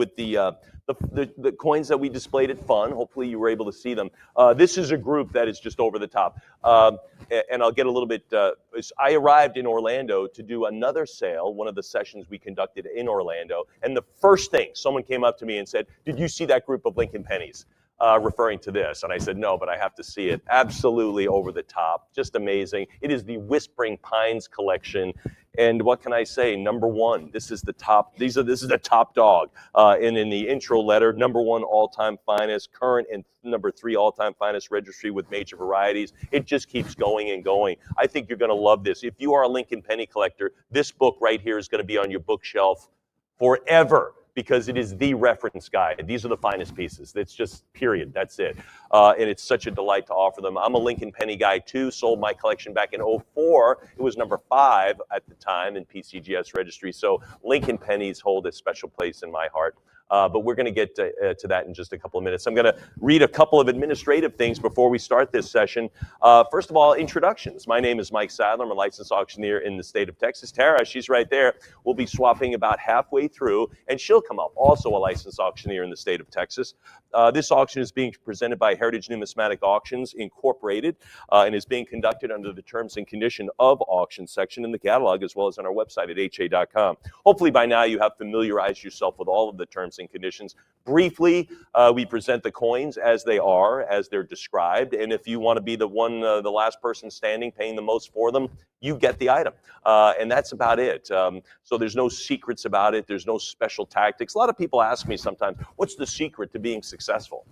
with the coins that we displayed at Fun. Hopefully you were able to see them. This is a group that is just over the top. And I'll get a little bit, I arrived in Orlando to do another sale, one of the sessions we conducted in Orlando. And the first thing, someone came up to me and said, "Did you see that group of Lincoln pennies?" Referring to this. And I said, no, but I have to see it. Absolutely over the top, just amazing. It is the Whispering Pines collection. And what can I say? Number one, this is the top, this is the top dog. And in the intro letter, number one all-time finest, current and number three all-time finest registry with major varieties. It just keeps going and going. I think you're gonna love this. If you are a Lincoln penny collector, this book right here is gonna be on your bookshelf forever, because it is the reference guide. These are the finest pieces. It's just period. That's it. And it's such a delight to offer them. I'm a Lincoln penny guy too. Sold my collection back in '04. It was number 5 at the time in PCGS registry. So Lincoln pennies hold a special place in my heart. But we're going to get to that in just a couple of minutes. I'm going to read a couple of administrative things before we start this session. First of all, introductions. My name is Mike Sadler. I'm a licensed auctioneer in the state of Texas. Tara, she's right there. We'll be swapping about halfway through, and she'll come up, also a licensed auctioneer in the state of Texas. This auction is being presented by Heritage Numismatic Auctions, Incorporated, and is being conducted under the terms and condition of auction section in the catalog, as well as on our website at ha.com. Hopefully by now you have familiarized yourself with all of the terms and conditions. Briefly, we present the coins as they are, as they're described, and if you want to be the the last person standing paying the most for them, you get the item. And that's about it. So there's no secrets about it. There's no special tactics. A lot of people ask me sometimes, what's the secret to being successful?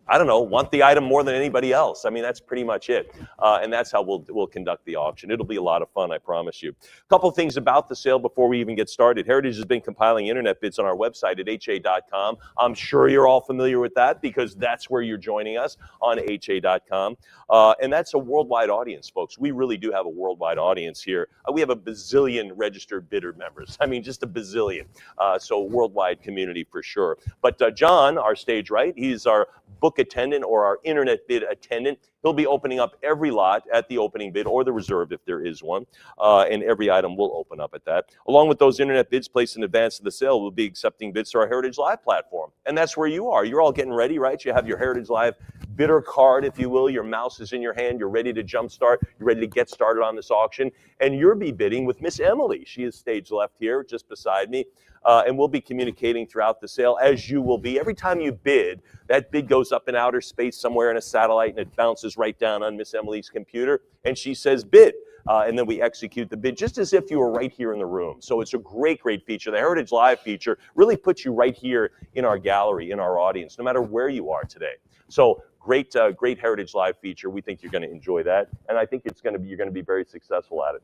I don't know, want the item more than anybody else. I mean, that's pretty much it. And that's how we'll conduct the auction. It'll be a lot of fun, I promise you. A couple of things about the sale before we even get started. Heritage has been compiling internet bids on our website at ha.com. I'm sure you're all familiar with that because that's where you're joining us, on ha.com. And that's a worldwide audience, folks. We really do have a worldwide audience here. We have a bazillion registered bidder members. I mean, just a bazillion. So worldwide community for sure. But John, our stage right, he's our book attendant or our internet bid attendant. He'll be opening up every lot at the opening bid or the reserve if there is one, and every item will open up at that. Along with those internet bids placed in advance of the sale, we'll be accepting bids to our Heritage Live platform. And that's where you are. You're all getting ready, right? You have your Heritage Live bidder card, if you will. Your mouse is in your hand. You're ready to jumpstart. You're ready to get started on this auction. And you'll be bidding with Miss Emily. She is stage left here, just beside me. And we'll be communicating throughout the sale, as you will be. Every time you bid, that bid goes up in outer space somewhere in a satellite, and it bounces right down on Miss Emily's computer, and she says bid. And then we execute the bid just as if you were right here in the room. So it's a great, great feature. The Heritage Live feature really puts you right here in our gallery, in our audience, no matter where you are today. So great, great Heritage Live feature. We think you're going to enjoy that, and I think you're going to be very successful at it.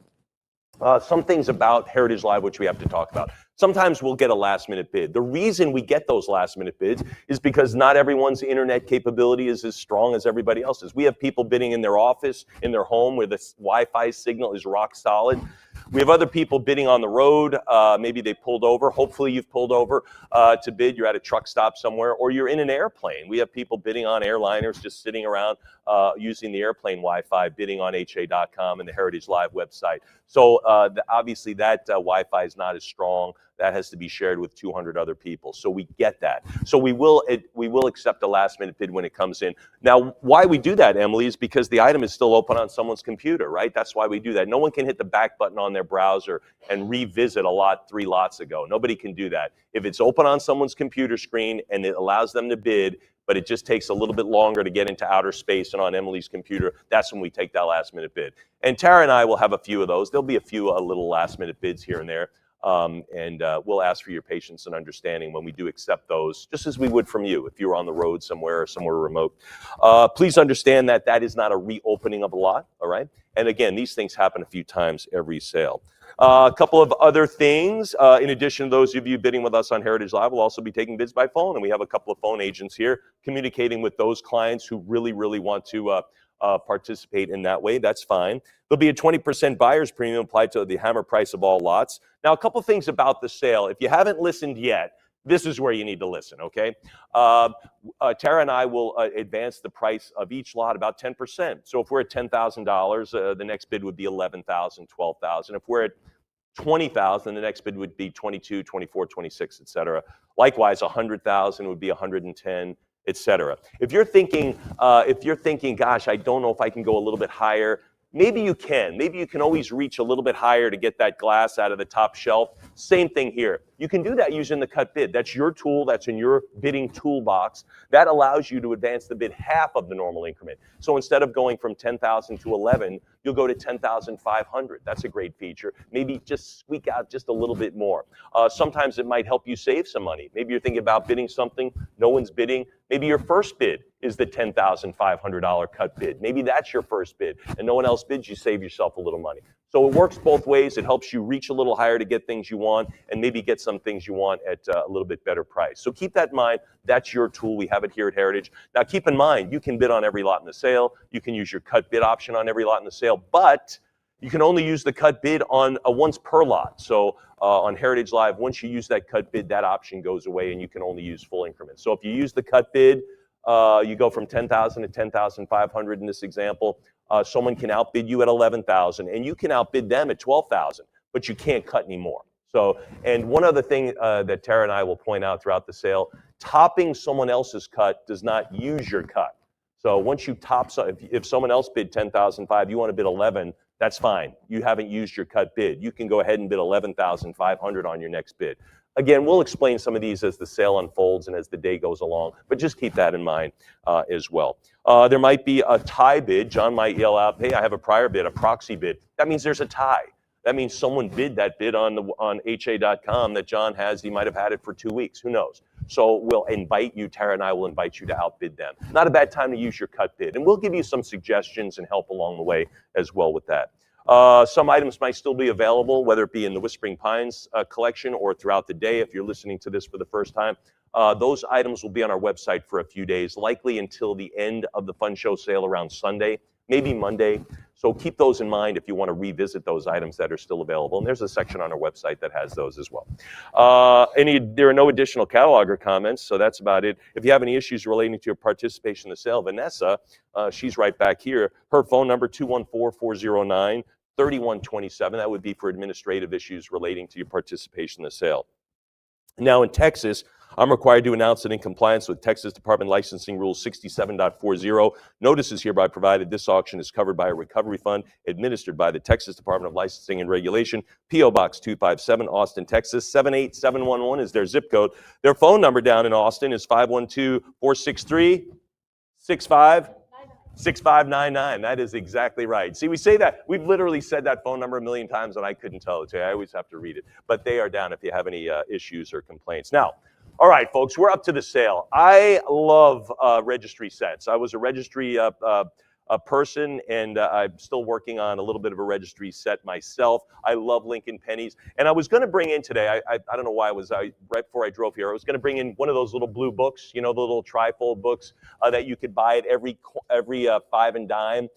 Some things about Heritage Live which we have to talk about. Sometimes we'll get a last-minute bid. The reason we get those last-minute bids is because not everyone's internet capability is as strong as everybody else's. We have people bidding in their office, in their home, where the Wi-Fi signal is rock solid. We have other people bidding on the road. Maybe they pulled over. Hopefully you've pulled over to bid. You're at a truck stop somewhere, or you're in an airplane. We have people bidding on airliners, just sitting around using the airplane Wi-Fi, bidding on ha.com and the Heritage Live website. So obviously that Wi-Fi is not as strong. That has to be shared with 200 other people. So we get that. So we will accept a last-minute bid when it comes in. Now, why we do that, Emily, is because the item is still open on someone's computer, right? That's why we do that. No one can hit the back button on their browser and revisit a lot 3 lots ago. Nobody can do that. If it's open on someone's computer screen and it allows them to bid, but it just takes a little bit longer to get into outer space and on Emily's computer, that's when we take that last-minute bid. And Tara and I will have a few of those. There'll be a few little last-minute bids here and there. And we'll ask for your patience and understanding when we do accept those, just as we would from you if you were on the road somewhere or somewhere remote. Please understand that that is not a reopening of a lot, all right? And again, these things happen a few times every sale. A couple of other things, in addition to those of you bidding with us on Heritage Live, we'll also be taking bids by phone, and we have a couple of phone agents here communicating with those clients who really, really want to participate in that way. That's fine. There'll be a 20% buyer's premium applied to the hammer price of all lots. Now, a couple things about the sale. If you haven't listened yet, this is where you need to listen, okay? Tara and I will advance the price of each lot about 10%. So if we're at $10,000, the next bid would be $11,000, $12,000. If we're at 20,000, the next bid would be 22, 24, 26, et cetera. Likewise, 100,000 would be 110, et cetera. If you're thinking, gosh, I don't know if I can go a little bit higher, maybe you can. Maybe you can always reach a little bit higher to get that glass out of the top shelf. Same thing here. You can do that using the cut bid. That's your tool. That's in your bidding toolbox. That allows you to advance the bid half of the normal increment. So instead of going from 10,000 to 11, you'll go to 10,500. That's a great feature. Maybe just squeak out just a little bit more. Sometimes it might help you save some money. Maybe you're thinking about bidding something, no one's bidding. Maybe your first bid is the $10,500 cut bid. Maybe that's your first bid, and no one else bids, you save yourself a little money. So it works both ways. It helps you reach a little higher to get things you want, and maybe get some things you want at a little bit better price. So keep that in mind. That's your tool. We have it here at Heritage. Now keep in mind, you can bid on every lot in the sale. You can use your cut bid option on every lot in the sale, but you can only use the cut bid on a once per lot. So on Heritage Live, once you use that cut bid, that option goes away and you can only use full increments. So if you use the cut bid, you go from 10,000 to 10,500 in this example. Someone can outbid you at 11,000 and you can outbid them at 12,000, but you can't cut anymore. So, and one other thing that Tara and I will point out throughout the sale, topping someone else's cut does not use your cut. So once you top, if someone else bid 10,500, you want to bid 11, that's fine. You haven't used your cut bid. You can go ahead and bid 11,500 on your next bid. Again, we'll explain some of these as the sale unfolds and as the day goes along, but just keep that in mind as well. There might be a tie bid. John might yell out, hey, I have a prior bid, a proxy bid. That means there's a tie. That means someone bid that bid on HA.com that John has. He might have had it for 2 weeks. Who knows? So we'll invite you, Tara and I will invite you to outbid them. Not a bad time to use your cut bid. And we'll give you some suggestions and help along the way as well with that. Some items might still be available, whether it be in the Whispering Pines collection or throughout the day if you're listening to this for the first time. Those items will be on our website for a few days, likely until the end of the Fun Show sale around Sunday, maybe Monday. So keep those in mind if you want to revisit those items that are still available. And there's a section on our website that has those as well. There are no additional catalog or comments, so that's about it. If you have any issues relating to your participation in the sale, Vanessa, she's right back here. Her phone number, 214-409-3127. That would be for administrative issues relating to your participation in the sale. Now in Texas, I'm required to announce that in compliance with Texas Department Licensing Rule 67.40, notice is hereby provided this auction is covered by a recovery fund administered by the Texas Department of Licensing and Regulation, P.O. Box 257, Austin, Texas, 78711 is their zip code. Their phone number down in Austin is 512-463-6599. That is exactly right. See, we say that. We've literally said that phone number a million times, and I couldn't tell it to you. I always have to read it. But they are down if you have any issues or complaints. Now, all right, folks, we're up to the sale. I love registry sets. I was a registry person, and I'm still working on a little bit of a registry set myself. I love Lincoln Pennies. And I was going to bring in today, I don't know why, right before I drove here, I was going to bring in one of those little blue books, you know, the little trifold books that you could buy at every 5 and dime.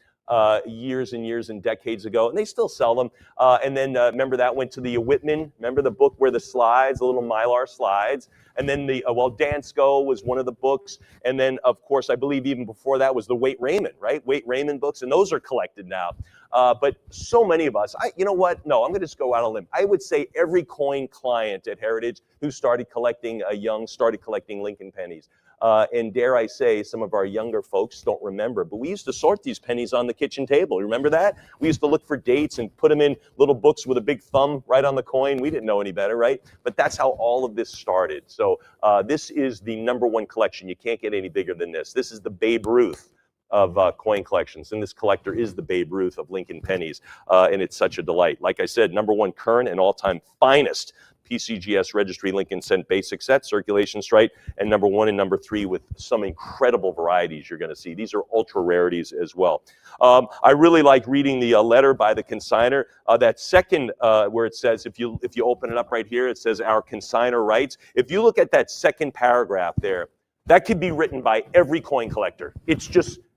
Years and years and decades ago, and they still sell them. And then remember that went to the Whitman. Remember the book where the slides, the little Mylar slides, and then the Dansko was one of the books, and then of course I believe even before that was the Waite Raymond, right? Waite Raymond books, and those are collected now. But so many of us, you know what? No, I'm going to just go out on a limb. I would say every coin client at Heritage who started collecting started collecting Lincoln pennies. And dare I say, some of our younger folks don't remember, but we used to sort these pennies on the kitchen table. Remember that? We used to look for dates and put them in little books with a big thumb right on the coin. We didn't know any better, right? But that's how all of this started. So this is the #1 collection. You can't get any bigger than this. This is the Babe Ruth of coin collections, and this collector is the Babe Ruth of Lincoln pennies, and it's such a delight. Like I said, #1 current and all-time finest PCGS Registry Lincoln Cent Basic Set, Circulation Stripe, and #1 and #3 with some incredible varieties you're going to see. These are ultra rarities as well. I really like reading the letter by the consignor. That second, where it says, if you open it up right here, it says our consignor writes. If you look at that second paragraph there, that could be written by every coin collector. It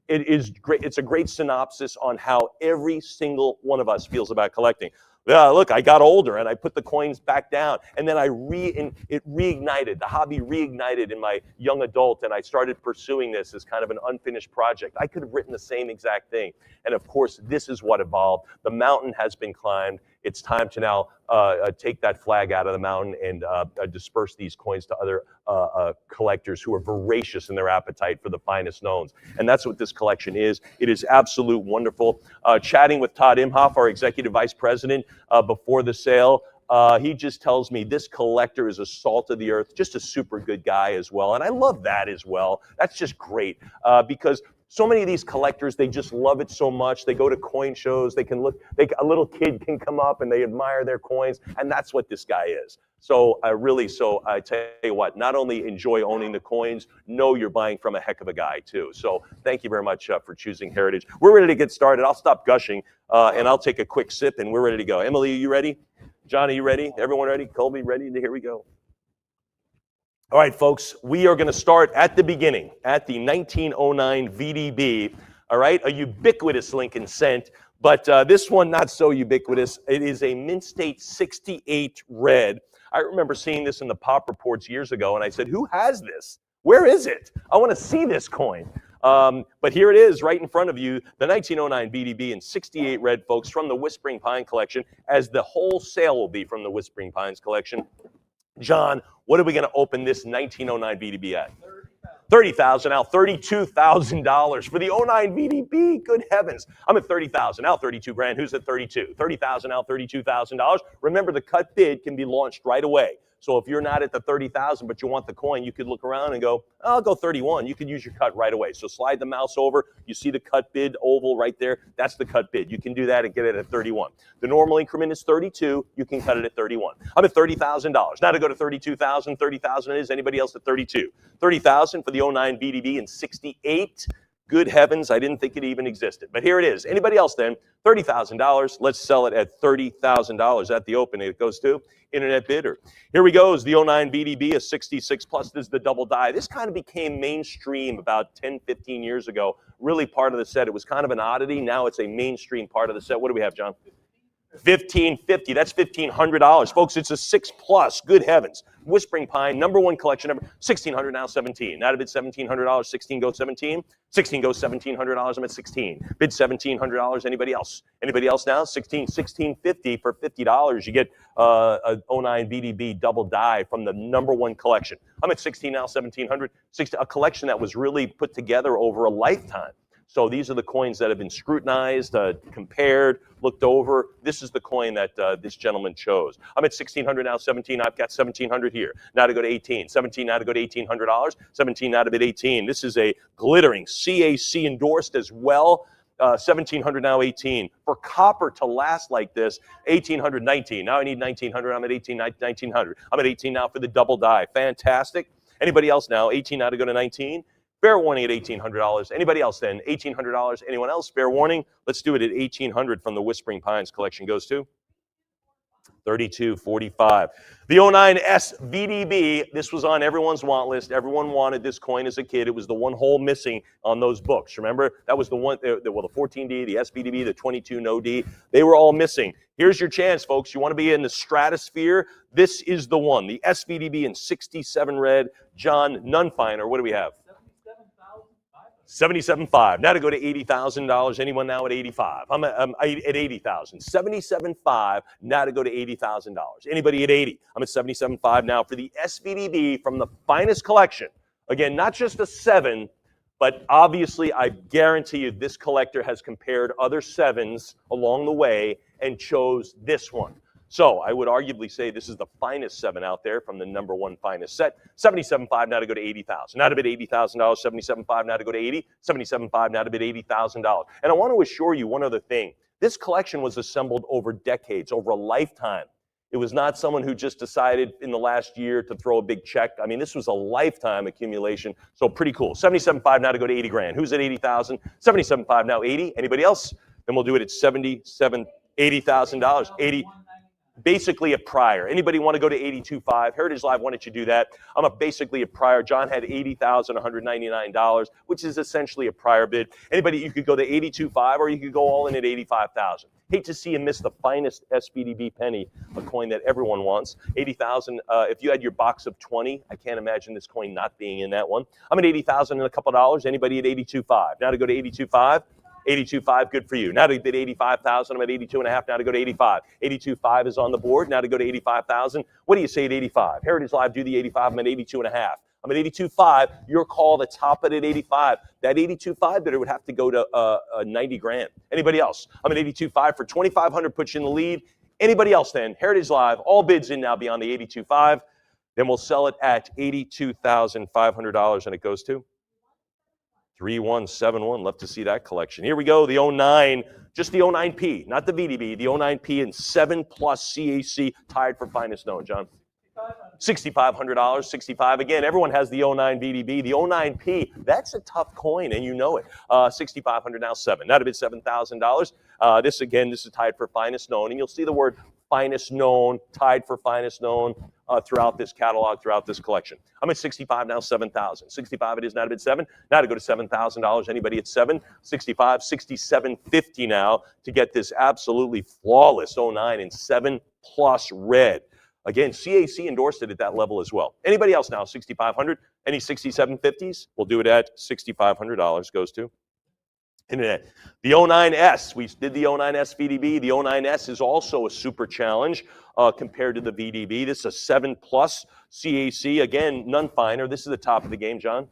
is great. It's a great synopsis on how every single one of us feels about collecting. Yeah, look, I got older and I put the coins back down, and then it reignited. The hobby reignited in my young adult, and I started pursuing this as kind of an unfinished project. I could have written the same exact thing, and of course, this is what evolved. The mountain has been climbed. it's time to now take that flag out of the mountain and disperse these coins to other collectors who are voracious in their appetite for the finest knowns. And that's what this collection is. It is absolute wonderful. Chatting with Todd Imhoff, our executive vice president, before the sale, he just tells me this collector is a salt of the earth, just a super good guy as well. And I love that as well. That's just great because so many of these collectors, they just love it so much. They go to coin shows. They can look, a little kid can come up and they admire their coins. And that's what this guy is. So I tell you what, not only enjoy owning the coins, know you're buying from a heck of a guy too. So thank you very much for choosing Heritage. We're ready to get started. I'll stop gushing and I'll take a quick sip and we're ready to go. Emily, are you ready? John, are you ready? Everyone ready? Colby, ready? Here we go. All right, folks, we are going to start at the beginning, at the 1909 VDB, all right, a ubiquitous Lincoln cent, but this one not so ubiquitous. It is a Mint State 68 red. I remember seeing this in the pop reports years ago, and I said, who has this? Where is it? I want to see this coin. But here it is right in front of you, the 1909 VDB in 68 red, folks, from the Whispering Pine collection, as the whole sale will be from the Whispering Pines collection. John, what are we going to open this 1909 VDB at? $30,000, now $32,000 for the 09 VDB. Good heavens. I'm at $30,000, now 32 grand. Who's at 32? $30,000, now $32,000. Remember, the cut bid can be launched right away. So if you're not at the 30,000, but you want the coin, you could look around and go, I'll go 31. You could use your cut right away. So slide the mouse over. You see the cut bid oval right there. That's the cut bid. You can do that and get it at 31. The normal increment is 32. You can cut it at 31. I'm at $30,000. Now to go to 32,000, 30,000 is anybody else at 32? 30,000 for the 09 VDB in 68. Good heavens, I didn't think it even existed. But here it is. Anybody else then? $30,000. Let's sell it at $30,000 at the open. It goes to internet bidder. Here we go. Is the 09 VDB, a 66 plus. This is the double die. This kind of became mainstream about 10, 15 years ago. Really part of the set. It was kind of an oddity. Now it's a mainstream part of the set. What do we have, John? $1,550. That's $1,500. Folks, it's a 6 plus. Good heavens. Whispering Pine, number one collection ever. $1,600, now $1,700. Now to bid $1,700. 16 goes 17. 16 goes $1,700. I'm at 16. Bid $1,700. Anybody else? Anybody else now? 16, $1,650 for $50. You get a 09 VDB double die from the number one collection. I'm at 16 now, 1,700. A collection that was really put together over a lifetime. So these are the coins that have been scrutinized, compared, looked over. This is the coin that this gentleman chose. I'm at 1,600 now, 17. I've got 1,700 here. Now to go to 18. 17 now to go to $1,800. 17 now to bid 18. This is a glittering CAC endorsed as well. 1,700 now 18. For copper to last like this, 1,800, 19. Now I need 1,900. I'm at 18, 1,900. I'm at 18 now for the double die. Fantastic. Anybody else now? 18 now to go to 19. Fair warning at $1,800. Anybody else then? $1,800. Anyone else? Fair warning. Let's do it at $1,800 from the Whispering Pines collection goes to $32.45. The 09 SVDB, this was on everyone's want list. Everyone wanted this coin as a kid. It was the one hole missing on those books. Remember? That was the one, the 14D, the SVDB, the 22 no D. They were all missing. Here's your chance, folks. You want to be in the stratosphere? This is the one. The SVDB in 67 red. John, none finer. What do we have? $77,500. Now to go to $80,000. Anyone now at 85? I'm at 80,000. $77,500. Now to go to $80,000. Anybody at 80? I'm at $77,500 now for the SVDB from the finest collection. Again, not just a 7, but obviously I guarantee you this collector has compared other 7s along the way and chose this one. So I would arguably say this is the finest 7 out there from the number one finest set. $77,500 now to go to $80,000. Now to bid $80,000. $77,500 now to go to $80. $77,500 now to bid $80,000. And I want to assure you one other thing. This collection was assembled over decades, over a lifetime. It was not someone who just decided in the last year to throw a big check. I mean, this was a lifetime accumulation. So pretty cool. $77,500 now to go to 80 grand. Who's at 80,000? $77,500 now 80. Anybody else? Then we'll do it at $80,000. 80. Basically a prior. Anybody want to go to 82.5? Heritage Live, why don't you do that? I'm basically a prior. John had $80,199, which is essentially a prior bid. Anybody, you could go to 82.5 or you could go all in at 85,000. Hate to see you miss the finest SVDB penny, a coin that everyone wants. 80,000. If you had your box of 20, I can't imagine this coin not being in that one. I'm at 80,000 and a couple dollars. Anybody at 82.5? Now to go to 82.5. 82.5, good for you. Now to bid 85,000, I'm at 82.5, now to go to 85. 82.5 is on the board, now to go to 85,000. What do you say at 85? Heritage Live, do the 85, I'm at 82.5. I'm at 82.5, your call, the top it at 85. That 82.5 bidder would have to go to 90 grand. Anybody else? I'm at 82.5 for 2,500, puts you in the lead. Anybody else then? Heritage Live, all bids in now beyond the 82.5. Then we'll sell it at $82,500, and it goes to 3171. Love to see that collection. Here we go, the 09, just the 09P, not the VDB, the 09P and 7+ CAC, tied for finest known, John. $6,500, 65. Again, everyone has the 09 VDB, the 09P. That's a tough coin, and you know it. 6,500 now 7. Now to bid $7,000. This is tied for finest known, and you'll see the word finest known, tied for finest known throughout this catalog, throughout this collection. I'm at 65 now, 7,000. 65 it is now to bid 7. Now to go to $7,000. Anybody at 7? 65, 67.50 now to get this absolutely flawless 09 in 7+ red. Again, CAC endorsed it at that level as well. Anybody else now? 6,500. Any 67.50s? We'll do it at $6,500. Goes to internet. The 09S. We did the 09S VDB. The 09S is also a super challenge compared to the VDB. This is a 7+ CAC. Again, none finer. This is the top of the game, John.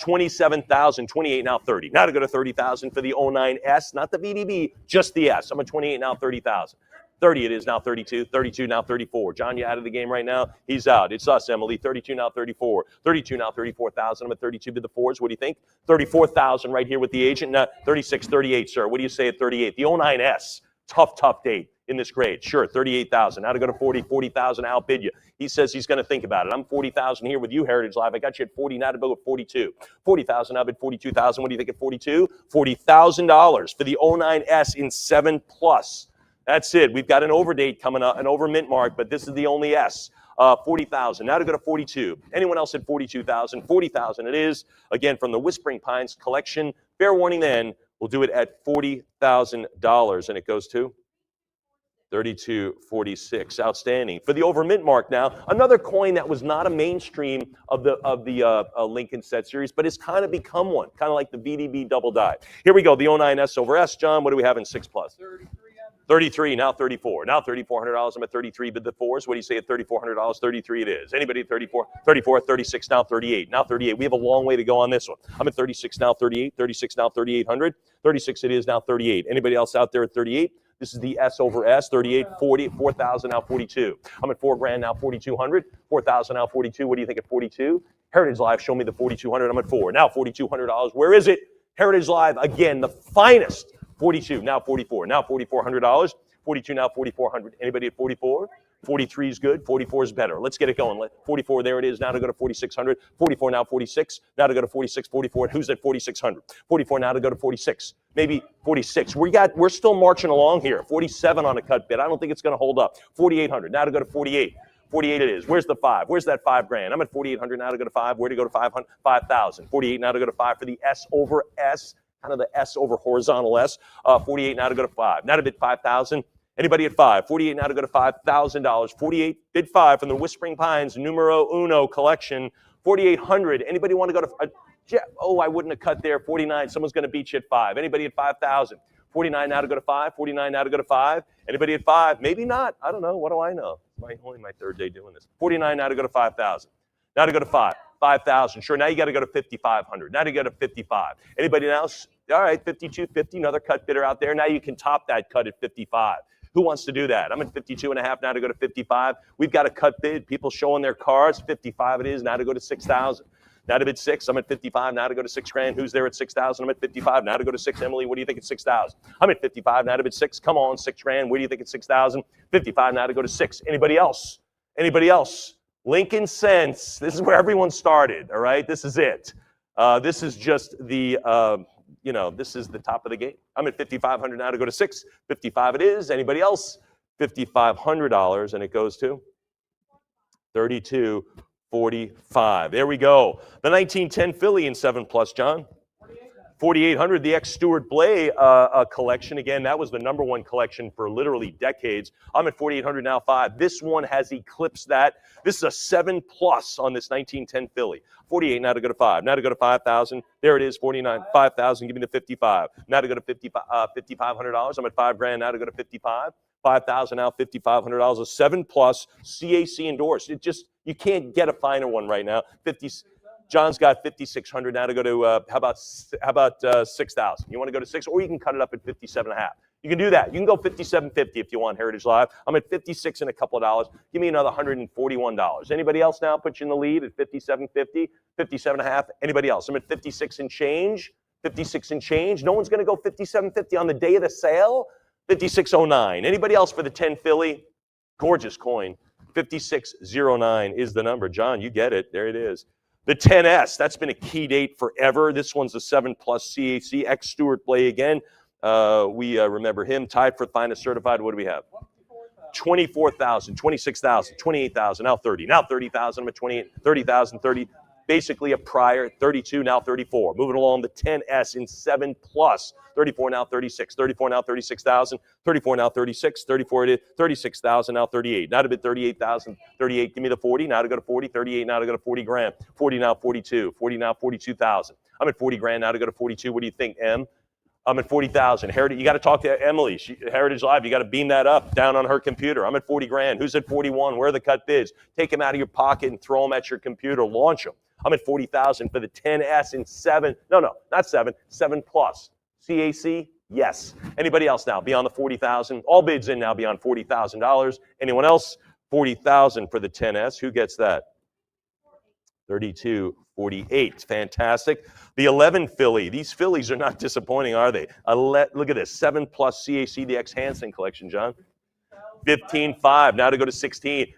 27,000, 28 now 30. Now to go to 30,000 for the 09S, not the VDB, just the S. I'm at 28 now 30,000. 30 it is now 32, 32 now 34. John, you out of the game right now? He's out. It's us, Emily. 32 now 34. 32 now 34,000. I'm at 32 bid the fours. What do you think? 34,000 right here with the agent. Now 36, 38, sir. What do you say at 38? The 09S. Tough date in this grade. Sure, 38,000. Now to go to 40, 40,000, outbid you. He says he's going to think about it. I'm 40,000 here with you, Heritage Live. I got you at 40, now to go at 42. 40,000, now bid 42,000. What do you think at 42? $40,000 for the 09S in 7+. That's it. We've got an overdate coming up, an over mint mark, but this is the only S. 40,000. Now to go to 42. Anyone else at 42,000? 40,000 it is. Again, from the Whispering Pines collection. Fair warning then, we'll do it at $40,000, and it goes to 32.46. Outstanding. For the over mint mark now, another coin that was not a mainstream of the Lincoln set series, but it's kind of become one, kind of like the VDB double die. Here we go, the 09S over S. John, what do we have in 6+? 33, now 34. Now $3,400. I'm at 33 bid the fours. What do you say at $3,400? 33 it is. Anybody at 34? 34, 36, now 38. Now 38. We have a long way to go on this one. I'm at 36 now 38. 36 now 3,800. 36 it is now 38. Anybody else out there at 38? This is the S over S. 38, 40, 4,000 now 42. I'm at $4,000 now 4,200. 4,000 now 42. What do you think at 42? Heritage Live, show me the 4,200. I'm at 4. Now $4,200. Where is it? Heritage Live, again, the finest. 42, now 44. Now $4,400. 42, now 4,400. Anybody at 44? 43 is good. 44 is better. Let's get it going. 44, there it is. Now to go to 4,600. 44, now 46. Now to go to 46, 44. Who's at 4,600? 44, now to go to 46. Maybe 46. We're still marching along here. 47 on a cut bid. I don't think it's going to hold up. 4,800. Now to go to 48. 48 it is. Where's the 5? Where's that $5,000? I'm at 4,800 now to go to 5. Where to go to 500? 5,000. 48 now to go to 5 for the S over S. Kind of the S over horizontal S. 48 now to go to 5. Now to bid 5,000. Anybody at 5? 48 now to go to $5,000. 48 bid 5 from the Whispering Pines numero uno collection. 4,800. Anybody want to go to? I wouldn't have cut there. 49. Someone's going to beat you at 5. Anybody at 5,000? 49 now to go to 5. 49 now to go to 5. Anybody at 5? Maybe not. I don't know. What do I know? Only my third day doing this. 49 now to go to 5,000. Now to go to 5. 5,000. Sure, now you got to go to 5,500. Now to go to 55. Anybody else? All right, 52.50. Another cut bidder out there. Now you can top that cut at 55. Who wants to do that? I'm at 52.5 now to go to 55. We've got a cut bid. People showing their cards. 55 it is. Now to go to 6,000. Now to bid 6. I'm at 55. Now to go to $6,000. Who's there at 6,000? I'm at 55. Now to go to 6. Emily, what do you think at 6,000? I'm at 55. Now to bid 6. Come on, $6,000. Where do you think at 6,000? 55. Now to go to 6. Anybody else? Anybody else? Lincoln Cents. This is where everyone started. All right. This is it. This is just the. This is the top of the game. I'm at 5,500 now to go to 6. 55 it is. Anybody else? $5,500, and it goes to 32.45. There we go. The 1910 Philly in 7+, John. 4,800, the ex-Stuart Blay collection. Again, that was the #1 collection for literally decades. I'm at 4,800 now, 5. This one has eclipsed that. This is a 7+ on this 1910 Philly. 48 now to go to 5. Now to go to 5,000. There it is, 49, 5,000. Give me the 55. Now to go to $5,500. I'm at $5,000 now to go to 55. 5,000 now, $5,500. A 7+ CAC endorsed. It just, you can't get a finer one right now. 50. John's got 5,600 now to go to, how about 6,000? You want to go to 6, or you can cut it up at 57.5. You can do that. You can go 57.50 if you want Heritage Live. I'm at 56 and a couple of dollars. Give me another $141. Anybody else now put you in the lead at 57.50, 57.5? Anybody else? I'm at 56 and change. 56 and change. No one's going to go 57.50 on the day of the sale. 56.09. Anybody else for the 10 Philly? Gorgeous coin. 56.09 is the number. John, you get it. There it is. The 10S, that's been a key date forever. This one's a 7+ CAC, ex-Stuart Blay again. We remember him, tied for finest certified. What do we have? 24,000, 26,000, 28,000, now 30. Now 30,000, I'm at 28, 30,000, 30. Basically a prior, 32, now 34. Moving along, the 10S in 7+, 34 now 36, 34 now 36,000, 34 now 36, 34 it is, 36,000 now 38. Now to bid 38,000, 38, give me the 40, now to go to 40, 38 now to go to 40 grand, 40 now 42, 40 now 42,000. I'm at 40 grand now to go to 42. What do you think, M? I'm at 40,000. Heritage, you got to talk to Emily. Heritage Live, you got to beam that up down on her computer. I'm at 40 grand. Who's at 41? Where are the cut bids? Take them out of your pocket and throw them at your computer. Launch them. I'm at 40,000 for the 10S in 7. No, not 7. 7+. CAC? Yes. Anybody else now beyond the 40,000? All bids in now beyond $40,000. Anyone else? 40,000 for the 10S. Who gets that? 32.48. Fantastic. The 11 Philly. These Phillies are not disappointing, are they? Look at this. 7+ CAC, the X Hansen collection, John. 15.5. Now to go to 16.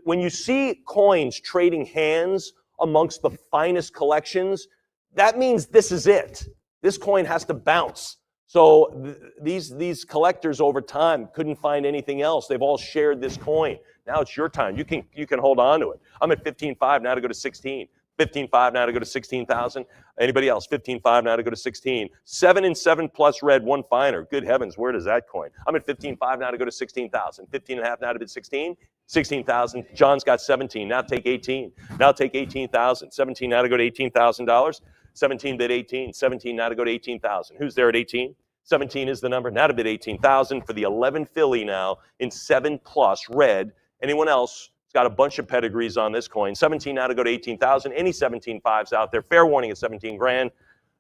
When you see coins trading hands amongst the finest collections, that means this is it. This coin has to bounce. So these collectors over time couldn't find anything else. They've all shared this coin. Now it's your time. You can hold on to it. I'm at 15.5 now to go to 16. 15.5 now to go to 16,000. Anybody else? 15.5 now to go to 16. 7 and 7+ red, one finer. Good heavens, where does that coin? I'm at 15.5 now to go to 16,000. 15.5 now to bid 16. 16,000. John's got 17. Now take 18. Now take 18,000. 17 now to go to $18,000. 17 bid 18. 17 now to go to 18,000. Who's there at 18? 17 is the number. Now to bid 18,000 for the 11 Philly now in 7+ red. Anyone else? It's got a bunch of pedigrees on this coin. 17 now to go to 18,000. Any 17.5s out there? Fair warning at 17 grand.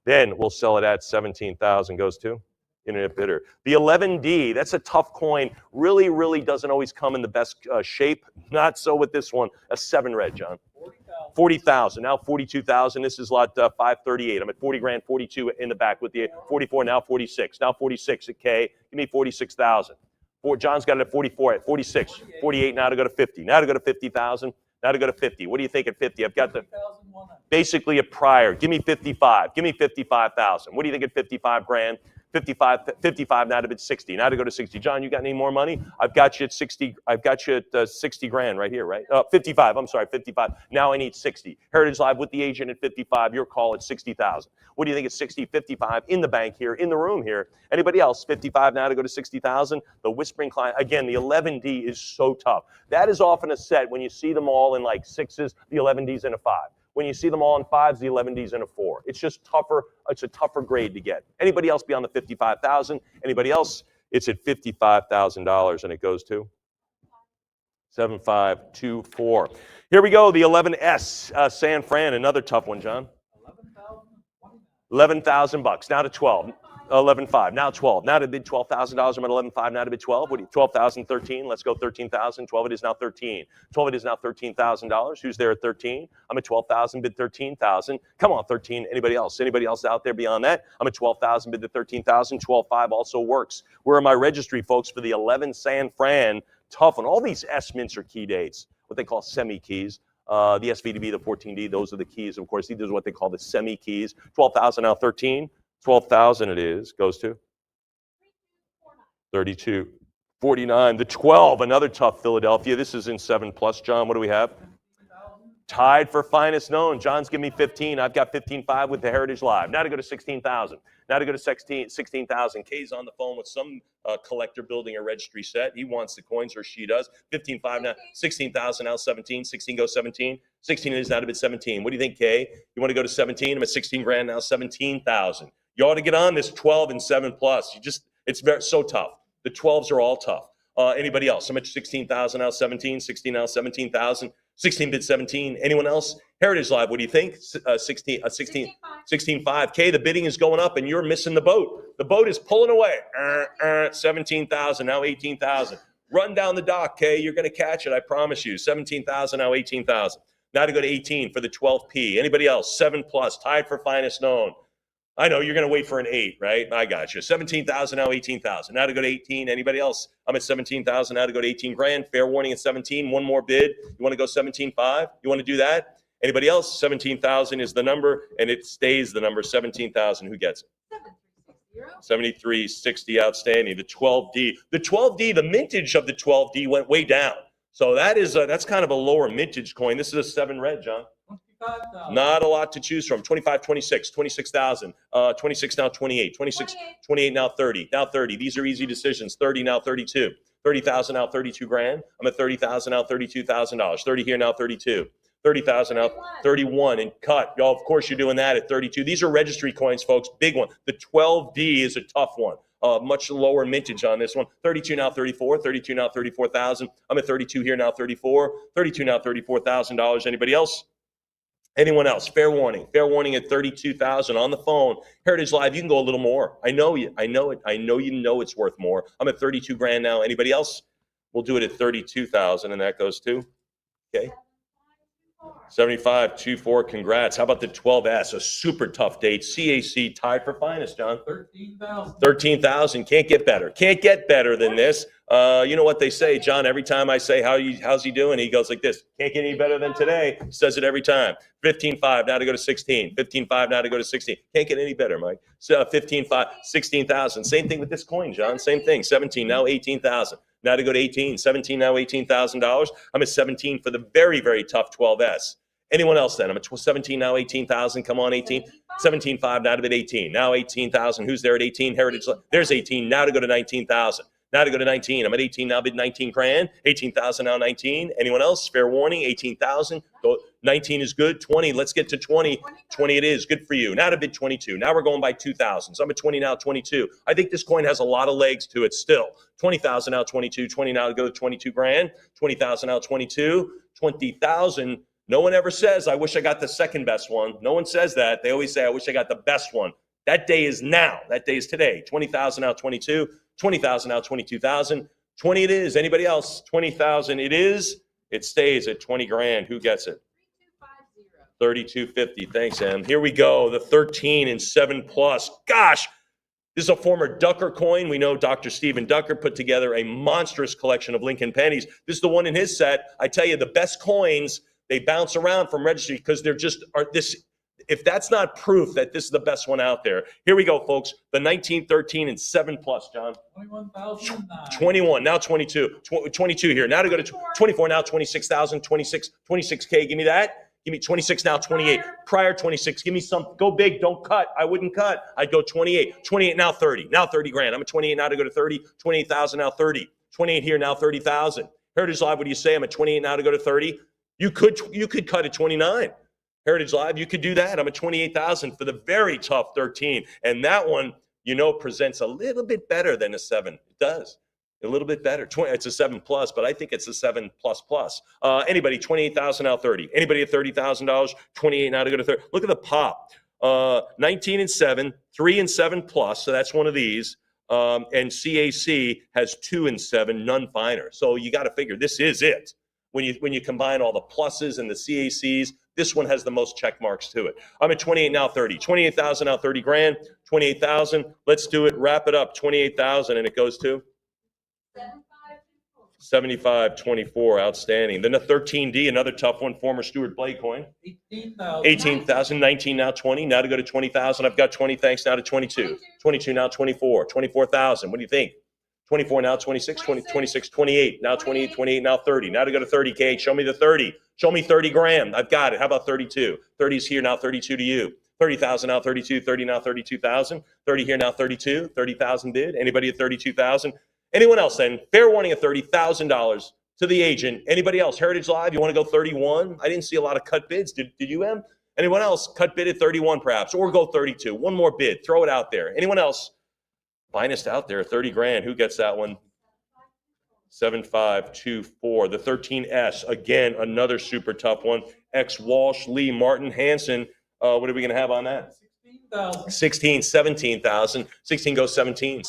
Then we'll sell it at 17,000. Goes to internet bidder. The 11D, that's a tough coin. Really doesn't always come in the best shape. Not so with this one. A 7 red, John. 40,000. Now 42,000. This is lot 538. I'm at 40 grand, 42 in the back with the 44. Now 46. Now 46 at K. Give me 46,000. John's got it at 44, at 46, 48, now to go to 50. Now to go to 50,000, now to go to 50. What do you think at 50? I've got the basically a prior. Give me 55. Give me 55,000. What do you think at 55 grand? 55 now to bid 60. Now to go to 60. John, you got any more money? I've got you at 60. I've got you at 60 grand right here, right? 55. I'm sorry, 55. Now I need 60. Heritage Live with the agent at 55. Your call at 60,000. What do you think at 60, 55 in the bank here, in the room here? Anybody else? 55 now to go to 60,000. The Whispering Client. Again, the 11D is so tough. That is often a set when you see them all in like 6s, the 11D's in a 5. When you see them all in 5s, the 11D's in a 4. It's just tougher. It's a tougher grade to get. Anybody else beyond the 55,000? Anybody else? It's at $55,000, and it goes to 7524. Here we go. The 11S San Fran, another tough one, John. 11,000 bucks. Now to 12. 11.5. Now 12. Now to bid $12,000. I'm at 11.5. Now to bid 12. What do you? 12,000. 13. Let's go 13,000. 12. It is now 13. 12. It is now $13,000. Who's there at 13? I'm at 12,000. Bid 13,000. Come on, 13. Anybody else? Anybody else out there beyond that? I'm at 12,000. Bid the 13,000. 12.5 also works. Where are my registry folks for the 11 San Fran? Tough one. All these S mints are key dates. What they call semi keys. The SVDB, the 14D. Those are the keys. Of course, these are what they call the semi keys. 12,000 now 13. 12,000 it is, goes to 32.49. The 12, another tough Philadelphia. This is in 7+. John, what do we have? Tied for finest known. John's giving me 15. I've got 15.5 with the Heritage Live. Now to go to 16,000. Now to go to 16,000. Kay's on the phone with some collector building a registry set. He wants the coins, or she does. 15.5 now. 16,000 now 17. 16 goes 17. 16 is now to bid 17. What do you think, Kay? You want to go to 17? I'm at 16 grand now. 17,000. You ought to get on this 12 and 7 plus. It's so tough. The 12s are all tough. Anybody else? I'm at 16,000 now. 17. 16 now. 17,000. 16 bid 17. Anyone else? Heritage Live, what do you think? 16.5. K, the bidding is going up and you're missing the boat. The boat is pulling away. 17,000, now 18,000. Run down the dock, K. You're going to catch it, I promise you. 17,000, now 18,000. Now to go to 18 for the 12P. Anybody else? 7 plus, tied for finest known. I know you're going to wait for an 8, right? I got you. 17,000, now 18,000. Now to go to 18. Anybody else? I'm at 17,000. Now to go to 18 grand. Fair warning at 17. One more bid. You want to go 17.5? You want to do that? Anybody else? 17,000 is the number, and it stays the number. 17,000. Who gets it? 73.60. Outstanding. The 12D. The 12D, the mintage of the 12D went way down. So that's kind of a lower mintage coin. This is a 7 red, John. Not a lot to choose from. 25, 26, 26,000, 26 now 28, 26, 28 now 30, now 30. These are easy decisions. 30 now 32, 30,000 now 32 grand. I'm at 30,000 now $32,000. 30 here now 32, 30,000 now 31 and cut. Y'all, of course you're doing that at 32. These are registry coins, folks. Big one. The 12D is a tough one. Much lower mintage on this one. 32 now 34, 32 now 34,000. I'm at 32 here now 34, 32 now $34,000. Anybody else? Anyone else? Fair warning. Fair warning at 32,000 on the phone. Heritage Live, you can go a little more. I know you. I know it. I know you know it's worth more. I'm at 32 grand now. Anybody else? We'll do it at 32,000, and that goes to, okay. 75.24. Congrats. How about the 12S? A super tough date. CAC tied for finest, John. 13,000. 13,000. Can't get better. Can't get better than this. You know what they say, John? Every time I say, how's he doing? He goes like this. Can't get any better than today. He says it every time. 15.5 now to go to 16. 15.5 now to go to 16. Can't get any better, Mike. So 15.5, 16,000. Same thing with this coin, John. Same thing. 17 now 18,000. Now to go to 18. 17 now $18,000. I'm at 17 for the very, very tough 12S. Anyone else then? I'm at 17 now, 18,000. Come on, 18. 17.5 now to bid 18. Now 18,000. Who's there at 18? Heritage. There's 18. Now to go to 19,000. Now to go to 19. I'm at 18 now, bid 19 grand. 18,000 now 19. Anyone else? Fair warning, 18,000. 19 is good. 20. Let's get to 20. 20 it is. Good for you. Now to bid 22. Now we're going by 2,000. So I'm at 20 now, 22. I think this coin has a lot of legs to it still. 20,000 now, 22. 20 now to go to 22 grand. 20,000 now, 22. 20,000. No one ever says, I wish I got the second best one. No one says that. They always say, I wish I got the best one. That day is now. That day is today. 20,000 now, 22. 20,000 now, 22,000. 20 it is. Anybody else? 20,000 it is. It stays at 20 grand. Who gets it? 3250. Thanks, Em. Here we go. The 13 and 7 plus. Gosh, this is a former Ducker coin. We know Dr. Stephen Ducker put together a monstrous collection of Lincoln pennies. This is the one in his set. I tell you, the best coins, they bounce around from registry because they're just this. If that's not proof that this is the best one out there, here we go, folks. The 19, 13, and 7 plus, John. 21,000. 21, now 22. 22 here. Now to go to 24, now 26,000, 26K. Give me that. Give me 26 now, 28. Prior 26. Give me some. Go big. Don't cut. I wouldn't cut. I'd go 28. 28 now 30. Now 30 grand. I'm at 28 now to go to 30. 28,000 now 30. 28 here now 30,000. Heritage Live, what do you say? I'm at 28 now to go to 30. You could cut at 29. Heritage Live, you could do that. I'm at 28,000 for the very tough 13. And that one, presents a little bit better than a 7. It does. A little bit better. It's a 7 plus, but I think it's a 7 plus plus. Anybody, 28,000 now 30. Anybody at $30,000, 28 now to go to 30. Look at the pop. 19 and 7, 3 and 7 plus. So that's one of these. And CAC has 2 and 7, none finer. So you got to figure this is it. When you combine all the pluses and the CACs, this one has the most check marks to it. I'm at 28 now 30. 28,000 now 30 grand. 28,000. Let's do it. Wrap it up. 28,000 and it goes to 75.24. Outstanding. Then the 13D, another tough one. Former Stuart Blake coin. 18,000. 19 now 20. Now to go to 20,000. I've got 20. Thanks. Now to 22. 22 now 24. 24,000. What do you think? 24, now 26, 20, 26, 28, now 28, 28, now 30. Now to go to 30, Kate. Show me the 30. Show me 30 grand. I've got it. How about 32? 30 is here, now 32 to you. 30,000, now 32. 30, now 32,000. 30 here, now 32. 30,000 bid. Anybody at 32,000? Anyone else then? Fair warning at $30,000 to the agent. Anybody else? Heritage Live, you want to go 31? I didn't see a lot of cut bids. Did you, Em? Anyone else? Cut bid at 31 perhaps, or go 32. One more bid. Throw it out there. Anyone else? Finest out there, 30 grand. Who gets that one? 7524. The 13S, again, another super tough one. X Walsh, Lee, Martin, Hansen. What are we going to have on that? 16,000. 17,000. 16 goes 17.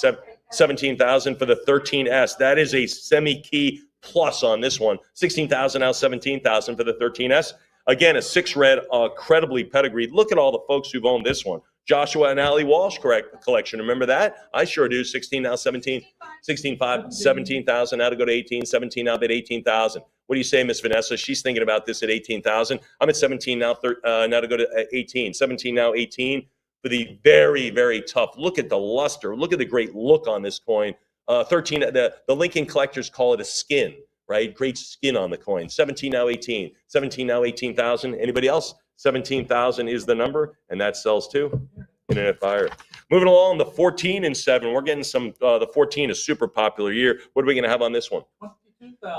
17,000 for the 13S. That is a semi-key plus on this one. 16,000, now 17,000 for the 13S. Again, a 6 red, credibly pedigreed. Look at all the folks who've owned this one. Joshua and Ali Walsh collection. Remember that? I sure do. 16, now 17. 16, 5, 17,000. Now to go to 18. 17, now bid 18,000. What do you say, Miss Vanessa? She's thinking about this at 18,000. I'm at 17 now. Now to go to 18. 17, now 18 for the very, very tough. Look at the luster. Look at the great look on this coin. 13. The Lincoln collectors call it a skin, right? Great skin on the coin. 17, now 18. 17, now 18,000. Anybody else? 17,000 is the number, and that sells too. Internet buyer. Moving along, the 14 and 7. We're getting some. The 14 is super popular year. What are we going to have on this one?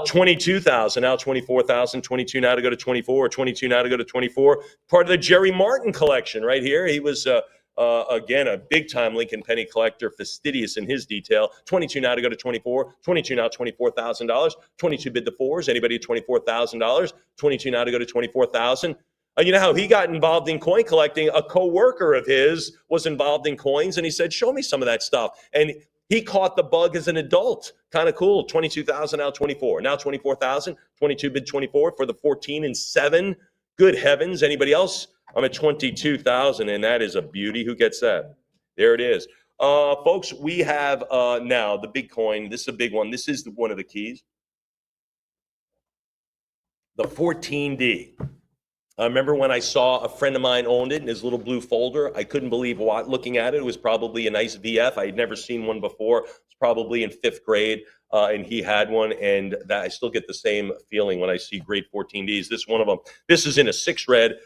22,000. Now 24,000. 22 now to go to 24. 22 now to go to 24. Part of the Jerry Martin collection right here. He was again a big time Lincoln penny collector, fastidious in his detail. 22 now to go to 24. 22 now $24,000. 22 bid the fours. Anybody at $24,000? 22 now to go to 24,000. You know how he got involved in coin collecting? A co-worker of his was involved in coins, and he said, show me some of that stuff. And he caught the bug as an adult. Kind of cool. 22,000, now 24. Now 24,000. 22 bid 24 for the 14 and 7. Good heavens. Anybody else? I'm at 22,000, and that is a beauty. Who gets that? There it is. Folks, we have now the big coin. This is a big one. This is one of the keys. The 14D. I remember when I saw a friend of mine owned it in his little blue folder. I couldn't believe looking at it. It was probably a nice VF. I had never seen one before. It was probably in 5th grade, and he had one, and that I still get the same feeling when I see great 14Ds. This is one of them. This is in a 6 red.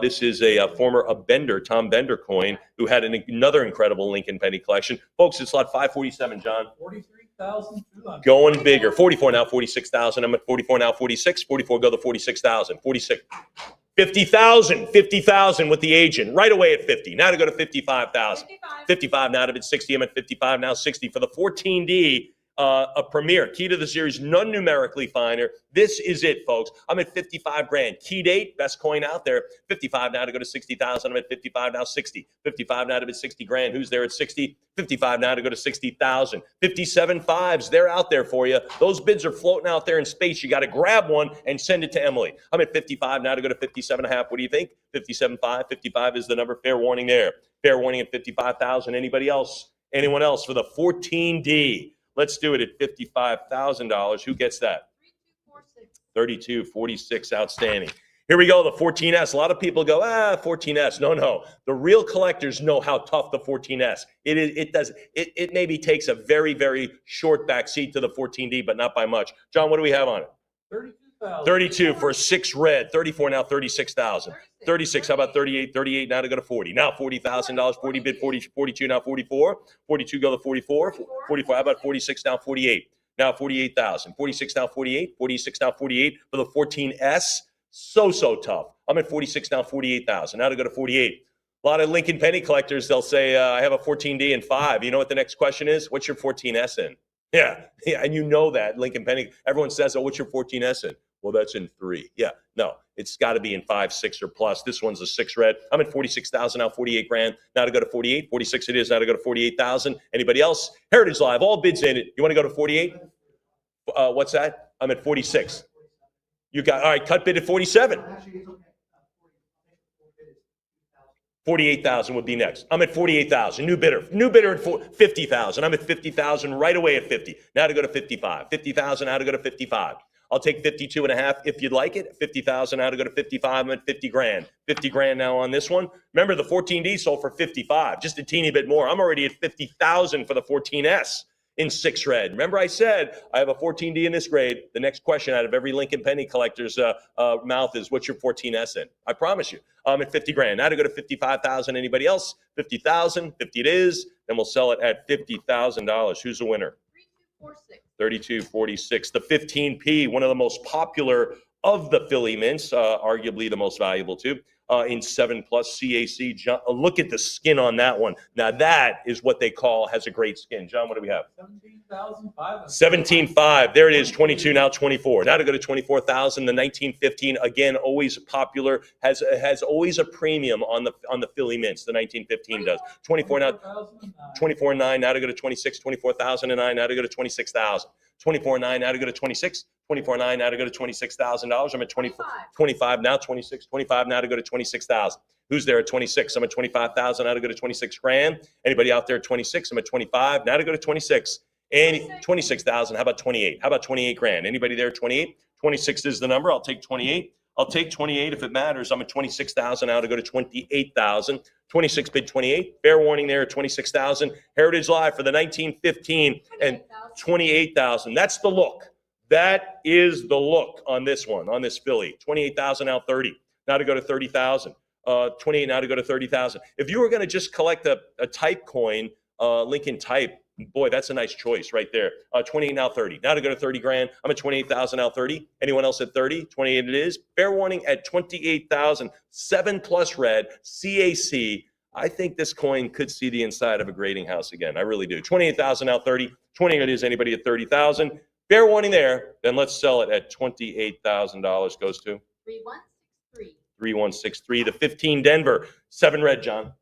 This is a former Bender, Tom Bender coin, who had another incredible Lincoln penny collection. Folks, it's lot 547, John. 43,200. Going bigger. 44 now, 46,000. I'm at 44 now, 46. 44 go to 46,000. 46. 50,000, 50,000 with the agent, right away at 50. Now to go to 55,000. 55 now to bid 60. I'm at 55 now, 60 for the 14D. A premier, key to the series, none numerically finer. This is it, folks. I'm at 55 grand. Key date, best coin out there. 55 now to go to 60,000. I'm at 55 now, 60. 55 now to bid 60 grand. Who's there at 60? 55 now to go to 60,000. 57 fives, they're out there for you. Those bids are floating out there in space. You got to grab one and send it to Emily. I'm at 55 now to go to 57 and a half. What do you think? 57.5. 55 is the number. Fair warning there. Fair warning at 55,000. Anybody else? Anyone else for the 14D? Let's do it at $55,000. Who gets that? 3246. Outstanding. Here we go, the 14S. A lot of people go, 14S. No. The real collectors know how tough the 14S. It maybe takes a very, very short back seat to the 14D, but not by much. John, what do we have on it? 32,000. 32 for a 6 red. 34 now, 36,000. 36, how about 38? 38 now to go to 40. Now $40,000. 40 bid 40, 42 now 44. 42 go to 44. 44, how about 46 now 48? Now 48,000. 46 now 48. 46 now 48 for the 14S. So tough. I'm at 46 now 48,000. Now to go to 48. A lot of Lincoln penny collectors, they'll say, I have a 14D and 5. You know what the next question is? What's your 14S in? Yeah, and you know that, Lincoln penny. Everyone says, what's your 14S in? Well, that's in 3. Yeah, no, it's got to be in 5, 6, or plus. This one's a 6 red. I'm at 46,000 now, 48 grand. Now to go to 48. 46 it is. Now to go to 48,000. Anybody else? Heritage Live, all bids in it. You want to go to 48? What's that? I'm at 46. You got, all right, cut bid at 47. 48,000 would be next. I'm at 48,000. New bidder at 50,000. I'm at 50,000 right away at 50. Now to go to 55. 50,000 now to go to 55. I'll take 52 and a half if you'd like it. 50,000 now to go to 55. I'm at 50 grand. 50 grand now on this one. Remember, the 14D sold for 55, just a teeny bit more. I'm already at 50,000 for the 14S. in 6 red. Remember I said I have a 14D in this grade. The next question out of every Lincoln penny collector's mouth is, what's your 14S in? I promise you. I'm at 50 grand. Now to go to 55,000. Anybody else? 50,000. 50 it is. Then we'll sell it at $50,000. Who's the winner? 3246. The 15P, one of the most popular of the Philly mints, arguably the most valuable too. In 7+ CAC. Look at the skin on that one. Now that is what they call has a great skin. John, what do we have? 17,500. 17.5. There it is. 22 now 24. Now to go to 24,000. The 1915 again always popular, has always a premium on the Philly mints. The 1915 does. 24 now. 24.9. Now to go to 26. 24,009. Now to go to 26,000. 24.9. Now to go to 26. 24.9. Now to go to $26,000. I'm at 24. 25 now. 26. 25 now to go to 26,000. Who's there at 26? I'm at 25,000. Now to go to 26 grand. Anybody out there at 26? I'm at 25. Now to go to 26. And 26,000. How about 28? How about 28 grand? Anybody there at 28? 26 is the number. I'll take 28. I'll take 28 if it matters. I'm at 26,000 now to go to 28,000. 26 bid 28. Fair warning there at 26,000. Heritage Live for the 1915 and 28,000. That's the look. That is the look on this one, on this Philly. 28,000 now 30. Now to go to 30,000. 28 now to go to 30,000. If you were going to just collect a type coin, Lincoln type, boy, that's a nice choice right there. 28 now 30. Now to go to 30 grand. I'm at 28,000 now 30. Anyone else at 30? 28 it is. Fair warning at 28,000. 7+ red. CAC. I think this coin could see the inside of a grading house again. I really do. 28,000 now 30. 28 it is. Anybody at 30,000? Fair warning there. Then let's sell it at $28,000. Goes to 3163. 3163. The 15 Denver. 7 red, John.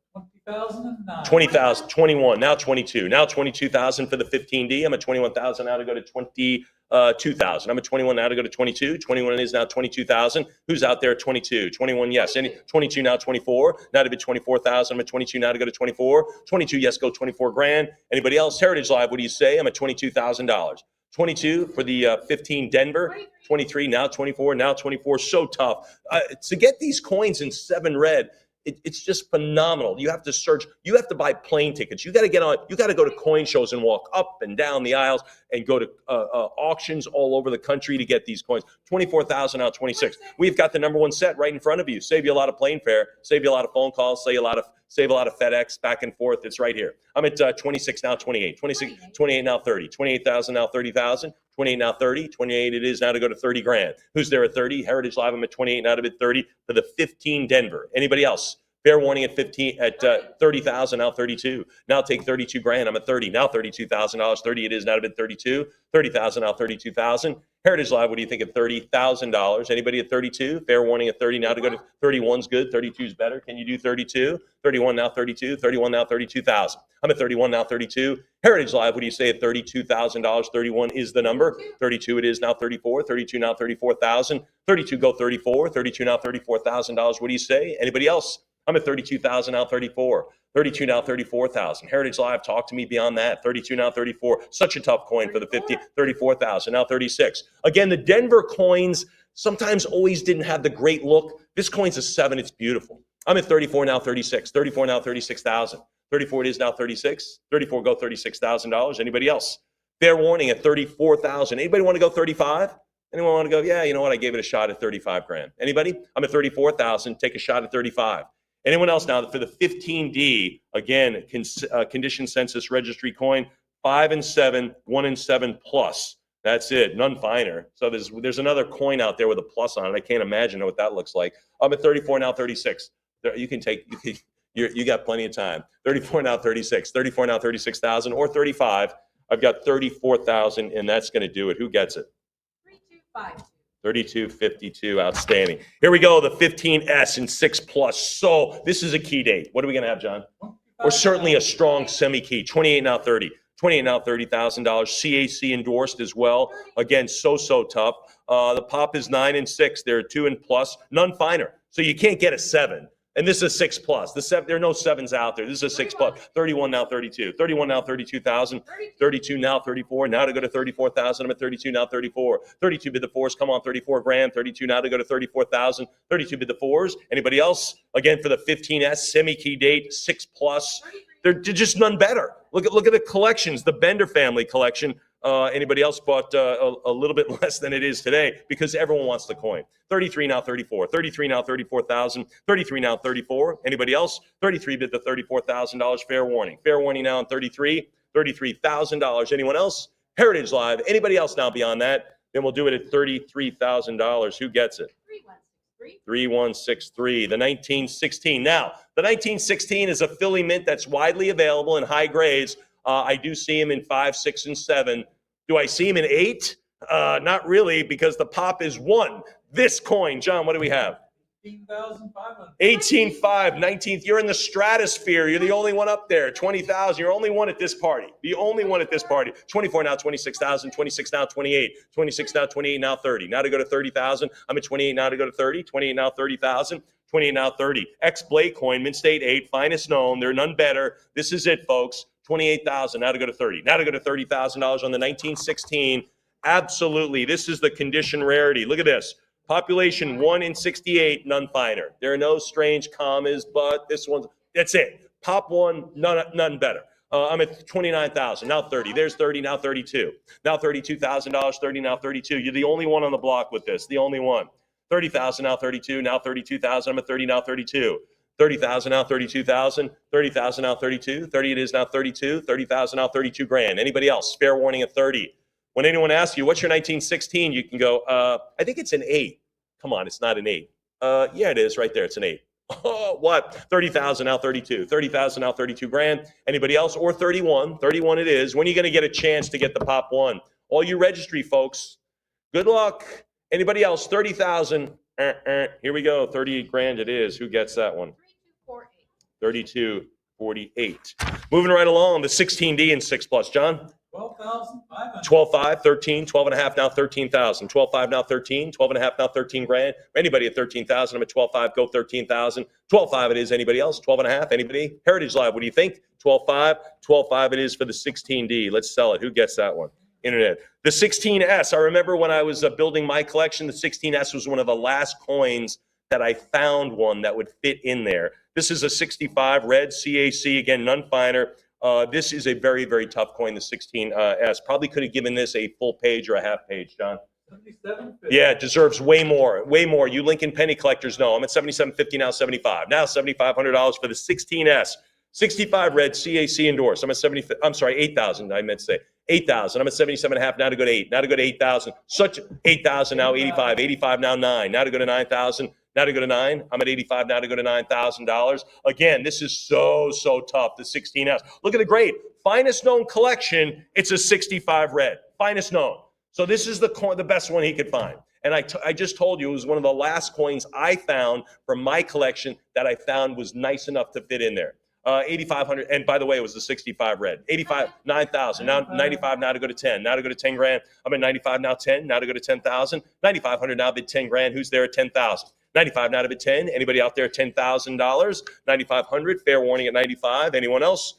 20,009. 20,000, 21, now 22, now 22,000 for the 15D. I'm at 21,000 now to go to 22,000. I'm at 21 now to go to 22. 21 is now 22,000. Who's out there at 22? 21, yes. 22 now 24. Now to be 24,000. I'm at 22 now to go to 24. 22, yes, go 24 grand. Anybody else? Heritage Live, what do you say? I'm at $22,000. 22 for the 15 Denver. 23, now 24, now 24. So tough. To get these coins in 7 red, it's just phenomenal. You have to search. You have to buy plane tickets. You got to get on. You got to go to coin shows and walk up and down the aisles and go to auctions all over the country to get these coins. 24,000 out 26. We've got the number 1 set right in front of you. Save you a lot of plane fare. Save you a lot of phone calls. Save a lot of FedEx back and forth. It's right here. I'm at 26 now 28. 26, 28 now 30. 28,000 now 30,000. 28 now 30. 28 it is now to go to 30 grand. Who's there at 30? Heritage Live. I'm at 28 now to bid 30 for the 15 Denver. Anybody else? Fair warning at 15 at 30,000 now 32. Now take 32 grand. I'm at 30 now $32,000. 30 it is now to bid 32. 30,000 now 32,000. Heritage Live. What do you think at $30,000? Anybody at 32? Fair warning at 30 now to go to 31's good. 32 is better. Can you do 32? 31 now 32. 31 now 32,000. I'm at 31 now 32. Heritage Live. What do you say at $32,000? 31 is the number. 32 it is now 34. 32 now 34,000. 32 go 34. 32 now $34,000. What do you say? Anybody else? I'm at 32,000 now 34. 32 now 34,000. Heritage Live, talk to me beyond that. 32 now 34. Such a tough coin for the 50. 34,000 now 36. Again, the Denver coins sometimes always didn't have the great look. This coin's a 7. It's beautiful. I'm at 34 now 36. 34 now 36,000. 34 it is now 36. 34 go $36,000. Anybody else? Fair warning at 34,000. Anybody want to go 35? Anyone want to go, yeah, you know what? I gave it a shot at 35 grand. Anybody? I'm at 34,000. Take a shot at 35. Anyone else now for the 15D? Again, condition census registry coin, 5 and 7, 1 and 7 plus. That's it, none finer. So there's another coin out there with a plus on it. I can't imagine what that looks like. I'm at 34 now 36. You can take. You got plenty of time. 34 now 36. 34 now 36,000 or 35. I've got 34,000, and that's going to do it. Who gets it? 3252. 3252, outstanding. Here we go, the 15S and 6 plus. So this is a key date. What are we going to have, John? Or certainly a strong semi-key. 28 now 30. 28 now $30,000. CAC endorsed as well. Again, so tough. The pop is 9 and 6. There are 2 and plus. None finer. So you can't get a 7. And this is a 6 plus. There are no 7s out there. This is a 6 plus. 31 now 32. 31 now 32,000. 32 now 34. Now to go to 34,000. I'm at 32 now 34. 32 bid the 4s. Come on, 34 grand. 32 now to go to 34,000. 32 bid the 4s. Anybody else? Again for the 15S semi key date 6 plus. They're just none better. Look at the collections, the Bender family collection. Anybody else bought a little bit less than it is today because everyone wants the coin. 33 now 34. 33 now 34,000. 33 now 34. Anybody else? 33 bid the $34,000. Fair warning. Fair warning now on 33. $33,000. Anyone else? Heritage Live. Anybody else now beyond that? Then we'll do it at $33,000. Who gets it? 3163. The 1916. Now, the 1916 is a Philly mint that's widely available in high grades. I do see him in 5, 6, and 7. Do I see him in 8? Not really, because the pop is 1. This coin, John, what do we have? 18,500. 18.5, 19th. You're in the stratosphere. You're the only one up there. 20,000. You're only one at this party. The only one at this party. 24 now, 26,000. 26 now, 28. 26 now, 28 now, 30. Now to go to 30,000. I'm at 28 now to go to 30. 28 now, 30,000. 28 now, 30. X-Blake coin, Mint State 8, finest known. They're none better. This is it, folks. 28,000. Now to go to 30. Now to go to $30,000 on the 1916. Absolutely. This is the condition rarity. Look at this. Population 1 in 68, none finer. There are no strange commas, but this one's, that's it. Pop 1, none better. I'm at 29,000, now 30. There's 30, now 32. Now $32,000, 30, now 32. You're the only one on the block with this, the only one. 30,000, now 32, now 32,000. I'm at 30, now 32. 30,000 now 32,000. 30,000 now 32. 30 it is now 32. 30,000 now 32 grand. Anybody else? Fair warning at 30. When anyone asks you, what's your 1916? You can go, I think it's an 8. Come on, it's not an 8. Yeah, it is right there. It's an 8. Oh, what? 30,000 now 32. 30,000 now 32 grand. Anybody else? Or 31. 31 it is. When are you going to get a chance to get the pop 1? All you registry folks, good luck. Anybody else? 30,000. Here we go. 38 grand it is. Who gets that one? 3248. Moving right along, the 16D and 6 plus. John? 12,500. 12.5, 13, 12 and a half now 13,000. 12.5 now 13, 12 and a half now 13 grand. Anybody at 13,000? I'm at 12.5, go 13,000. 12.5 it is. Anybody else? 12 and a half. Anybody? Heritage Live, what do you think? 12.5. 12.5 it is for the 16D. Let's sell it. Who gets that one? Internet. The 16S, I remember when I was building my collection, the 16S was one of the last coins that I found one that would fit in there. This is a 65 red CAC, again, none finer. This is a very, very tough coin, the 16S. Probably could have given this a full page or a half page, John. 77.50. Yeah, it deserves way more, way more. You Lincoln penny collectors know. I'm at $77.50 now, 75. Now $7,500 for the 16S. 65 red CAC endorsed. I'm at 8,000. I meant to say 8,000. I'm at 77.5. Now to go to 8. Now to go to 8,000. Such 8,000 now 85. 85 now 9. Now to go to 9,000. Now to go to 9. I'm at 85. Now to go to $9,000. Again, this is so tough. The 16S. Look at the grade. Finest known collection. It's a 65 red. Finest known. So this is the best one he could find. And I just told you it was one of the last coins I found from my collection that I found was nice enough to fit in there. 8,500, and by the way, it was the 65 red. 85, 9,000, now 95, now to go to 10, now to go to 10 grand. I'm at 95, now 10, now to go to 10,000. 9,500, now bid 10 grand. Who's there at 10,000? 95, now to bid 10. Anybody out there at $10,000? 9,500, fair warning at 95. Anyone else?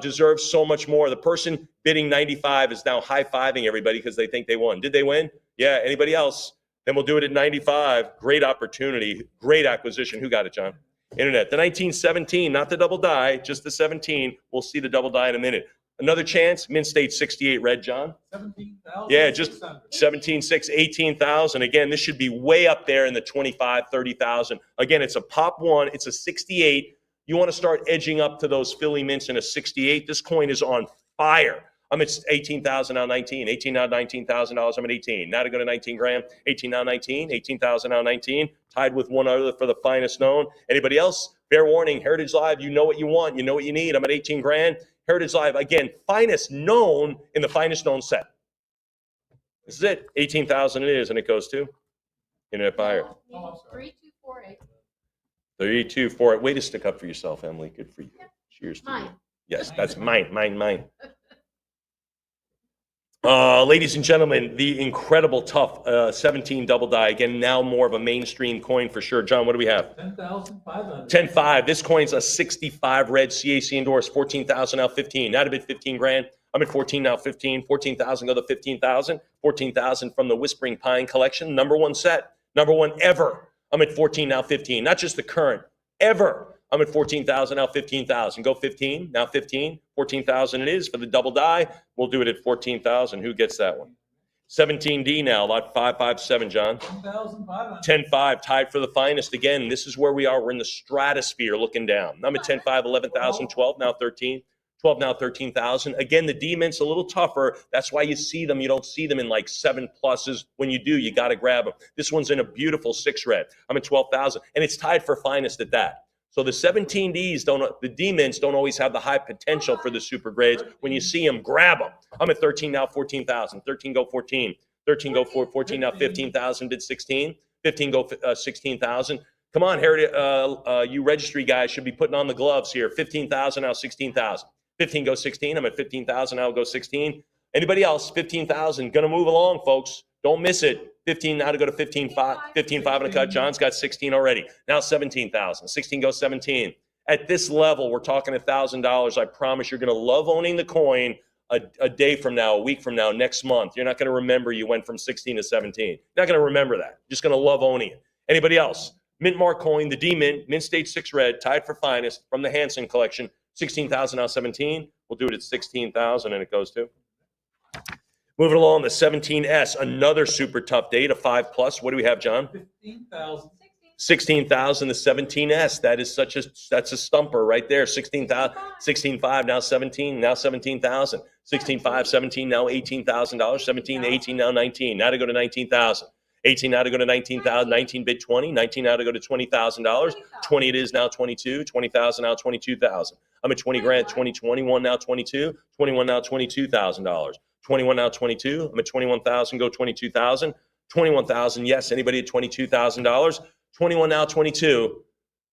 Deserves so much more. The person bidding 95 is now high-fiving everybody because they think they won. Did they win? Yeah, anybody else? Then we'll do it at 95. Great opportunity, great acquisition. Who got it, John? Internet. The 1917, not the double die, just the 17. We'll see the double die in a minute. Another chance, Mint State 68 red, John. 17,000. Yeah, just 17.6, 18,000. Again, this should be way up there in the 25, 30,000. Again, it's a pop 1. It's a 68. You want to start edging up to those Philly mints in a 68. This coin is on fire. I'm at 18,000 now 19. 18 now $19,000. I'm at 18. Now to go to 19 grand. 18 now 19. 18,000 now 19. Tied with one other for the finest known. Anybody else? Fair warning. Heritage Live. You know what you want. You know what you need. I'm at 18 grand. Heritage Live again. Finest known in the finest known set. This is it. 18,000 it is, and it goes to Internet Buyer. 3248. 3248. Way to stick up for yourself, Emily. Good for you. Cheers to you. Mine. Yes, that's mine. Ladies and gentlemen, the incredible tough 17 double die. Again, now more of a mainstream coin for sure. John, what do we have? 10,500. 10.5. This coin's a 65 red CAC endorsed. 14,000 now 15. Now to bid 15 grand. I'm at 14 now 15. 14,000 go to 15,000. 14,000 from the Whispering Pine collection. Number 1 set. Number 1 ever. I'm at 14 now 15. Not just the current. Ever. I'm at 14,000, now 15,000. Go 15, now 15. 14,000 it is for the double die. We'll do it at 14,000. Who gets that one? 17D now, lot 557, John. 10,500. 10.5, tied for the finest. Again, this is where we are. We're in the stratosphere looking down. I'm at 10.5, 11,000, 12, now 13. 12, now 13,000. Again, the D-mint's a little tougher. That's why you see them. You don't see them in like 7 pluses. When you do, you got to grab them. This one's in a beautiful 6 red. I'm at 12,000, and it's tied for finest at that. So the 17Ds the D-mints don't always have the high potential for the super grades. When you see them, grab them. I'm at 13 now, 14,000. 13 go 14. 13 go 14 now, 15,000. Bid 16. 15 go 16,000. Come on, Heritage, you registry guys should be putting on the gloves here. 15,000 now, 16,000. 15 go 16. I'm at 15,000 now, go 16. Anybody else? 15,000. Gonna move along, folks. Don't miss it. 15 now to go to 15.5. 15.5 and a cut. John's got 16 already. Now 17,000. 16 goes 17. At this level, we're talking $1,000. I promise you're gonna love owning the coin a day from now, a week from now, next month. You're not gonna remember you went from 16 to 17. You're not gonna remember that. You're just gonna love owning it. Anybody else? Mint Mark coin, the D-Mint, Mint State 6 red, tied for finest from the Hansen collection. 16,000 now 17. We'll do it at 16,000 and it goes to. Moving along, the 17S, another super tough date, a 5 plus. What do we have, John? 15,000. 16,000, the 17S. That's a stumper right there. 16,000, 16.5, now 17, now 17,000. 16.5, 17, now $18,000. 17 to 18, now 19. Now to go to 19,000. 18 now to go to 19,000. 19 bid 20. 19 now to go to $20,000. 20 it is now 22. 20,000 now 22,000. I'm at 20 grand. 21 now 22. 21 now $22,000. 21 now 22. I'm at 21,000. Go 22,000. 21,000. Yes. Anybody at $22,000? 21 now 22.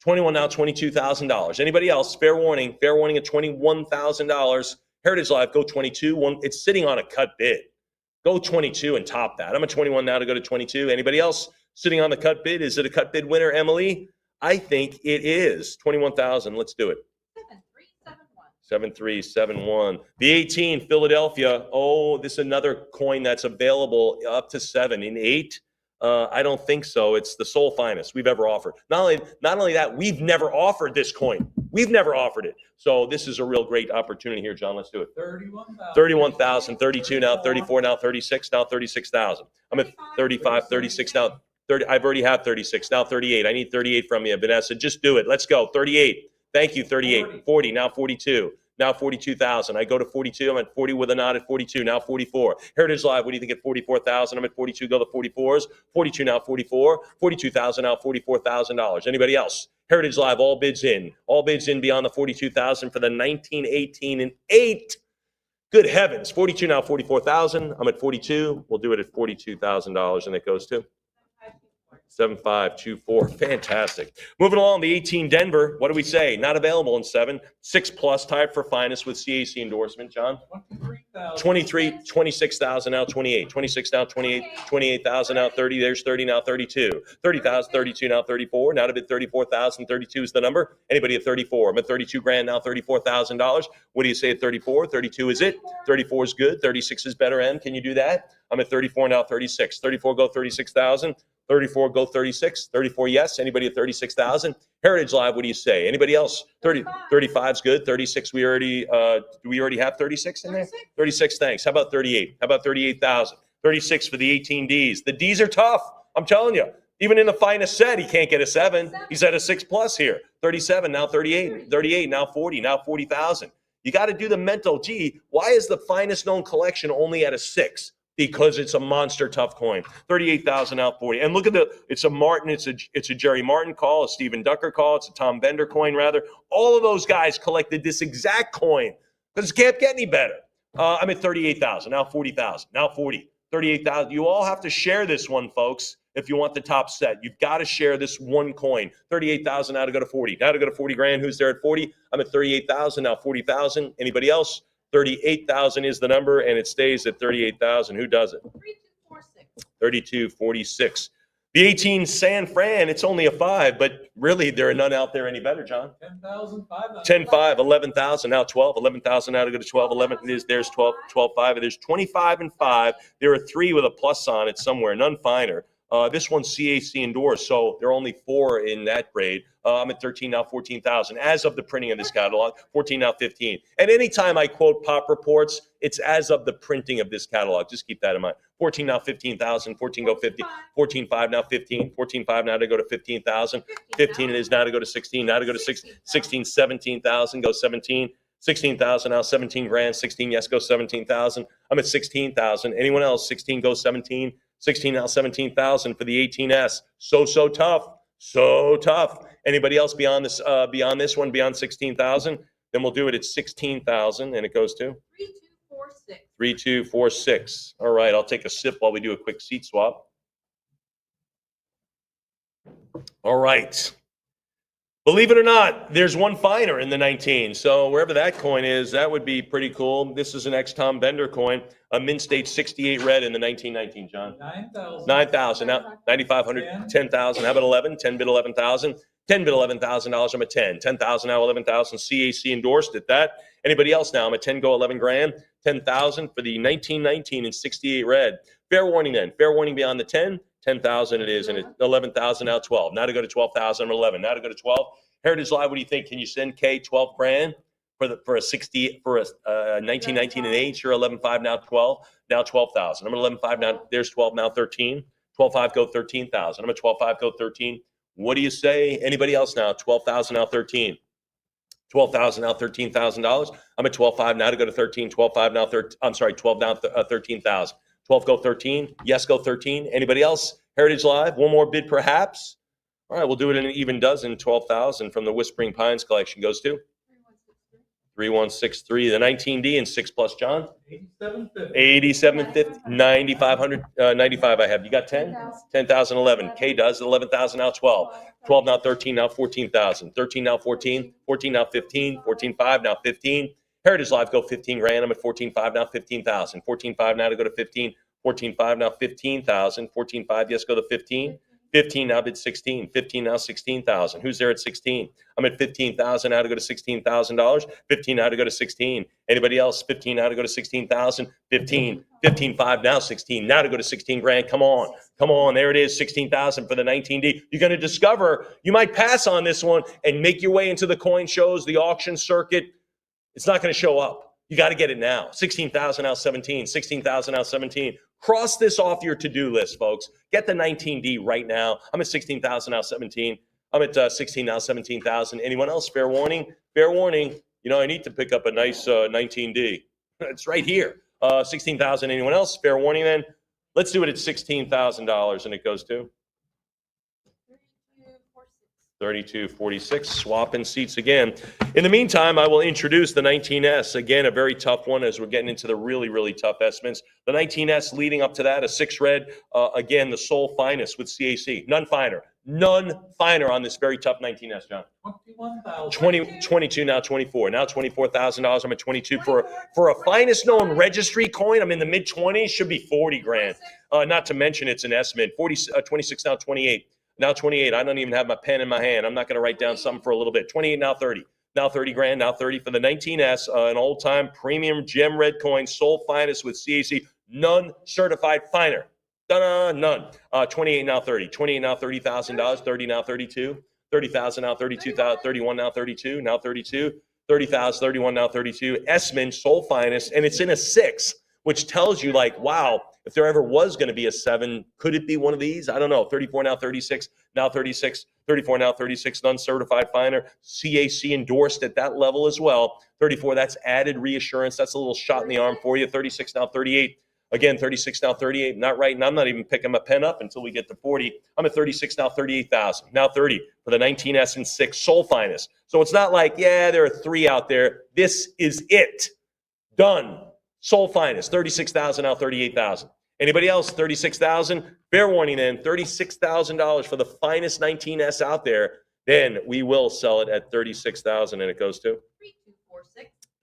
21 now $22,000. Anybody else? Fair warning. Fair warning at $21,000. Heritage Life. Go 22. It's sitting on a cut bid. Go 22 and top that. I'm at 21 now to go to 22. Anybody else sitting on the cut bid? Is it a cut bid winner, Emily? I think it is. 21,000. Let's do it. 7371. The 18, Philadelphia. Oh, this is another coin that's available up to 7. In 8, I don't think so. It's the sole finest we've ever offered. Not only that, we've never offered this coin. We've never offered it. So this is a real great opportunity here, John. Let's do it. 31,000. 31,000, 32 now, 34 now, 36 now, 36,000. I'm at 35, 36 now. 30. I've already had 36. Now 38. I need 38 from you, Vanessa. Just do it. Let's go. 38. Thank you. 38. 40. Now 42. Now 42,000. I go to 42. I'm at 40 with a nod at 42. Now 44. Heritage Live. What do you think at 44,000? I'm at 42. Go to 44s. 42 now 44. 42,000 now $44,000. Anybody else? Heritage Live. All bids in. All bids in beyond the 42,000 for the 1918 and 8. Good heavens. 42 now 44,000. I'm at 42. We'll do it at $42,000 and it goes to 7524. Fantastic. Moving along, the 18 Denver. What do we say? Not available in 7. 6 plus, tied for finest with CAC endorsement. John? 23, 26,000 now 28. 26 now 28. 28,000 now 30. There's 30 now 32. 30,000, 32 now 34. Now to bid 34,000. 32 is the number. Anybody at 34? I'm at 32 grand now, $34,000. What do you say at 34? 32 is it? 34 is good. 36 is better. M, can you do that? I'm at 34 now, 36. 34 go 36,000. 34 go 36. 34 yes. Anybody at 36,000? Heritage Live, what do you say? Anybody else? 35 is good. 36 we already do we already have 36 in there? 36, thanks. How about 38? How about 38,000? 36 for the 18Ds. The Ds are tough. I'm telling you. Even in the finest set, he can't get a 7. He's at a 6 plus here. 37 now 38. 38 now 40. Now 40,000. You got to do the mental. Gee, why is the finest known collection only at a 6? Because it's a monster tough coin. 38,000 out 40. And look at it's a Martin, it's a Jerry Martin call, a Stephen Ducker call, it's a Tom Bender coin rather. All of those guys collected this exact coin because it can't get any better. I'm at 38,000, now 40,000, now 40, 38,000. You all have to share this one, folks, if you want the top set. You've got to share this one coin. 38,000 now to go to 40. Now to go to 40 grand. Who's there at 40? I'm at 38,000, now 40,000. Anybody else? 38,000 is the number, and it stays at 38,000. Who does it? 3246. The 18 San Fran, it's only a 5, but really there are none out there any better, John. 10,500. 10.5, 11,000, now 12. 11,000 now to go to 12. 11 is there's 12, 12.5. There's 25 and 5. There are 3 with a plus on it somewhere, none finer. This one's CAC endorsed, so there are only 4 in that grade. I'm at 13 now, 14,000. As of the printing of this catalog, 14 now, 15. And anytime I quote pop reports, it's as of the printing of this catalog. Just keep that in mind. 14 now, 15,000. 14 go 50. 14.5 now, 15. 14.5 now to go to 15,000. 15 it is now to go to 16. Now to go to 16, 17,000. Go 17. 16,000 now, 17 grand. 16, yes, go 17,000. I'm at 16,000. Anyone else? 16 go 17. 16 now, 17,000 for the 18S. So tough. So tough. Anybody else beyond this one, beyond 16,000? Then we'll do it at 16,000, and it goes to 3246. 3246. All right, I'll take a sip while we do a quick seat swap. All right. Believe it or not, there's one finer in the 19. So wherever that coin is, that would be pretty cool. This is an ex-Tom Bender coin, a Mint State 68 red in the 1919, John. 9,000. 9,000. Now, 9,500. 10,000. How about 11? 10 bid 11,000. 10 bid $11,000. I'm at 10. 10,000 now, 11,000. CAC endorsed at that. Anybody else now? I'm at 10 go 11 grand. 10,000 for the 1919 and 68 red. Fair warning then. Fair warning beyond the 10. 10,000 it is, and it's 11,000 now 12. Now to go to 12,000, I'm 11. Now to go to 12. Heritage Live, what do you think? Can you send K 12 grand for a 1919 and 8? Sure, 11.5 now 12. Now 12,000. I'm at 11.5 now. There's 12 now 13. 12.5 go 13,000. I'm at 12.5 go 13. What do you say? Anybody else now? 12,000 now 13. 12,000 now $13,000. I'm at 12.5 now to go to 13. 12.5 now 13. I'm sorry, 12 now 13,000. 12 go 13. Yes, go 13. Anybody else? Heritage Live. One more bid, perhaps. All right, we'll do it in an even dozen. 12,000 from the Whispering Pines collection goes to 3163. The 19D and 6 plus, John. 8750. 8750. 9,500. 95. I have. You got 10. 10,000. 11. K does 11,000 now 12. 12 now 13 now 14,000. 13 now 14. 14 now 15. 14.5 now 15. Heritage Live go 15 grand. I'm at 14.5 now 15,000. 14.5 now to go to 15. 14.5 now 15,000. 14.5 yes go to 15. 15 now bid 16. 15 now 16,000. Who's there at 16? I'm at 15,000 now to go to $16,000. 15 now to go to 16. Anybody else? 15 now to go to 16,000. 15. 15.5 now 16. Now to go to 16 grand. Come on. Come on. There it is. 16,000 for the 19D. You're going to discover you might pass on this one and make your way into the coin shows, the auction circuit. It's not going to show up. You got to get it now. 16,000 now 17. 16,000 now 17. Cross this off your to-do list, folks. Get the 19D right now. I'm at 16,000 now 17. I'm at 16 now 17,000. Anyone else? Fair warning. Fair warning. You know, I need to pick up a nice 19D. It's right here. 16,000. Anyone else? Fair warning then. Let's do it at $16,000 and it goes to 3246. Swapping seats again. In the meantime, I will introduce the 19S. Again, a very tough one as we're getting into the really, really tough estimates. The 19S leading up to that, a 6 red. Again, the sole finest with CAC. None finer. None finer on this very tough 19S, John. 21,000. 22 now 24. Now $24,000. I'm at 22 for a finest known registry coin. I'm in the mid 20s. Should be 40 grand. Not to mention it's an estimate. 26 now 28. Now 28. I don't even have my pen in my hand. I'm not going to write down something for a little bit. 28 now 30. Now 30 grand. Now 30 for the 19S. An old-time premium gem red coin. Sole finest with CAC. None certified finer. None. 28 now 30. 28 now $30,000. 30 now 32. 30,000 now 32,000. 31 now 32. Now 32. 30,000. 31 now 32. Esmond, sole finest. And it's in a 6, which tells you like, wow, if there ever was going to be a 7, could it be one of these? I don't know. 34 now 36. Now 36. 34 now 36. Non-certified finer. CAC endorsed at that level as well. 34, that's added reassurance. That's a little shot in the arm for you. 36 now 38. Again, 36 now 38. Not right, and I'm not even picking my pen up until we get to 40. I'm at 36 now 38,000. Now 30 for the 19S and 6 sole finest. So it's not like, yeah, there are 3 out there. This is it. Done. Sole finest. 36,000 now 38,000. Anybody else? 36,000. Fair warning then. $36,000 for the finest 19S out there. Then we will sell it at 36,000, and it goes to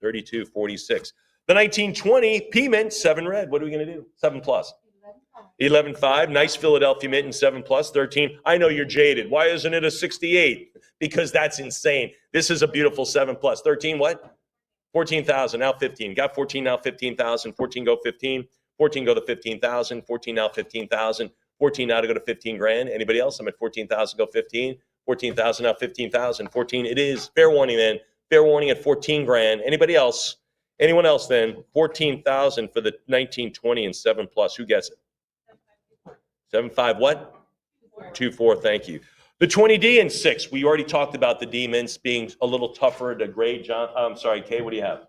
3246. 3246. The 1920 P Mint 7 red. What are we going to do? 7 plus. 11.5. Nice Philadelphia Mint in 7 plus. 13. I know you're jaded. Why isn't it a 68? Because that's insane. This is a beautiful 7 plus. 13 what? 14,000. Now 15. Got 14 now 15,000. 14 go 15. 14 go to 15,000. 14 now 15,000. 14 now to go to 15 grand. Anybody else? I'm at 14,000, go 15. 14,000 now 15,000. 14 it is. Fair warning then. Fair warning at 14 grand. Anybody else? Anyone else then? 14,000 for the 19, 20, and 7 plus. Who gets it? 7.5 what? 2.4, thank you. The 20D and 6. We already talked about the demons being a little tougher to grade. John, I'm sorry, Kay, what do you have?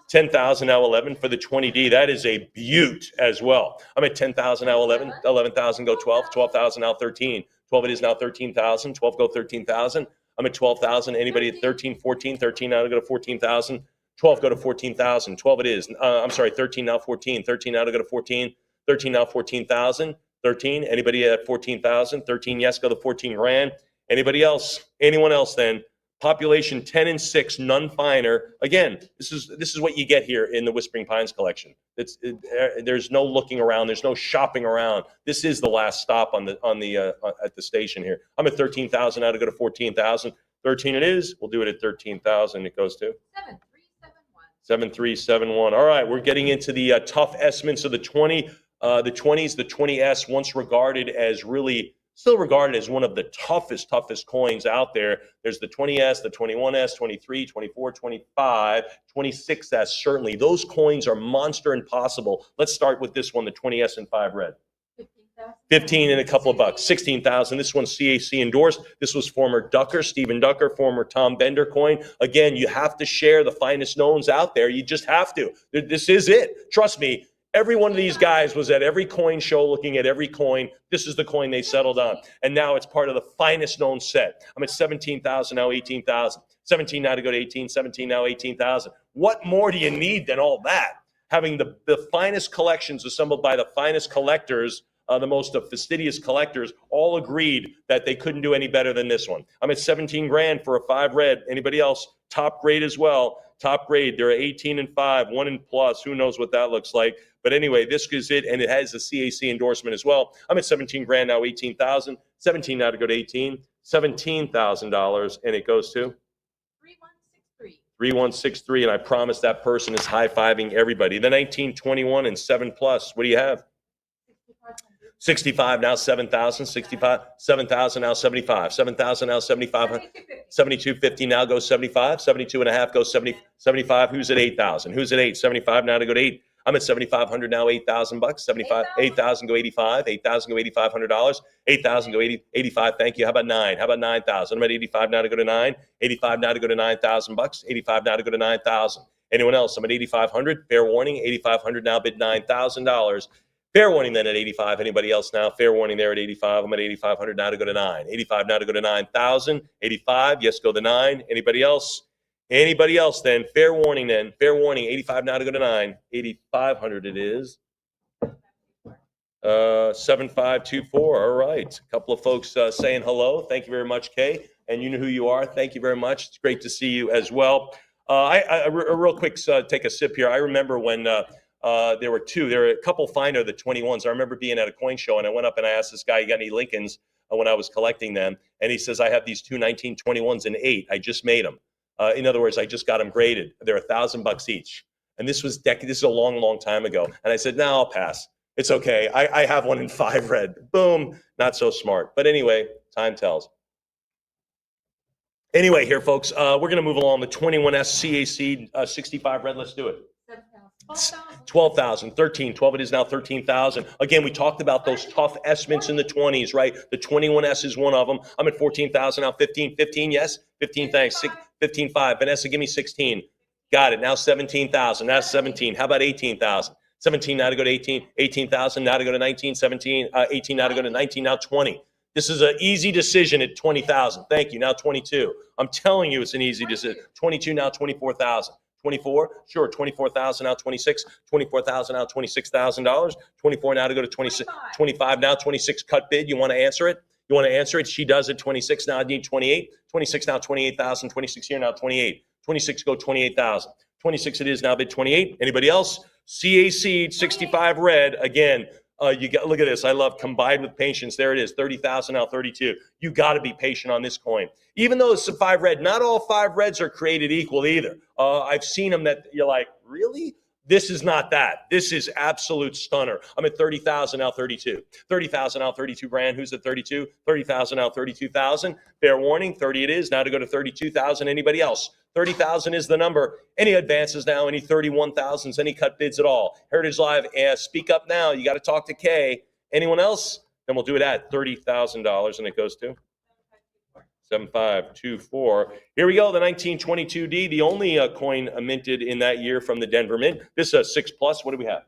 10,000 now 11 for the 20D. That is a beaut as well. I'm at 10,000 now 11. 11,000 go 12. 12,000 now 13. 12 it is now 13,000. 12 go 13,000. I'm at 12,000. Anybody at 13, 14? 13 now to go to 14,000. 12 go to 14,000. 12 it is. I'm sorry, 13 now 14. 13 now to go to 14. 13 now 14,000. 13. Anybody at 14,000? 13 yes, go to 14 grand. Anybody else? Anyone else then? Population 10 and 6, none finer. Again, this is what you get here in the Whispering Pines collection. There's no looking around. There's no shopping around. This is the last stop at the station here. I'm at 13,000 now to go to 14,000. 13 it is. We'll do it at 13,000. It goes to 7371. 7371. All right, we're getting into the tough estimates of the 20. The 20s, the 20S, once regarded as still regarded as one of the toughest coins out there. There's the 20S, the 21S, 23, 24, 25, 26S, certainly. Those coins are monster impossible. Let's start with this one, the 20S in 5 red. 15 and a couple of bucks. 16,000. This one's CAC endorsed. This was former Ducker, Stephen Ducker, former Tom Bender coin. Again, you have to share the finest knowns out there. You just have to. This is it. Trust me. Every one of these guys was at every coin show looking at every coin. This is the coin they settled on. And now it's part of the finest known set. I'm at 17,000, now 18,000. 17 now to go to 18, 17 now 18,000. What more do you need than all that? Having the finest collections assembled by the finest collectors, the most fastidious collectors, all agreed that they couldn't do any better than this one. I'm at 17 grand for a 5 red. Anybody else? Top grade as well. Top grade. There are 18 and 5, 1 and plus. Who knows what that looks like? But anyway, this is it, and it has a CAC endorsement as well. I'm at 17 grand now, 18,000. 17 now to go to 18. $17,000, and it goes to 3163. 3163, and I promise that person is high-fiving everybody. The 19, 21, and 7 plus. What do you have? 65 now 7,000. 65 7,000 now 75. 7,000 now 75. 7250 now goes 75. 72 and a half goes 70. 75. Who's at 8,000? Who's at 8? 75 now to go to 8. I'm at 7,500 now. 8,000 bucks. 75. 8,000 go 85. 8,000 go $8,500. 8,000 go 85. Thank you. How about 9? How about 9,000? I'm at 85 now to go to 9. 85 now to go to 9,000 bucks. 85 now to go to 9,000. Anyone else? I'm at 8,500. Fair warning. 8,500 now bid $9,000. Fair warning then at 85. Anybody else now? Fair warning there at 85. I'm at 8,500 now to go to 9. 85 now to go to 9,000. 85. Yes, go to 9. Anybody else? Anybody else then? Fair warning then. Fair warning. 85 now to go to 9. 8,500 it is. 7524. All right. A couple of folks saying hello. Thank you very much, Kay. And you know who you are. Thank you very much. It's great to see you as well. Real quick, take a sip here. I remember when there were a couple finer, the 21s. I remember being at a coin show, and I went up and I asked this guy, you got any Lincolns when I was collecting them? And he says, I have these two 1921s in 8. I just made them. In other words, I just got them graded. They're $1,000 each. And this is a long time ago. And I said, no, I'll pass. It's okay. I have one in 5 red. Boom. Not so smart. But anyway, time tells. Anyway, here, folks, we're going to move along. The 21S CAC 65 red. Let's do it. 12,000, 13, 12 it is now 13,000. Again, we talked about those tough estimates in the 20s, right? The 21S is one of them. I'm at 14,000 now, 15, yes? 15, thanks. 15.5. Vanessa, give me 16. Got it. Now 17,000. That's 17. How about 18,000? 17 now to go to 18. 18,000 now to go to 19. 17, 18 now to go to 19. Now 20. This is an easy decision at 20,000. Thank you. Now 22. I'm telling you it's an easy decision. 22 now 24,000. 24, sure, 24,000 now 26, 24,000 now $26,000, 24 now to go to 26, 25 now 26 cut bid. You want to answer it? You want to answer it? She does at 26 now. I need 28, 26 now 28,000, 26 here now 28, 26 go 28,000, 26 it is now bid 28. Anybody else? CAC 65 red again. You got look at this. I love combined with patience. There it is. 30,000 now 32. You got to be patient on this coin. Even though it's a 5 red, not all 5 reds are created equal either. I've seen them that you're like, really? This is not that. This is absolute stunner. I'm at 30,000, now 32. 30,000, now 32 grand. Who's at 32? 30,000, now 32,000. Fair warning, 30 it is. Now to go to 32,000. Anybody else? 30,000 is the number. Any advances now? Any 31,000s? Any cut bids at all? Heritage Live, speak up now. You got to talk to Kay. Anyone else? Then we'll do it at $30,000, and it goes to 7524. Here we go, the 1922D, the only coin minted in that year from the Denver Mint. This is a 6 plus. What do we have?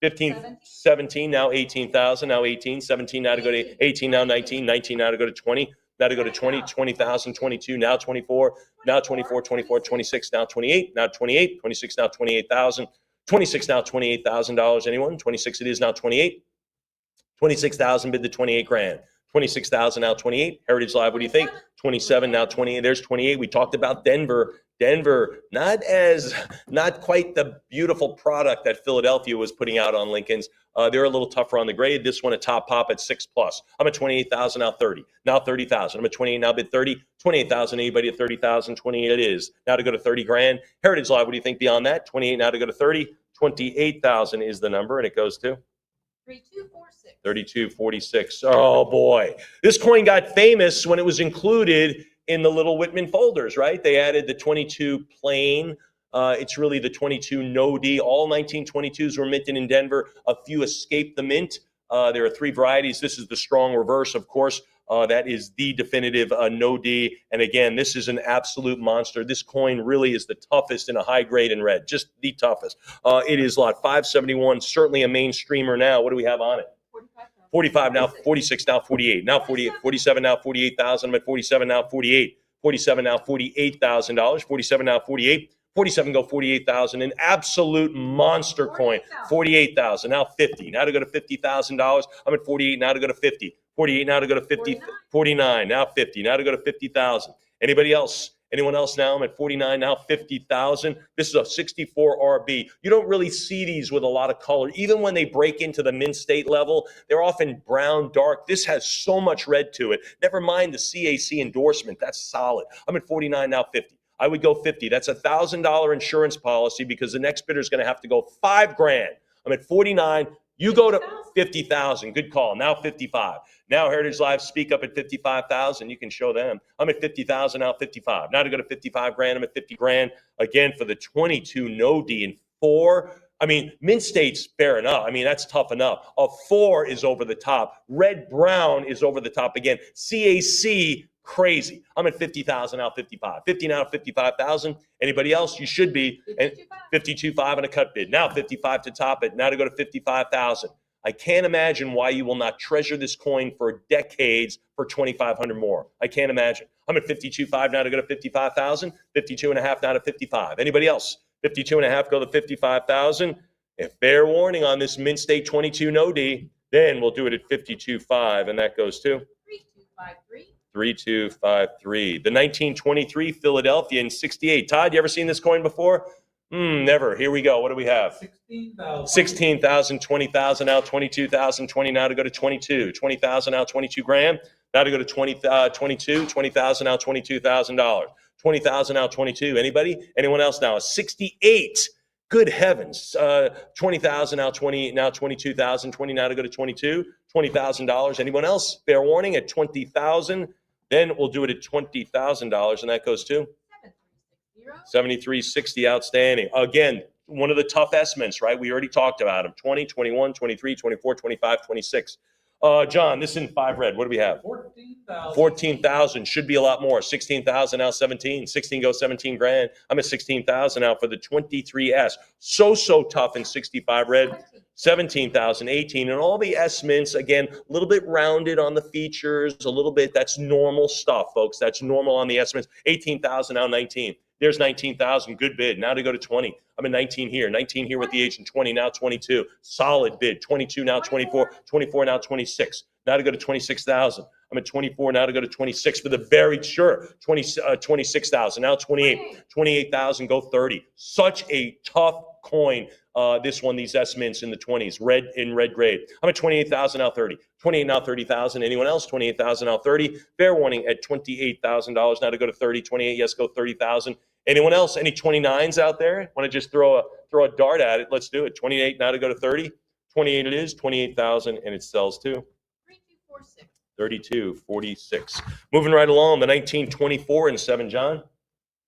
15, 17, now 18,000, now 18, 17, now to go to 18, now 19, 19, now to go to 20, now to go to 20, 20,000, 22, now 24, now 24, 24, 26, now 28, now 28, 26, now 28,000, 26, now $28,000. Anyone? 26 it is, now 28. 26,000 bid the 28 grand. 26,000 now 28. Heritage Live, what do you think? 27 now 28. There's 28. We talked about Denver. Denver, not quite the beautiful product that Philadelphia was putting out on Lincolns. They're a little tougher on the grade. This one a top pop at 6 plus. I'm at 28,000 now 30. Now 30,000. I'm at 28 now bid 30. 28,000. Anybody at 30,000? 28 it is. Now to go to 30 grand. Heritage Live, what do you think beyond that? 28 now to go to 30. 28,000 is the number, and it goes to 3246. 3246. Oh boy. This coin got famous when it was included in the little Whitman folders, right? They added the 22 plain. It's really the 22 no D. All 1922s were minted in Denver. A few escaped the mint. There are 3 varieties. This is the strong reverse, of course. That is the definitive no D. And again, this is an absolute monster. This coin really is the toughest in a high grade in red, just the toughest. It is lot 571, certainly a mainstreamer now. What do we have on it? 45 now, 46 now, 48 now, 48, 47 now, 48,000. I'm at 47 now, 48, 47 now, $48,000, 47 now, 48. 47 go 48,000, an absolute monster coin. 48,000 now 50. Now to go to $50,000. I'm at 48 now to go to 50. 48 now to go to 50. 49 now 50. Now to go to 50,000. Anybody else? Anyone else now? I'm at 49 now 50,000. This is a 64 RB. You don't really see these with a lot of color. Even when they break into the mint state level, they're often brown, dark. This has so much red to it. Never mind the CAC endorsement. That's solid. I'm at 49 now 50. I would go 50. That's a $1,000 insurance policy because the next bidder is going to have to go 5 grand. I'm at 49. You go to 50,000. Good call. Now 55. Now Heritage Live, speak up at 55,000. You can show them. I'm at 50,000. Now 55. Now to go to 55 grand. I'm at 50 grand again for the 22 no D and 4. I mean, mint states, fair enough. I mean, that's tough enough. A 4 is over the top. Red brown is over the top again. CAC. Crazy. I'm at 50,000 now 55. 50 now 55,000. Anybody else? You should be. 52.5 on a cut bid. Now 55 to top it. Now to go to 55,000. I can't imagine why you will not treasure this coin for decades for 2,500 more. I can't imagine. I'm at 52.5 now to go to 55,000. 52.5 now to 55. Anybody else? 52.5 go to 55,000. If fair warning on this mint state 22 no D, then we'll do it at 52.5, and that goes to 3253. 3253. The 1923 Philadelphia in 68. Todd, you ever seen this coin before? Never. Here we go. What do we have? 16,000. 16,000, 20,000 now, 22,000, 20 now to go to 22. 20,000 now, 22 grand. Now to go to 22, 20,000 now, $22,000. 20,000 now, 22. Anybody? Anyone else now? 68. Good heavens. 20,000 now, 20 now, 22,000. 20 now to go to 22. $20,000. Anyone else? Fair warning at 20,000. Then we'll do it at $20,000, and that goes to 7360. Outstanding. Again, one of the tough estimates, right? We already talked about them. 20, 21, 23, 24, 25, 26. John, this is in 5 red. What do we have? 14,000. 14,000. Should be a lot more. 16,000 now 17. 16 goes 17 grand. I'm at 16,000 now for the 23S. So tough in 65 red. 17,000, 18, and all the S mints, again, a little bit rounded on the features, a little bit, that's normal stuff, folks. That's normal on the S mints. 18,000, now 19. There's 19,000, good bid. Now to go to 20. I'm at 19 here. 19 here with the agent. 20, now 22. Solid bid. 22, now 24. 24, now 26. Now to go to 26,000. I'm at 24, now to go to 26 for the very sure. 26,000, now 28. 28,000, go 30. Such a tough coin. This one, these S mints in the 20s, red grade. I'm at 28,000, now 30. 28 now 30,000. Anyone else? 28,000 now 30. Fair warning at $28,000. Now to go to 30. 28, yes, go 30,000. Anyone else? Any 29s out there? Want to just throw a dart at it? Let's do it. 28 now to go to 30. 28 it is. 28,000 and it sells to 3246. 3246. Moving right along, the 1924 and 7, John.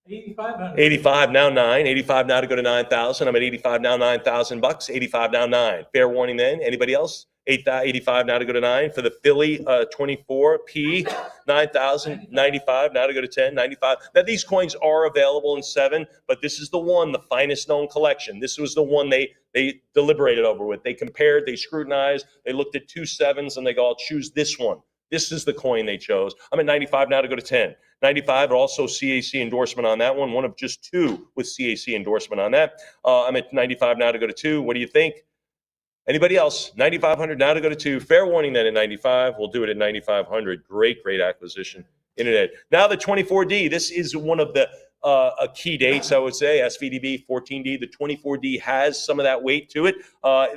8,500. 85 now 9. 85 now to go to 9,000. I'm at 85 now, 9,000 bucks. 85 now 9. Fair warning then. Anybody else? 85 now to go to 9 for the Philly 24 P 9,000. 95 now to go to 10. 95. Now these coins are available in 7, but this is the one, the finest known collection. This was the one they deliberated over with. They compared, they scrutinized, they looked at 2 7s, and they go, I'll choose this one. This is the coin they chose. I'm at 95 now to go to 10. 95, also CAC endorsement on that one. One of just 2 with CAC endorsement on that. I'm at 95 now to go to 2. What do you think? Anybody else? 9,500 now to go to 2. Fair warning then at 95. We'll do it at 9,500. Great acquisition. Internet. Now the 24D. This is one of the key dates, I would say. SVDB 14D. The 24D has some of that weight to it.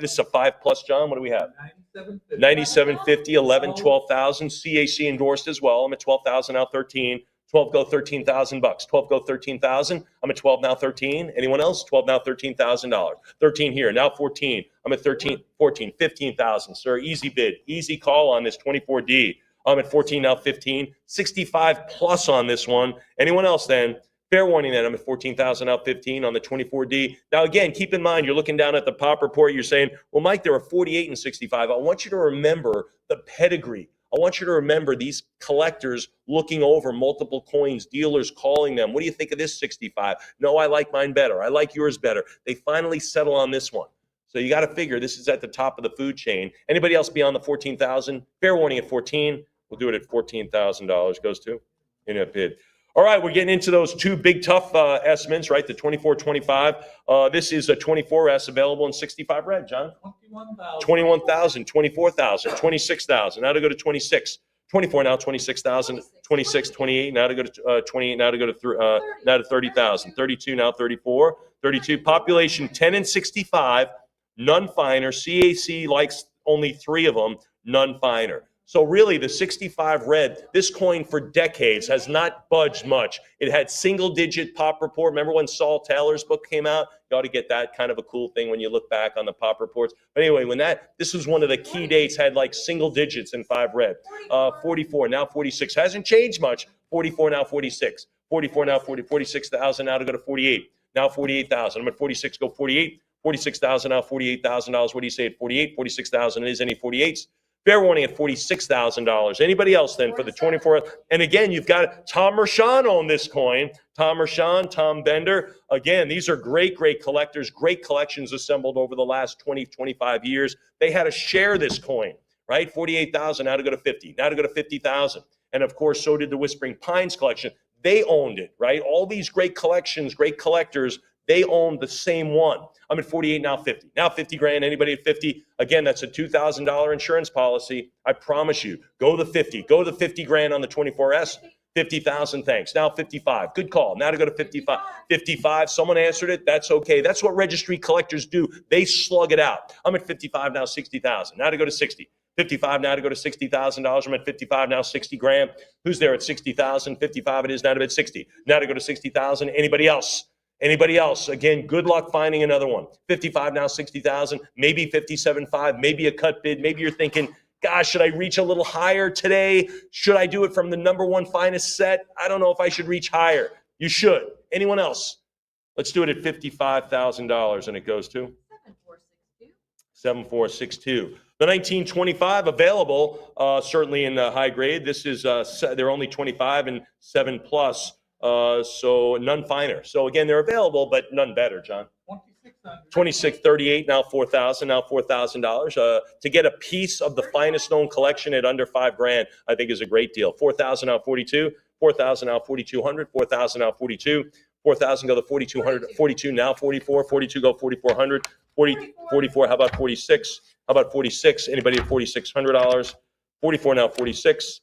This is a 5+, John. What do we have? 9750. 9750, 11, 12,000. CAC endorsed as well. I'm at 12,000 now, 13. 12 go 13,000 bucks. 12 go 13,000. I'm at 12 now, 13. Anyone else? 12 now, $13,000. 13 here. Now 14. I'm at 13, 14, 15,000. Sir, easy bid, easy call on this 24D. I'm at 14 now, 15. 65 plus on this one. Anyone else then? Fair warning then, I'm at 14,000 now, 15 on the 24D. Now again, keep in mind, you're looking down at the pop report, you're saying, well, Mike, there are 48 and 65. I want you to remember the pedigree. I want you to remember these collectors looking over multiple coins, dealers calling them. What do you think of this 65? No, I like mine better. I like yours better. They finally settle on this one. So you got to figure this is at the top of the food chain. Anybody else beyond the 14,000? Fair warning at 14. We'll do it at $14,000 goes to in a bid. All right, we're getting into those 2 big tough estimates, right? The 24, 25. This is a 24S available in 65 red, John. 21,000, 24,000, 26,000. Now to go to 26. 24 now, 26,000, 26, 28. Now to go to 28. Now to go to now to 30,000. 32 now, 34, 32. Population 10 and 65. None finer. CAC likes only 3 of them. None finer. So really, the 65 red, this coin for decades has not budged much. It had single-digit pop report. Remember when Saul Taylor's book came out? You ought to get that kind of a cool thing when you look back on the pop reports. But anyway, this was one of the key dates, had like single digits in 5 red. 44, now 46. Hasn't changed much. 44, now 46. 44, now 40, 46,000, now to go to 48. Now 48,000. I'm at 46, go 48. 46,000, now $48,000. What do you say at 48? 46,000 is any 48s? Fair warning at $46,000. Anybody else then for the 24? And again, you've got Tom Mershon on this coin. Tom Mershon, Tom Bender. Again, these are great collectors, great collections assembled over the last 20, 25 years. They had to share this coin, right? 48,000, now to go to 50, now to go to 50,000. And of course, so did the Whispering Pines collection. They owned it, right? All these great collections, great collectors, they owned the same one. I'm at 48, now 50. Now 50 grand, anybody at 50? Again, that's a $2,000 insurance policy. I promise you, go the 50. Go the 50 grand on the 24S. 50,000, thanks. Now 55. Good call. Now to go to 55. 55, someone answered it. That's okay. That's what registry collectors do. They slug it out. I'm at 55, now 60,000. Now to go to 60. 55 now to go to $60,000. I'm at 55 now, 60 grand. Who's there at 60,000? 55 it is now to bid 60. Now to go to 60,000. Anybody else? Anybody else? Again, good luck finding another one. 55 now, 60,000, maybe 57.5, maybe a cut bid. Maybe you're thinking, gosh, should I reach a little higher today? Should I do it from the number 1 finest set? I don't know if I should reach higher. You should. Anyone else? Let's do it at $55,000, and it goes to 7462. The 1925 available, certainly in the high grade. This is they're only 25 and 7 plus. So none finer. So again, they're available, but none better, John. 2638, now 4,000, now $4,000. To get a piece of the finest known collection at under 5 grand, I think is a great deal. 4,000 now 42, 4,000 now 4,200, 4,000 now 42, 4,000 go to 4,200, 42 now 44, 42 go 4,400, 44. How about 46? How about 46? Anybody at $4,600? 44 now 46.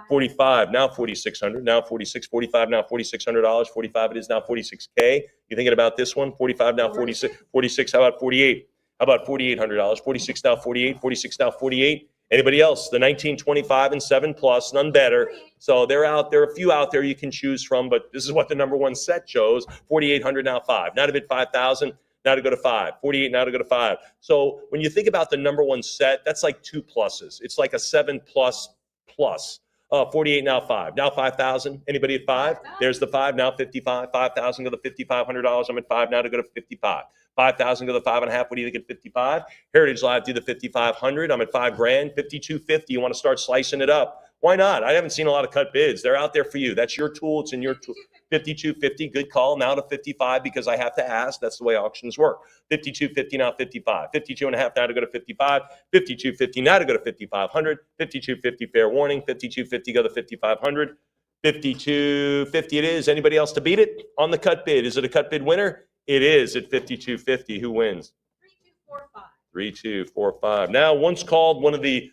45 now 4,600, now 46, 45 now $4,600, 45 it is now 46K. You thinking about this one? 45 now 46, 46. How about 48? How about $4,800? 46 now 48, 46 now 48. Anybody else? The 19, 25, and 7 plus, none better. So they're out there, a few out there you can choose from, but this is what the number one set shows. 4,800 now 5. Now to bid 5,000. Now to go to 5. 48 now to go to 5. So when you think about the number one set, that's like 2 pluses. It's like a 7 plus plus. 48 now 5. Now 5,000. Anybody at 5? There's the 5. Now 55. 5,000 go to $5,500. I'm at 5 now to go to 55. 5,000 go to 5.5. What do you think at 55? Heritage Live do the 5,500. I'm at $5 grand. 5,250. You want to start slicing it up? Why not? I haven't seen a lot of cut bids. They're out there for you. That's your tool. It's in your tool. 5250, good call. Now to 55 because I have to ask. That's the way auctions work. 5250 now 55. 52 and a half now to go to 55. 5250 now to go to 5500. 5250 fair warning. 5250 go to 5500. 5250 it is. Anybody else to beat it on the cut bid? Is it a cut bid winner? It is at 5250. Who wins? 3245. 3245. Now, once called one of the,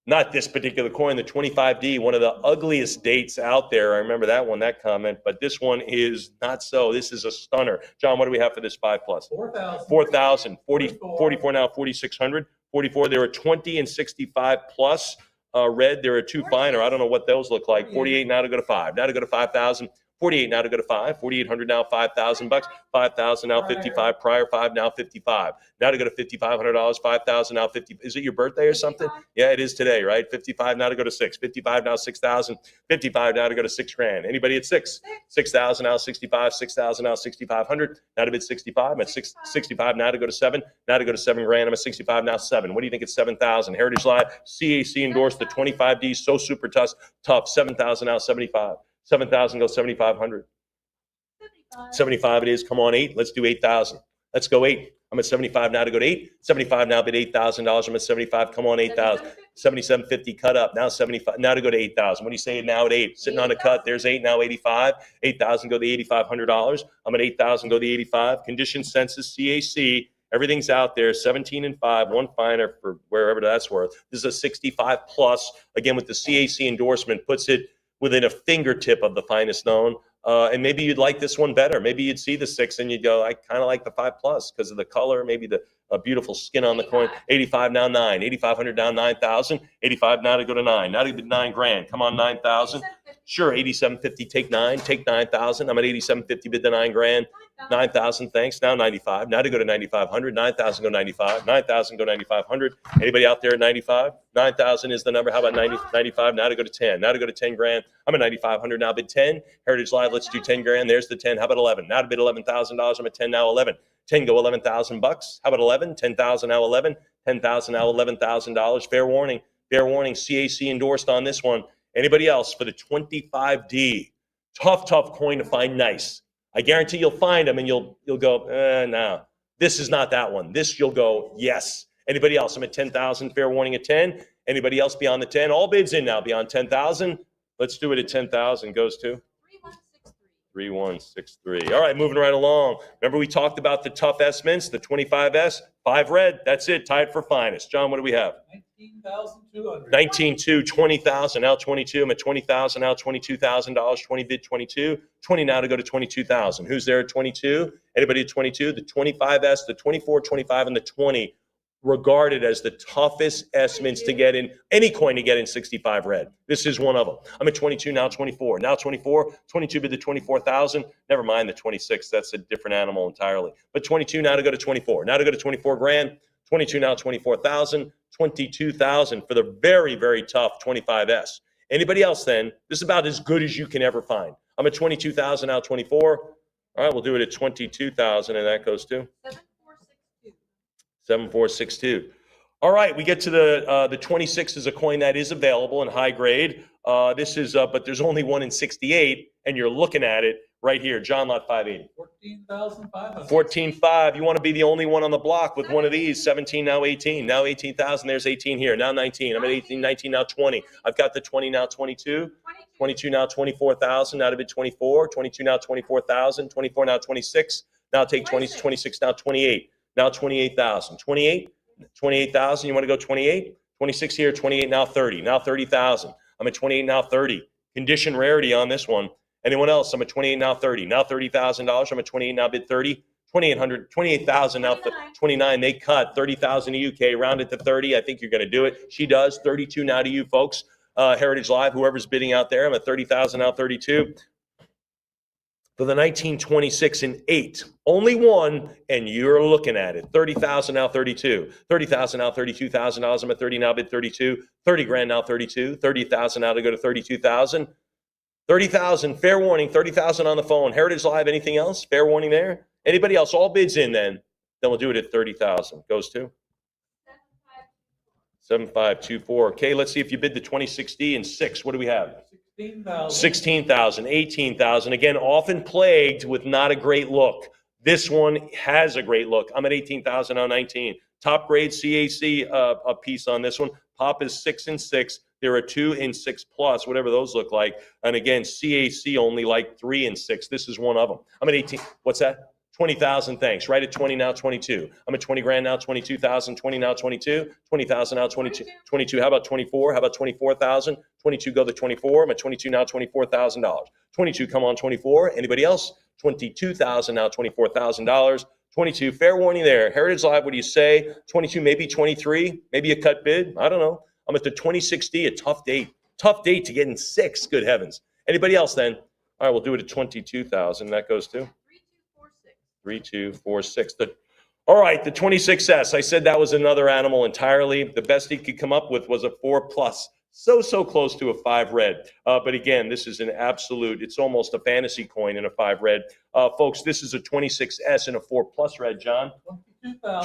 not this particular coin, the 25D, one of the ugliest dates out there. I remember that one, that comment, but this one is not so. This is a stunner. John, what do we have for this 5 plus? 4,000. 4,000. 44 now, 4,600. 44, there are 20 and 65 plus. Red, there are 2 finer. I don't know what those look like. 48 now to go to 5. Now to go to 5,000. 48 now to go to 5. 4,800 now, 5,000 bucks. 5,000 now, 55. Prior 5 now, 55. Now to go to $5,500. 5,000 now, 50. Is it your birthday or something? 55. Yeah, it is today, right? 55 now to go to 6. 55 now, 6,000. 55 now to go to 6 grand. Anybody at 6? 6,000 now, 65. 6,000 now, 6,500. Now to bid 65. I'm at 65 now to go to 7. Now to go to 7 grand. I'm at 65 now, 7. What do you think at 7,000? Heritage Live, CAC endorsed the 25D. So super tough. 7,000 now, 75. 7,000 go 7,500. 75 it is. Come on, 8. Let's do 8,000. Let's go 8. I'm at 75 now to go to 8. 75 now bid $8,000. I'm at 75. Come on, 8,000. 7750 cut up. Now 75. Now to go to 8,000. What do you say now at 8? Sitting on a cut. There's 8 now 85. 8,000 go to $8,500. I'm at 8,000 go to 85. Condition census CAC. Everything's out there. 17 and 5. 1 finer for wherever that's worth. This is a 65 plus. Again with the CAC endorsement puts it within a fingertip of the finest known. And maybe you'd like this one better. Maybe you'd see the 6 and you'd go, I kind of like the 5 plus because of the color, maybe the beautiful skin on the coin. 85 now 9. 8,500 down 9,000. 85 now to go to 9. Now to get 9 grand. Come on, 9,000. Sure, 8750. Take 9. Take 9,000. I'm at 8750. Bid the 9 grand. 9,000. Thanks. Now 95. Now to go to 9,500. 9,000 go 95. 9,000 go 9,500. Anybody out there at 95? 9,000 is the number. How about 95? Now to go to 10. Now to go to 10 grand. I'm at 9,500. Now bid 10. Heritage Live. Let's do 10 grand. There's the 10. How about 11? Now to bid $11,000. I'm at 10 now. 11. 10 go 11,000 bucks. How about 11? 10,000 now 11. 10,000 now $11,000. Fair warning. Fair warning. CAC endorsed on this one. Anybody else for the 25D? Tough coin to find nice. I guarantee you'll find them and you'll go, no. This is not that one. This you'll go, yes. Anybody else? I'm at 10,000. Fair warning at 10. Anybody else beyond the 10? All bids in now beyond 10,000. Let's do it at 10,000. Goes to 3163. All right, moving right along. Remember we talked about the tough S mints, the 25S, 5 red. That's it, tied for finest. John, what do we have? 19,200. 19.2, 20,000, now 22. I'm at 20,000, now $22,000. 20 bid 22. 20 now to go to 22,000. Who's there at 22? Anybody at 22? The 25S, the 24, 25, and the 20 regarded as the toughest S mints to get in, any coin to get in 65 red. This is one of them. I'm at 22, now 24. Now 24, 22 bid the 24,000. Never mind the 26, that's a different animal entirely. But 22 now to go to 24. Now to go to 24 grand. 22 now 24,000. 22,000 for the very, very tough 25S. Anybody else then? This is about as good as you can ever find. I'm at 22,000, now 24. All right, we'll do it at 22,000, and that goes to 7462. All right, we get to the 26 is a coin that is available in high grade. This is, but there's only one in 68, and you're looking at it right here. John Lot 580. 14,500. 14.5. You want to be the only one on the block with one of these. 17, now 18. Now 18,000. There's 18 here. Now 19. I'm at 18, 19, now 20. I've got the 20, now 22. 22 now 24,000. Now to bid 24. 22 now 24,000. 24 now 26. Now take 20, 26 now 28. Now 28,000. 28. 28,000. You want to go 28? 26 here. 28 now 30. Now 30,000. I'm at 28 now 30. Condition rarity on this one. Anyone else? I'm at 28 now 30. Now $30,000. I'm at 28 now bid 30. 2,800, 28,000 now, 29. They cut 30,000 to UK, round it to 30. I think you're going to do it. She does. 32 now to you folks. Heritage Live, whoever's bidding out there, I'm at 30,000 now, 32. For the 1926 and 8, only one, and you're looking at it. 30,000 now, 32. 30,000 now, $32,000. I'm at 30 now, bid 32. 30 grand now, 32. 30,000 now to go to 32,000. 30,000, fair warning, 30,000 on the phone. Heritage Live, anything else? Fair warning there? Anybody else? All bids in then. Then we'll do it at 30,000. Goes to? 7524. Okay, let's see if you bid the 2060 and 6. What do we have? 16,000, 18,000. Again, often plagued with not a great look. This one has a great look. I'm at 18,000 now, 19. Top grade CAC a piece on this one. Pop is 6 and 6. There are 2 and 6 plus, whatever those look like. And again, CAC only like 3 and 6. This is one of them. I'm at 18. What's that? 20,000, thanks. Right at 20 now, 22. I'm at 20 grand now, 22,000, 20 now, 22, 20,000 now, 22, 22. How about 24? How about 24,000? 22, go to 24. I'm at 22 now, $24,000. 22, come on, 24. Anybody else? 22,000 now, $24,000. 22, fair warning there. Heritage Live, what do you say? 22, maybe 23, maybe a cut bid. I don't know. I'm at the 2060, a tough date. Tough date to get in 6, good heavens. Anybody else then? All right, we'll do it at 22,000. That goes to? 3246. All right, the 26S. I said that was another animal entirely. The best he could come up with was a 4 plus. So close to a 5 red. But again, this is an absolute, it's almost a fantasy coin in a 5 red. Folks, this is a 26S in a 4 plus red, John.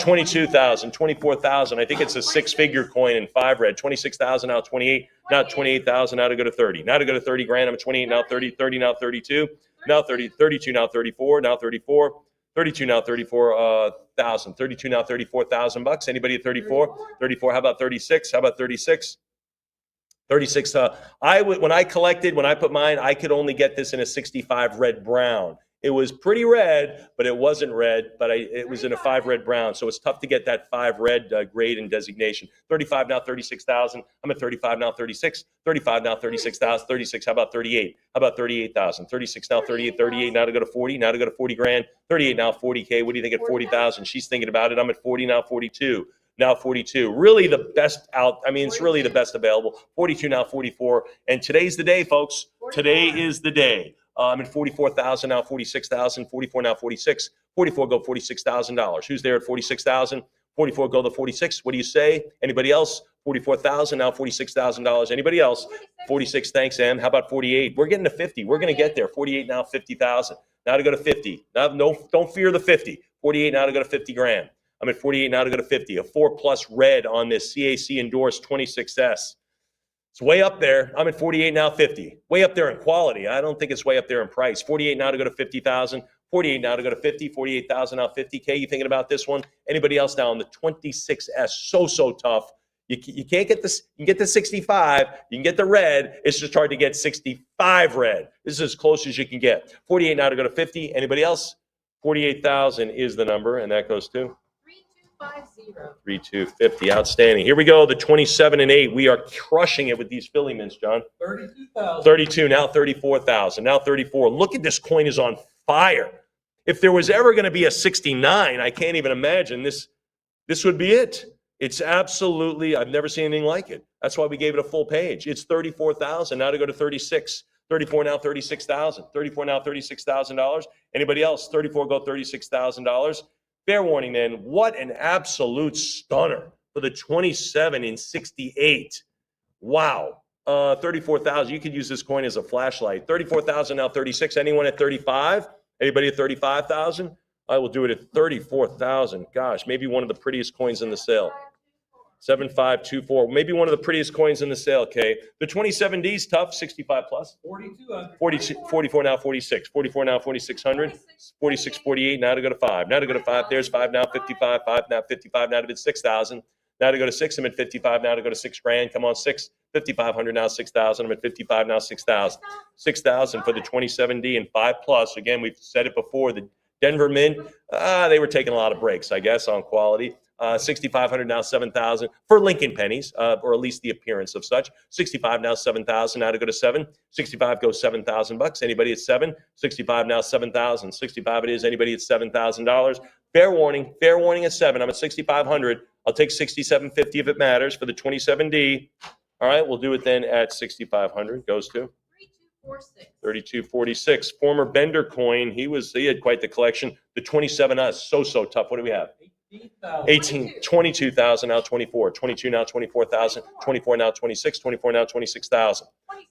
22,000, 24,000. I think it's a 6-figure coin in 5 red. 26,000, now 28. Now 28,000, now to go to 30. Now to go to 30 grand. I'm at 28, now 30, 30, now 32. Now 30, 32, now 34, now 34. 32 now, 34,000. 32 now, $34,000. Anybody at 34? 34. How about 36? How about 36? 36. When I put mine, I could only get this in a 65 red brown. It was pretty red, but it wasn't red, but it was in a 5 red brown. So it's tough to get that 5 red grade and designation. 35 now, 36,000. I'm at 35 now, 36. 35 now, 36,000. 36. How about 38? How about 38,000? 36 now, 38. 38 now to go to 40. Now to go to 40 grand. 38 now, 40K. What do you think at 40,000? She's thinking about it. I'm at 40 now, 42. Now 42. Really the best out. I mean, it's really the best available. 42 now, 44. And today's the day, folks. Today is the day. I'm at 44,000 now, 46,000, 44 now, 46. 44 go $46,000. Who's there at 46,000? 44 go to 46. What do you say? Anybody else? 44,000 now, $46,000. Anybody else? 46. Thanks, Em. How about 48? We're getting to 50. We're going to get there. 48 now, 50,000. Now to go to 50. Now, no, don't fear the 50. 48 now to go to 50 grand. I'm at 48 now to go to 50. A 4 plus red on this CAC endorsed 26S. It's way up there. I'm at 48 now, 50. Way up there in quality. I don't think it's way up there in price. 48 now to go to 50,000. 48 now to go to 50. 48,000 now, 50K. You thinking about this one? Anybody else now on the 26S? So tough. You can't get this. You can get the 65. You can get the red. It's just hard to get 65 red. This is as close as you can get. 48 now to go to 50. Anybody else? 48,000 is the number, and that goes to? 3250. Outstanding. Here we go. The 27 and 8. We are crushing it with these Philly mints, John. 32,000. 32. Now 34,000. Now 34. Look at this coin is on fire. If there was ever going to be a 69, I can't even imagine this would be it. It's absolutely, I've never seen anything like it. That's why we gave it a full page. It's 34,000. Now to go to 36. 34 now, 36,000. 34 now, $36,000. Anybody else? 34 go $36,000. Fair warning then, what an absolute stunner for the 27 in 68. Wow. 34,000. You could use this coin as a flashlight. 34,000 now, 36. Anyone at 35? Anybody at 35,000? I will do it at 34,000. Gosh, maybe one of the prettiest coins in the sale. 7524. Maybe one of the prettiest coins in the sale, Kay. The 27D is tough, 65 plus. 4,200. 44 now, 46. 44 now, 4,600. 46, 48. Now to go to 5. Now to go to 5. There's 5 now, 55. 5 now, 55. Now to bid 6,000. Now to go to 6. I'm at 55. Now to go to 6 grand. Come on, 6. 5,500 now, 6,000. I'm at 55 now, 6,000. 6,000 for the 27D and 5 plus. Again, we've said it before. The Denver Mint, they were taking a lot of breaks, I guess, on quality. 6,500 now 7,000 for Lincoln pennies, or at least the appearance of such. 65 now 7,000. Now to go to 7. 65 goes $7,000. Anybody at 7? 65 now 7,000. 65 it is. Anybody at $7,000? Fair warning. Fair warning at 7. I'm at 6,500. I'll take 6,750 if it matters for the 27D. All right, we'll do it then at 6,500. Goes to 3246. 3246. Former Bender coin. He had quite the collection. The 27S. So tough. What do we have? 18, 22,000 now 24, 22 now 24,000, 24 now 26, 24 now 26,000,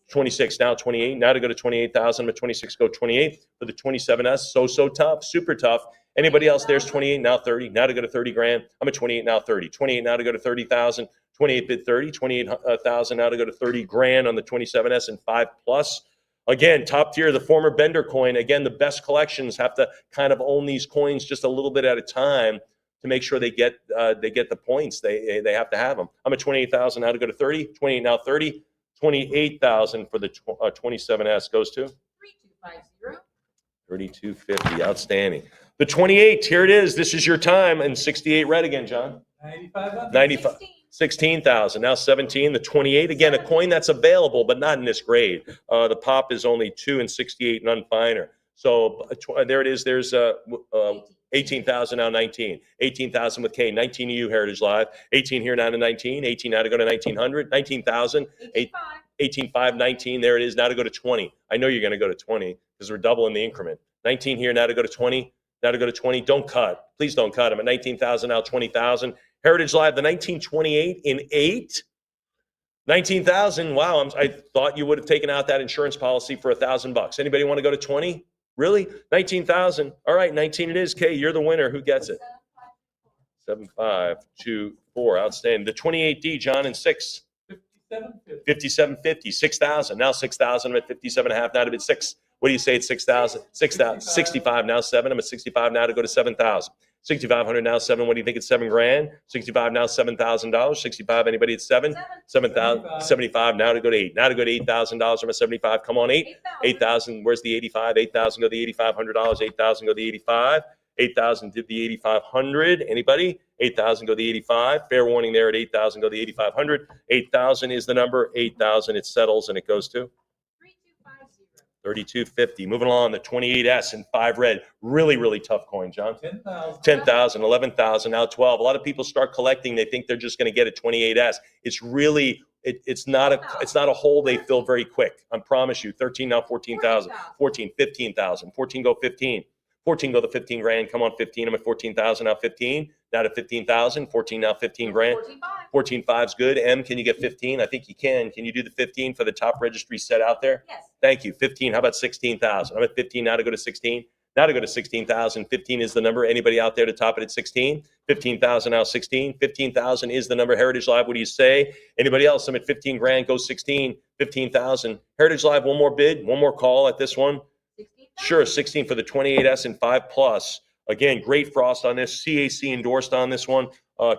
26 now 28. Now to go to 28,000. I'm at 26. Go 28 for the 27S. So tough. Super tough. Anybody else? There's 28 now 30. Now to go to 30 grand. I'm at 28 now 30. 28 now to go to 30,000. 28 bid 30. 28,000 now to go to 30 grand on the 27S and 5 plus. Again, top tier, the former Bender coin. Again, the best collections have to kind of own these coins just a little bit at a time to make sure they get the points. They have to have them. I'm at 28,000 now to go to 30. 28 now 30. 28,000 for the 27S goes to 3250. 3250. Outstanding. The 28. Here it is. This is your time. And 68 red again, John. 9,500. 95. 16,000. Now 17. The 28. Again, a coin that's available, but not in this grade. The pop is only 2 and 68, none finer. So there it is. There's 18,000 now 19. 18,000 with K. 19 to you, Heritage Live. 18 here now to 19. 18 now to go to 1900. 19,000. 18,500. 19. There it is. Now to go to 20. I know you're going to go to 20 because we're doubling the increment. 19 here now to go to 20. Now to go to 20. Don't cut. Please don't cut. I'm at 19,000 now 20,000. Heritage Live, the 1928 in 8. 19,000. Wow. I thought you would have taken out that insurance policy for $1,000. Anybody want to go to 20? Really? 19,000. All right, 19 it is. Kay, you're the winner. Who gets it? 7524. Outstanding. The 28D, John, in 6. 5750. 5750. 6,000. Now 6,000. I'm at 57.5. Now to bid 6. What do you say at 6,000? 6,000. 65. Now 7. I'm at 65. Now to go to 7,000. 6,500 now 7. What do you think? It's 7 grand. 65 now $7,000. 65. Anybody at 7? 7,000. 75 now to go to 8. Now to go to $8,000. I'm at 75. Come on, 8. 8,000. Where's the 85? 8,000 go to the $8,500. 8,000 go to the 85. 8,000 did the 8,500. Anybody? 8,000 go to the 85. Fair warning there at 8,000 go to the 8,500. 8,000 is the number. 8,000 it settles and it goes to 3250. Moving along, the 28S in 5 red. Really tough coin, John. 10,000. 10,000, 11,000, now 12. A lot of people start collecting. They think they're just going to get a 28S. It's really, it's not a hole they fill very quick. I promise you. 13 now 14,000. 14, 15,000. 14 go 15. 14 go the 15 grand. Come on, 15. I'm at 14,000 now 15. Now to 15,000. 14 now 15 grand. 14.5's good. M, can you get 15? I think you can. Can you do the 15 for the top registry set out there? Yes. Thank you. 15. How about 16,000? I'm at 15 now to go to 16. Now to go to 16,000. 15 is the number. Anybody out there to top it at 16? 15,000 now 16. 15,000 is the number. Heritage Live, what do you say? Anybody else? I'm at 15 grand. Go 16. 15,000. Heritage Live, one more bid. One more call at this one. 16,000. Sure, 16 for the 28S and 5 plus. Again, great frost on this. CAC endorsed on this one.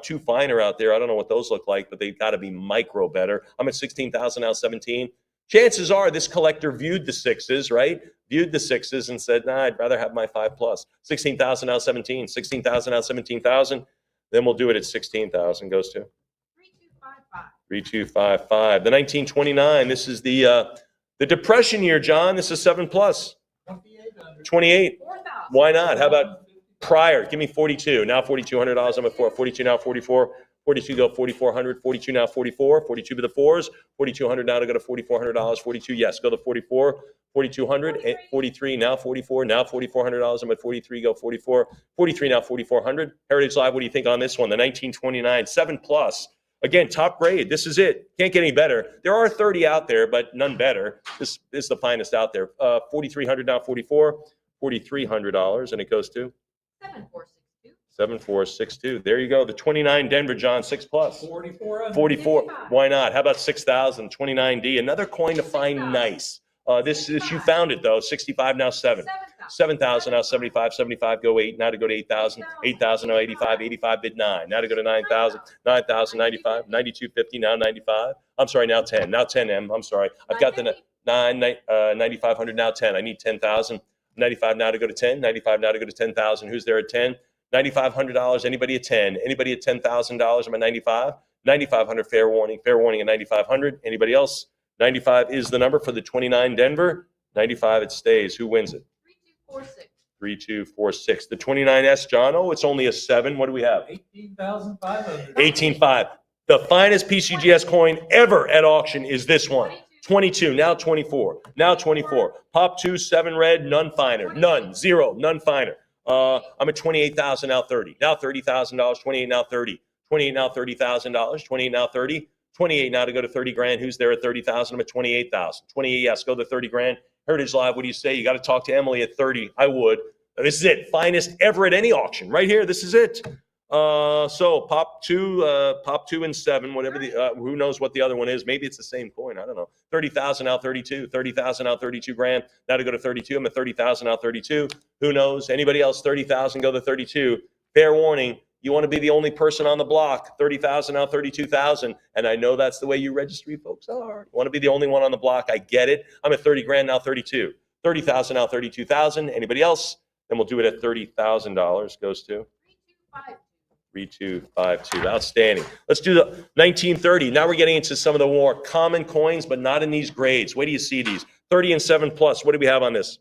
2 finer out there. I don't know what those look like, but they've got to be micro better. I'm at 16,000 now 17. Chances are this collector viewed the 6s, right? Viewed the 6s and said, nah, I'd rather have my 5 plus. 16,000 now 17. 16,000 now 17,000. Then we'll do it at 16,000. Goes to 3255. 3255. The 1929. This is the Depression year, John. This is 7 plus. 2,800. 28. 4,000. Why not? How about prior? Give me 42. Now $4,200. I'm at 4. 42 now 44. 42 go 4,400. 42 now 44. 42 to the 4s. 4,200 now to go to $4,400. 42, yes, go to 44. 4,200. 43 now 44. Now $4,400. I'm at 43. Go 44. 43 now 4,400. Heritage Live. What do you think on this one? The 1929 7 plus. Again, top grade. This is it. Can't get any better. There are 30 out there, but none better. This is the finest out there. 4,300 now 44. $4,300, and it goes to 7462. 7462. There you go. The 29 Denver, John, 6 plus. 4,400. 44. 55. Why not? How about 6,000? 29D. Another coin to find 6,000. nice. This you found it though. 65 now 7. 7,000 now 75. 75 go 8. Now to go to 8,000. 8,000 now 85. 85 bid 9. Now to go to 9,000. 9,000 95. 9250 now 95. I'm sorry, now 10. Now 10M. I'm sorry. I've got the 9,500 now 10. I need 10,000. 95 now to go to 10. 95 now to go to 10,000. Who's there at 10? $9,500. Anybody at 10? Anybody at $10,000? I'm at 95. 9,500. Fair warning. Fair warning at 9,500. Anybody else? 95 is the number for the 29 Denver. 95 it stays. Who wins it? 3246. 3246. The 29S, John. Oh, it's only a 7. What do we have? 18,500. 18.5. The finest PCGS coin ever at auction is this one. 22, now 24, now 24. Pop 2, 7 red, none finer. None, 0, none finer. I'm at 28,000, now 30. Now $30,000, 28, now 30. 28, now $30,000, 28, now 30. 28 now to go to 30 grand. Who's there at 30,000? I'm at 28,000. 28, yes, go to 30 grand. Heritage Live, what do you say? You got to talk to Emily at 30. I would. This is it. Finest ever at any auction. Right here, this is it. So pop two and 7, whatever the who knows what the other one is. Maybe it's the same coin. I don't know. 30,000 out 32, 30,000 out 32 grand. Now to go to 32. I'm at 30,000 out 32. Who knows? Anybody else? 30,000 go to 32. Fair warning. You want to be the only person on the block. 30,000 out 32,000. And I know that's the way you registry folks are. You want to be the only one on the block. I get it. I'm at 30 grand now 32. 30,000 out 32,000. Anybody else? Then we'll do it at $30,000. Goes to 3252. Outstanding. Let's do the 1930. Now we're getting into some of the more common coins, but not in these grades. Where do you see these? 30 and 7 plus. What do we have on this?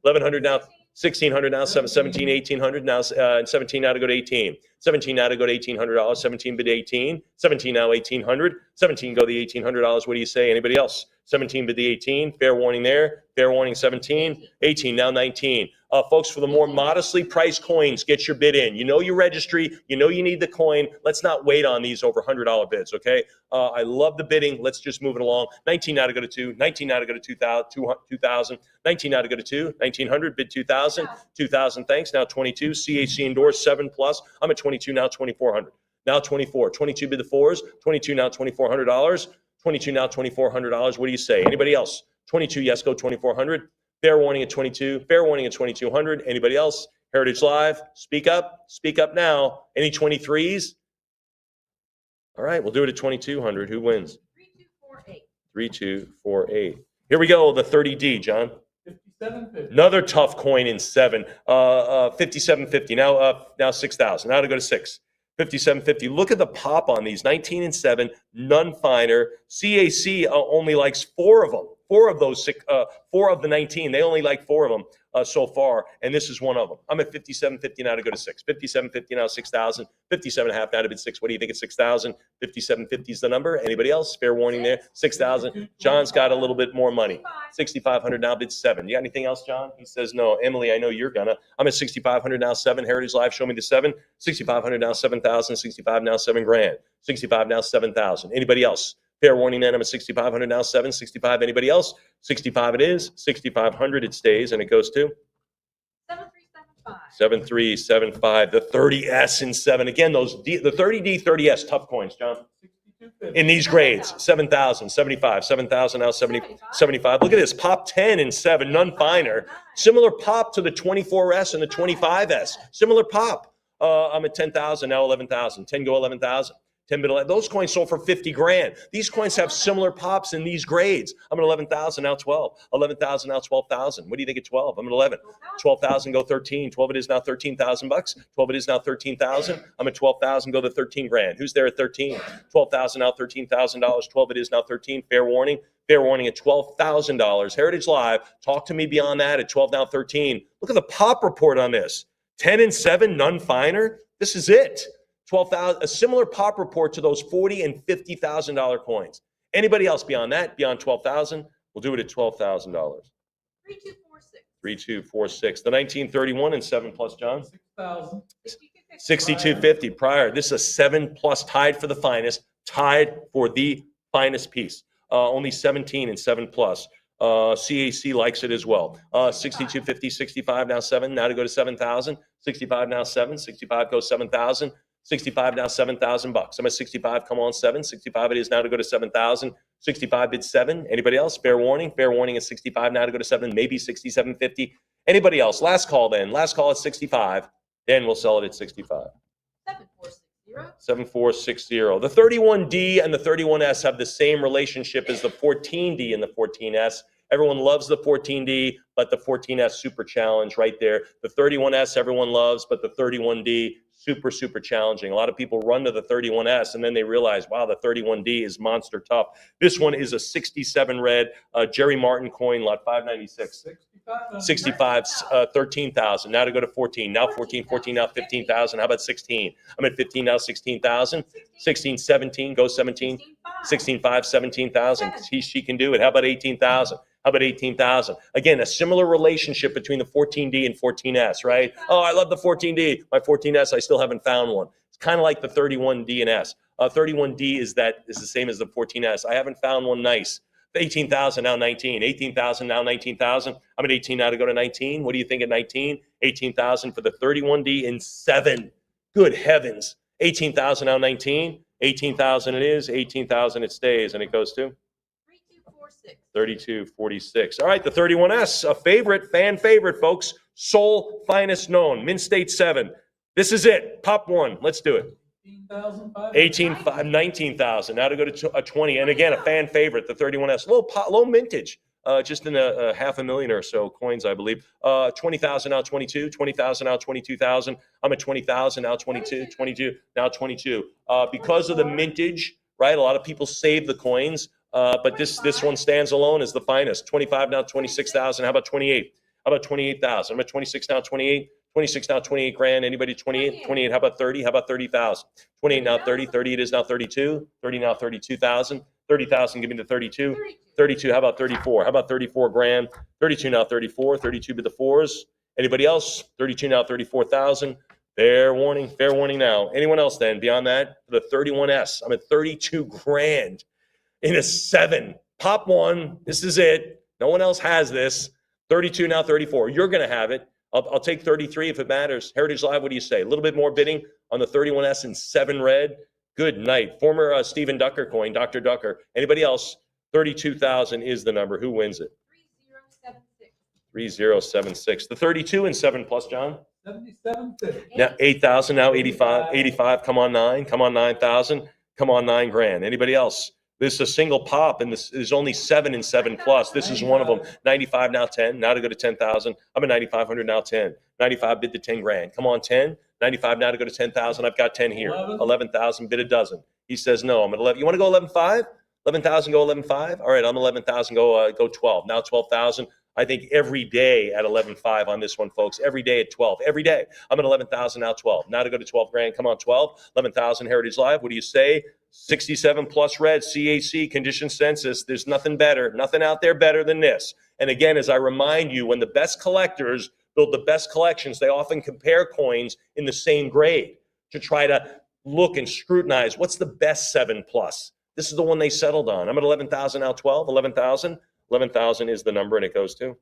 1,100 now. 1,600 now. 17, 1,800 now. 17 now to go to 18. 17 now to go to $1,800. 17 bid 18. 17 now 1,800. 17 go the $1,800. What do you say? Anybody else? 17 bid the 18. Fair warning there. Fair warning 17. 18 now 19. Folks, for the more modestly priced coins, get your bid in. You know your registry. You know you need the coin. Let's not wait on these over $100 bids, okay? I love the bidding. Let's just move it along. 19 now to go to 2. 19 now to go to 2,000. 19 now to go to 2. 1,900, bid 2,000. 2,000, thanks. Now 22. CAC endorsed 7 plus. I'm at 22 now, 2,400. Now 24. 22 bid the 4s. 22 now, $2,400. 22 now, $2,400. What do you say? Anybody else? 22, yes, go 2,400. Fair warning at 22. Fair warning at 2,200. Anybody else? Heritage Live, speak up. Speak up now. Any 23s? All right, we'll do it at 2,200. Who wins? 3248. 3248. Here we go, the 30D, John. 5750. Another tough coin in 7. 5750. Now 6,000. Now to go to 6. 5750. Look at the pop on these. 19 and 7, none finer. CAC only likes 4 of them. 4 of those 4 of the 19. They only like 4 of them so far, and this is one of them. I'm at 5750 now to go to 6. 5750 now 6,000. 57.5 now to bid 6. What do you think at 6,000? 5750 is the number. Anybody else? Fair warning there. 6,000. John's got a little bit more money. 6,500 now bid 7. You got anything else, John? He says no. Emily, I know you're gonna. I'm at 6,500 now 7. Heritage Live, show me the 7. 6,500 now 7,000. 65 now 7 grand. 65 now 7,000. Anybody else? Fair warning then, I'm at 6,500 now 7. 65, anybody else? 65 it is. 6,500 it stays, and it goes to 7375. 7375. The 30S in 7. Again, the 30D, 30S, tough coins, John. 6250. In these grades, 7,000, 75, 7,000 now 70, 75. Look at this, pop 10 and 7, none finer. Similar pop to the 24S and the 25S. Similar pop. I'm at 10,000 now 11,000. 10 go 11,000. 10 bid 11. Those coins sold for 50 grand. These coins have similar pops in these grades. I'm at 11,000 now 12. 11,000 now 12,000. What do you think at 12? I'm at 11. 12,000 go 13. 12 it is now 13,000 bucks. 12 it is now 13,000. I'm at 12,000 go to 13 grand. Who's there at 13? 12,000 now $13,000. 12 it is now 13. Fair warning. Fair warning at $12,000. Heritage Live. Talk to me beyond that at 12 now 13. Look at the pop report on this. 10 and 7, none finer. This is it. 12,000, a similar pop report to those $40,000 and $50,000 coins. Anybody else beyond that, beyond 12,000? We'll do it at $12,000. 3246. 3246. The 1931 and 7 plus, John? 6,000. 6250 prior. This is a 7 plus tied for the finest, tied for the finest piece. Only 17 and 7 plus. CAC likes it as well. 6250, 65 now 7. Now to go to 7,000. 65 now 7. 65 goes 7,000. 65 now 7,000 bucks. I'm at 65. Come on 7. 65 it is now to go to 7,000. 65 bid 7. Anybody else? Fair warning. Fair warning at 65 now to go to 7. Maybe 6750. Anybody else? Last call then. Last call at 65. Then we'll sell it at 65. 7460. 7460. The 31D and the 31S have the same relationship as the 14D and the 14S. Everyone loves the 14D, but the 14S super challenge right there. The 31S everyone loves, but the 31D super, super challenging. A lot of people run to the 31S and then they realize, wow, the 31D is monster tough. This one is a 67 red Jerry Martin coin, lot 596. 65, 13,000. Now to go to 14. Now 14, 14, now 15,000. How about 16? I'm at 15 now, 16,000. 16, 17, go 17. 16, 5, 17,000. She can do it. How about 18,000? How about 18,000? Again, a similar relationship between the 14D and 14S, right? Oh, I love the 14D. My 14S, I still haven't found one. It's kind of like the 31D and S. 31D is the same as the 14S. I haven't found one nice. 18,000 now 19. 18,000 now 19,000. I'm at 18 now to go to 19. What do you think at 19? 18,000 for the 31D in 7. Good heavens. 18,000 now 19. 18,000 it is. 18,000 it stays, and it goes to 3246. 3246. All right, the 31S, a favorite, fan favorite, folks. Soul finest known. Mint State 7. This is it. Pop one. Let's do it. 18,500. 19,000. Now to go to 20. And again, a fan favorite, the 31S. Low mintage. Just in a half a million or so coins, I believe. 20,000 now 22. 20,000 now 22,000. I'm at 20,000 now 22. 22 now 22. Because of the mintage, right? A lot of people save the coins. But this one stands alone as the finest. 25 now 26,000. How about 28? How about 28,000? I'm at 26 now 28. 26 now 28 grand. Anybody 28? 28. How about 30? How about 30,000? 28 now 30. 30 it is now 32. 30 now 32,000. 30,000, give me the 32. 32, how about 34? How about 34 grand? 32 now 34. 32 with the fours. Anybody else? 32 now 34,000. Fair warning now. Anyone else then? Beyond that, the 31S. I'm at 32 grand in a 7. Pop one. This is it. No one else has this. 32 now 34. You're going to have it. I'll take 33 if it matters. Heritage Live, what do you say? A little bit more bidding on the 31S in 7 red. Good night. Former Stephen Ducker coin, Dr. Ducker. Anybody else? 32,000 is the number. Who wins it? 3076. 3076. The 32 and 7 plus, John? 7750. Now 8,000, now 85. 85, come on 9. Come on 9,000. Come on 9 grand. Anybody else? This is a single pop, and this is only 7 and 7 plus. This is one of them. 95 now 10. Now to go to 10,000. I'm at 9,500 now 10. 95 bid to 10 grand. Come on 10. 95 now to go to 10,000. I've got 10 here. 11,000 bid a dozen. He says no. I'm at 11. You want to go 11.5? 11,000 go 11.5. All right, I'm 11,000 go 12. Now 12,000. I think every day at 11.5 on this one, folks. Every day at 12. Every day. I'm at 11,000 now 12. Now to go to 12 grand. Come on 12. 11,000 Heritage Live. What do you say? 67 plus red, CAC, condition census. There's nothing better, nothing out there better than this. And again, as I remind you, when the best collectors build the best collections, they often compare coins in the same grade to try to look and scrutinize what's the best 7 plus. This is the one they settled on. I'm at 11,000 now 12, 11,000. 11,000 is the number, and it goes to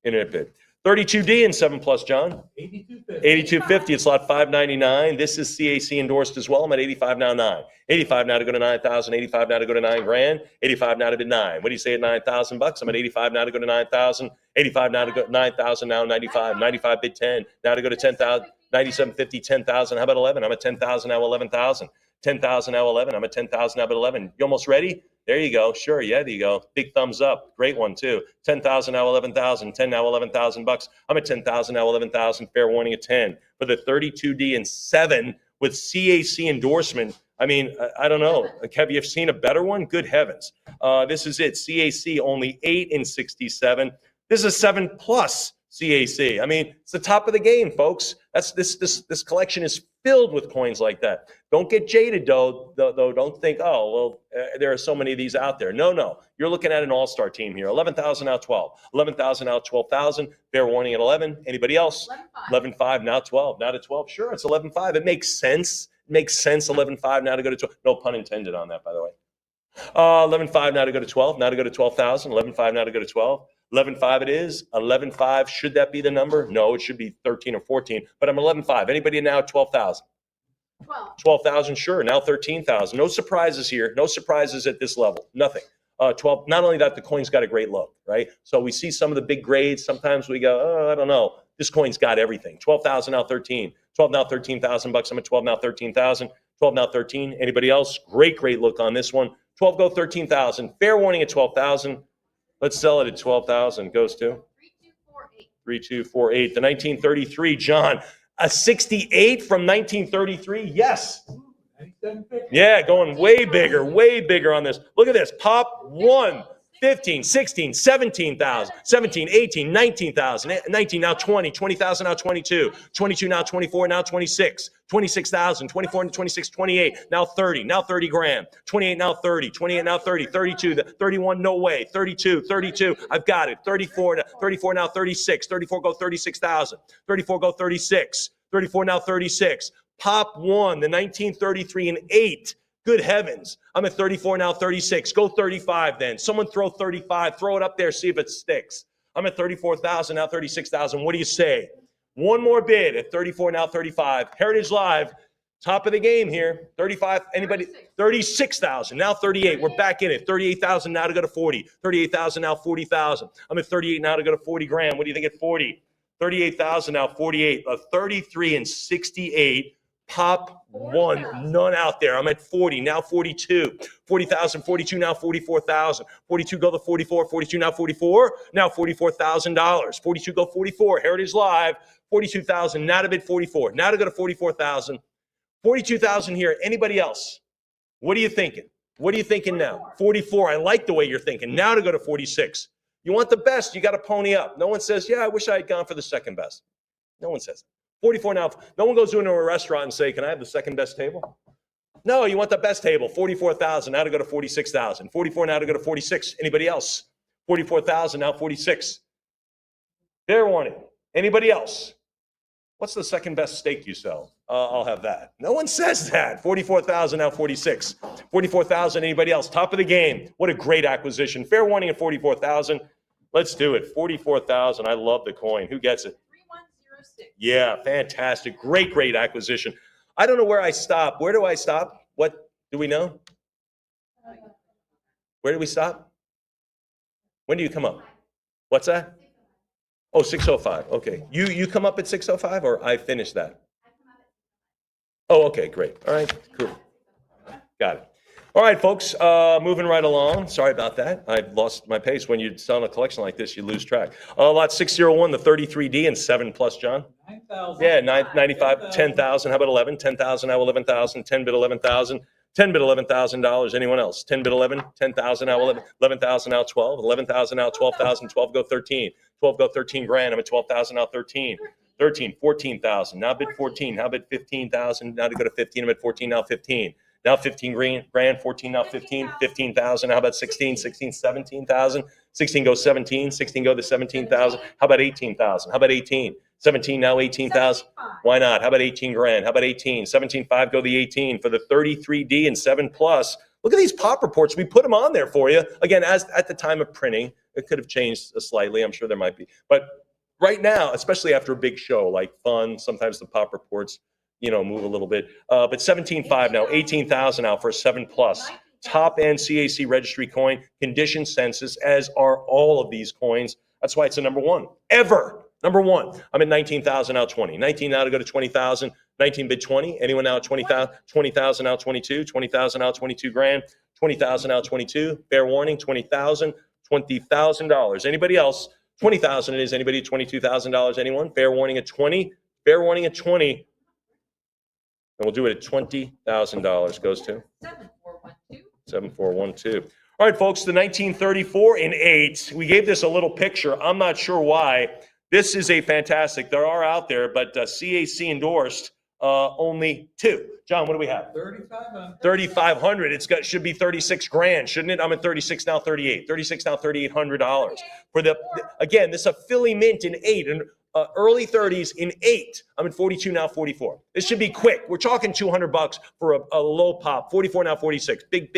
internet bid. 32D and 7 plus, John. 8250. 8250, it's lot 599. This is CAC endorsed as well. I'm at 85 now 9. 85 now to go to 9,000. 85 now to go to 9 grand. 85 now to bid 9. What do you say at 9,000 bucks? I'm at 85 now to go to 9,000. 85 now to go 9,000 now 95. 95 bid 10. Now to go to 10,000. 9750, 10,000. How about 11? I'm at 10,000 now 11,000. 10,000 now 11. I'm at 10,000 now but 11. You almost ready? There you go. Sure. Yeah, there you go. Big thumbs up. Great one too. 10,000 now 11,000. 10 now 11,000 bucks. I'm at 10,000 now 11,000. Fair warning at 10 for the 32D and 7 with CAC endorsement. I mean, I don't know. Have you seen a better one? Good heavens. This is it. CAC only 8 in 67. This is a 7 plus CAC. I mean, it's the top of the game, folks. That's this collection is filled with coins like that. Don't get jaded, though. Don't think, oh, well, there are so many of these out there. No. You're looking at an all-star team here. 11,000 now 12. 11,000 now 12,000. Fair warning at 11. Anybody else? 11.5 now 12. Now to 12. Sure, it's 11.5. It makes sense. It makes sense. 11.5 now to go to 12. No pun intended on that, by the way. 11.5 now to go to 12. Now to go to 12,000. 11.5 now to go to 12. 11.5 it is. 11.5, should that be the number? No, it should be 13 or 14. But I'm 11.5. Anybody now at 12,000? 12,000, sure. Now 13,000. No surprises here. No surprises at this level. Nothing. 12. Not only that, the coin's got a great look, right? So we see some of the big grades. Sometimes we go, oh, I don't know. This coin's got everything. 12,000 now 13. 12 now 13,000 bucks. I'm at 12 now 13,000. 12 now 13. Anybody else? Great look on this one. 12 go 13,000. Fair warning at 12,000. Let's sell it at 12,000. Goes to 3248. 3248. The 1933, John. A 68 from 1933? Yes. 9750. Yeah, going way bigger on this. Look at this. Pop 1, 15, 16, 17,000, 17, 18, 19,000, 19, now 20, 20,000, now 22, 22, now 24, now 26, 26,000, 24 into 26, 28, now 30 grand, 28, now 30, 28, now 30, 32, 31, no way, 32, 32, I've got it, 34, 34, now 36, 34, go 36,000, 34, go 36, 34, now 36, Pop 1, the 1933 and 8. Good heavens. I'm at 34 now, 36. Go 35 then. Someone throw 35. Throw it up there, see if it sticks. I'm at 34,000 now, 36,000. What do you say? One more bid at 34 now, 35. Heritage Live, top of the game here. 35. Anybody? 36,000 now, 38. We're back in it. 38,000 now to go to 40. 38,000 now, 40,000. I'm at 38 now to go to 40 grand. What do you think at 40? 38,000 now, 48. 33 and 68. Pop 1, none out there. I'm at 40, now 42, 40,000, 42, now 44,000, 42, go to 44, 42, now 44, now $44,000, 42, go 44, Heritage Live, 42,000, now to bid 44, now to go to 44,000, 42,000 here. Anybody else? What are you thinking? What are you thinking now? 44, I like the way you're thinking. Now to go to 46. You want the best, you got to pony up. No one says, yeah, I wish I had gone for the second best. No one says that. 44 now. No one goes into a restaurant and say, can I have the second best table? No, you want the best table. 44,000 now to go to 46,000. 44 now to go to 46. Anybody else? 44,000 now 46. Fair warning. Anybody else? What's the second best steak you sell? I'll have that. No one says that. 44,000 now 46. 44,000. Anybody else? Top of the game. What a great acquisition. Fair warning at 44,000. Let's do it. 44,000. I love the coin. Who gets it? 3106. Yeah, fantastic. Great acquisition. I don't know where I stop. Where do I stop? What do we know? Where do we stop? When do you come up? What's that? Oh, 6:05. Okay. You come up at 6:05 or I finished that? Oh, okay, great. All right, cool. Got it. All right, folks, moving right along. Sorry about that. I lost my pace. When you're selling a collection like this, you lose track. Lot 601, the 33D and 7+, John. 9,000. Yeah, 95, 10,000. How about 11? 10,000, now 11,000. 10 bid 11,000. 10 bid $11,000. Anyone else? 10 bid 11. 10,000 now 11. 11,000 now 12. 11,000 now 12,000. 12 go 13. 12 go 13 grand. I'm at 12,000 now 13. 13, 14,000. Now bid 14. Now bid 15,000. Now to go to 15. I'm at 14 now 15. Now 15 grand, 14 now 15, 15,000. How about 16, 16, 17,000? 16 go 17, 16 go to 17,000. How about 18,000? How about 18? 17 now 18,000. Why not? How about 18 grand? How about 18? 17.5 go the 18 for the 33D and 7+. Look at these pop reports. We put them on there for you. Again, as at the time of printing, it could have changed slightly. I'm sure there might be. But right now, especially after a big show like Fun, sometimes the pop reports move a little bit. But 17.5 now, 18,000 now for a 7+. Top end CAC registry coin, condition census, as are all of these coins. That's why it's a number one ever. Number one. I'm at 19,000 now 20. 19 now to go to 20,000. 19 bid 20. Anyone now at 20,000? 20,000 now 22. 20,000 now 22 grand. 20,000 now 22. Fair warning, 20,000. $20,000. Anybody else? 20,000 it is. Anybody at $22,000? Anyone? Fair warning at 20. Fair warning at 20. And we'll do it at $20,000. Goes to 7412. 7412. All right, folks, the 1934 and 8. We gave this a little picture. I'm not sure why. This is a fantastic. There are out there, but CAC endorsed only 2. John, what do we have? 3,500. 3,500. Should be 36 grand, shouldn't it? I'm at 36 now, 38. 36 now, $3,800 for again. This is a Philly mint in 8 and early 30s in 8. I'm at 42 now, 44. This should be quick. We're talking $200 for a low pop. 44 now, 46. Big.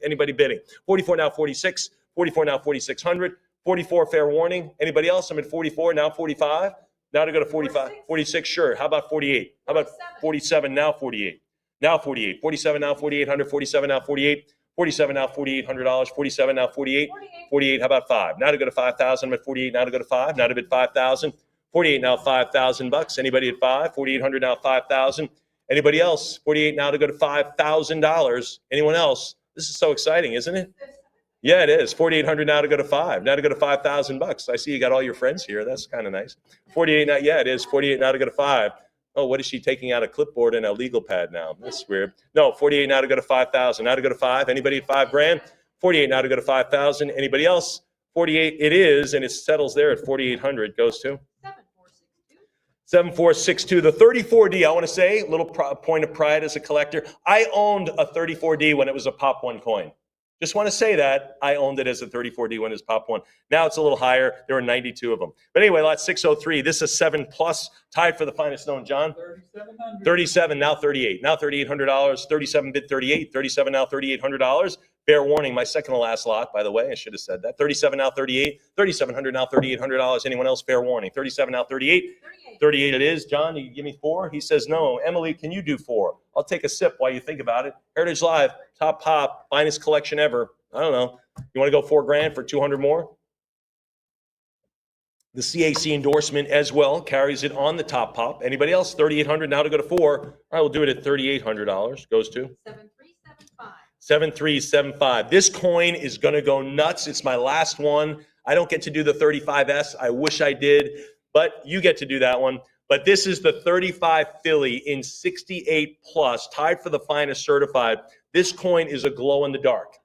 Anybody bidding? 44 now, 46. 44 now, 4,600. 44 fair warning. Anybody else? I'm at 44 now, 45. Now to go to 45, 46, sure. How about 48? How about 47 now, 48? Now 48. 47 now, 4,800. 47 now, 48. 47 now, $4,800. 47 now, 48. 48, how about 5? Now to go to 5,000. I'm at 48 now to go to 5. Now to bid 5,000. 48 now, $5,000. Anybody at 5? 4,800 now, 5,000. Anybody else? 48 now to go to $5,000. Anyone else? This is so exciting, isn't it? Yeah, it is. 4,800 now to go to 5. Now to go to $5,000. I see you got all your friends here. That's kind of nice. 48 now. Yeah, it is. 48 now to go to 5. Oh, what is she taking out a clipboard and a legal pad now? That's weird. No, 48 now to go to 5,000. Now to go to 5. Anybody at 5 grand? 48 now to go to 5,000. Anybody else? 48 it is, and it settles there at 4,800. Goes to 7462. 7462. The 34D, I want to say, little point of pride as a collector. I owned a 34D when it was a Pop 1 coin. Just want to say that I owned it as a 34D when it was Pop 1. Now it's a little higher. There were 92 of them. But anyway, lot 603. This is 7 plus, tied for the finest known, John. 3,700. 37, now 38. Now $3,800. 37 bid 38. 37 now $3,800. Fair warning, my second to last lot, by the way. I should have said that. 37 now 38. 3,700 now $3,800. Anyone else? Fair warning. 37 now 38. 38 it is. John, you give me 4? He says no. Emily, can you do 4? I'll take a sip while you think about it. Heritage Live, top pop, finest collection ever. I don't know. You want to go 4 grand for 200 more? The CAC endorsement as well carries it on the top pop. Anybody else? 3,800 now to go to 4. All right, we'll do it at $3,800. Goes to 7375. 7375. This coin is going to go nuts. It's my last one. I don't get to do the 35S. I wish I did, but you get to do that one. But this is the 35 Philly in 68 plus, tied for the finest certified. This coin is a glow in the dark.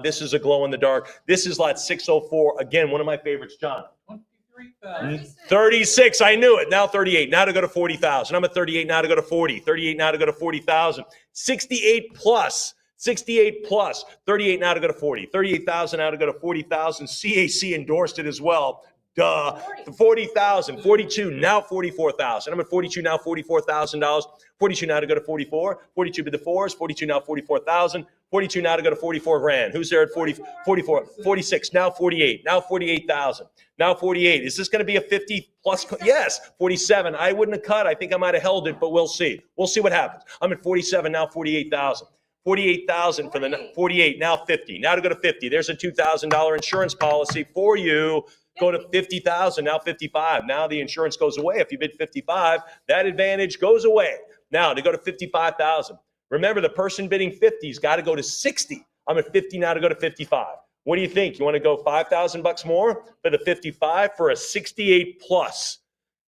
This is a glow in the dark. This is lot 604. Again, one of my favorites, John. 23,000. 36, I knew it. Now 38, now to go to 40,000. I'm at 38 now to go to 40. 38 now to go to 40,000. 68 plus. 68 plus. 38 now to go to 40. 38,000 now to go to 40,000. CAC endorsed it as well. Duh. 40,000. 42 now 44,000. I'm at 42 now $44,000. 42 now to go to 44. 42 bid the 4s. 42 now 44,000. 42 now to go to 44 grand. Who's there at 40? 44. 46 now 48. Now 48,000. Now 48. Is this going to be a 50 plus? Yes. 47. I wouldn't have cut. I think I might have held it, but we'll see. We'll see what happens. I'm at 47 now 48,000. 48,000 for the 48. Now 50. Now to go to 50. There's a $2,000 insurance policy for you. Go to 50,000, now 55. Now the insurance goes away. If you bid 55, that advantage goes away. Now to go to 55,000. Remember, the person bidding 50's got to go to 60. I'm at 50 now to go to 55. What do you think? You want to go 5,000 bucks more for the 55 for a 68 plus?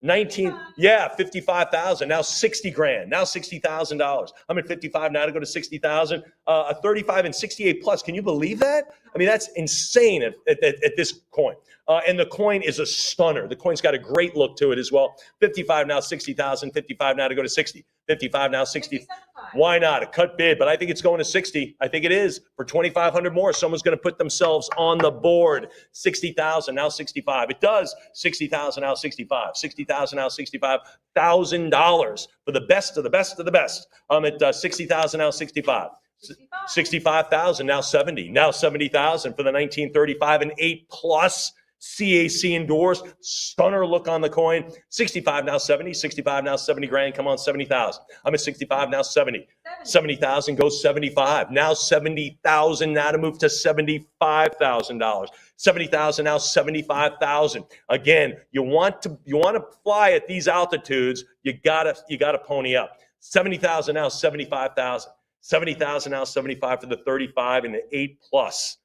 19, yeah, 55,000. Now 60 grand. Now $60,000. I'm at 55 now to go to 60,000. A 35 and 68 plus. Can you believe that? I mean, that's insane at this coin. And the coin is a stunner. The coin's got a great look to it as well. 55 now 60,000. 55 now to go to 60. 55 now 60. Why not? A cut bid, but I think it's going to 60. I think it is. For 2,500 more, someone's going to put themselves on the board. 60,000 now 65. It does. 60,000 now 65. 60,000 now $65,000 for the best of the best of the best. I'm at 60,000 now 65. 65,000 now 70. Now 70,000 for the 1935 and 8 plus. CAC endorsed, stunner look on the coin. 65 now 70, 65 now 70 grand. Come on, 70,000. I'm at 65 now 70. 70,000 goes 75. Now 70,000. Now to move to $75,000. 70,000 now 75,000. Again, you want to fly at these altitudes. You gotta pony up. 70,000 now 75,000. 70,000 now 75 for the 35 and the 8 plus.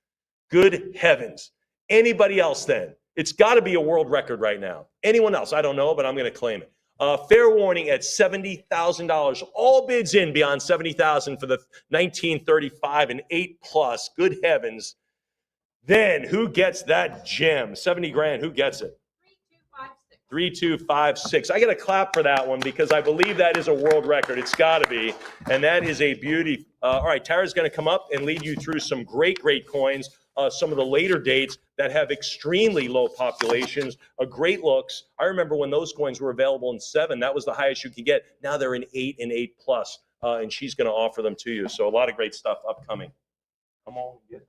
Good heavens. Anybody else then? It's got to be a world record right now. Anyone else? I don't know, but I'm going to claim it. Fair warning at $70,000. All bids in beyond $70,000 for the 1935 and 8 plus. Good heavens. Then who gets that gem? 70 grand. Who gets it? 3256. I got to clap for that one because I believe that is a world record. It's got to be. And that is a beauty. All right, Tara's going to come up and lead you through some great coins. Some of the later dates that have extremely low populations, great looks. I remember when those coins were available in 7, that was the highest you could get. Now they're in 8 and 8 plus, and she's going to offer them to you. So a lot of great stuff upcoming. Come on, get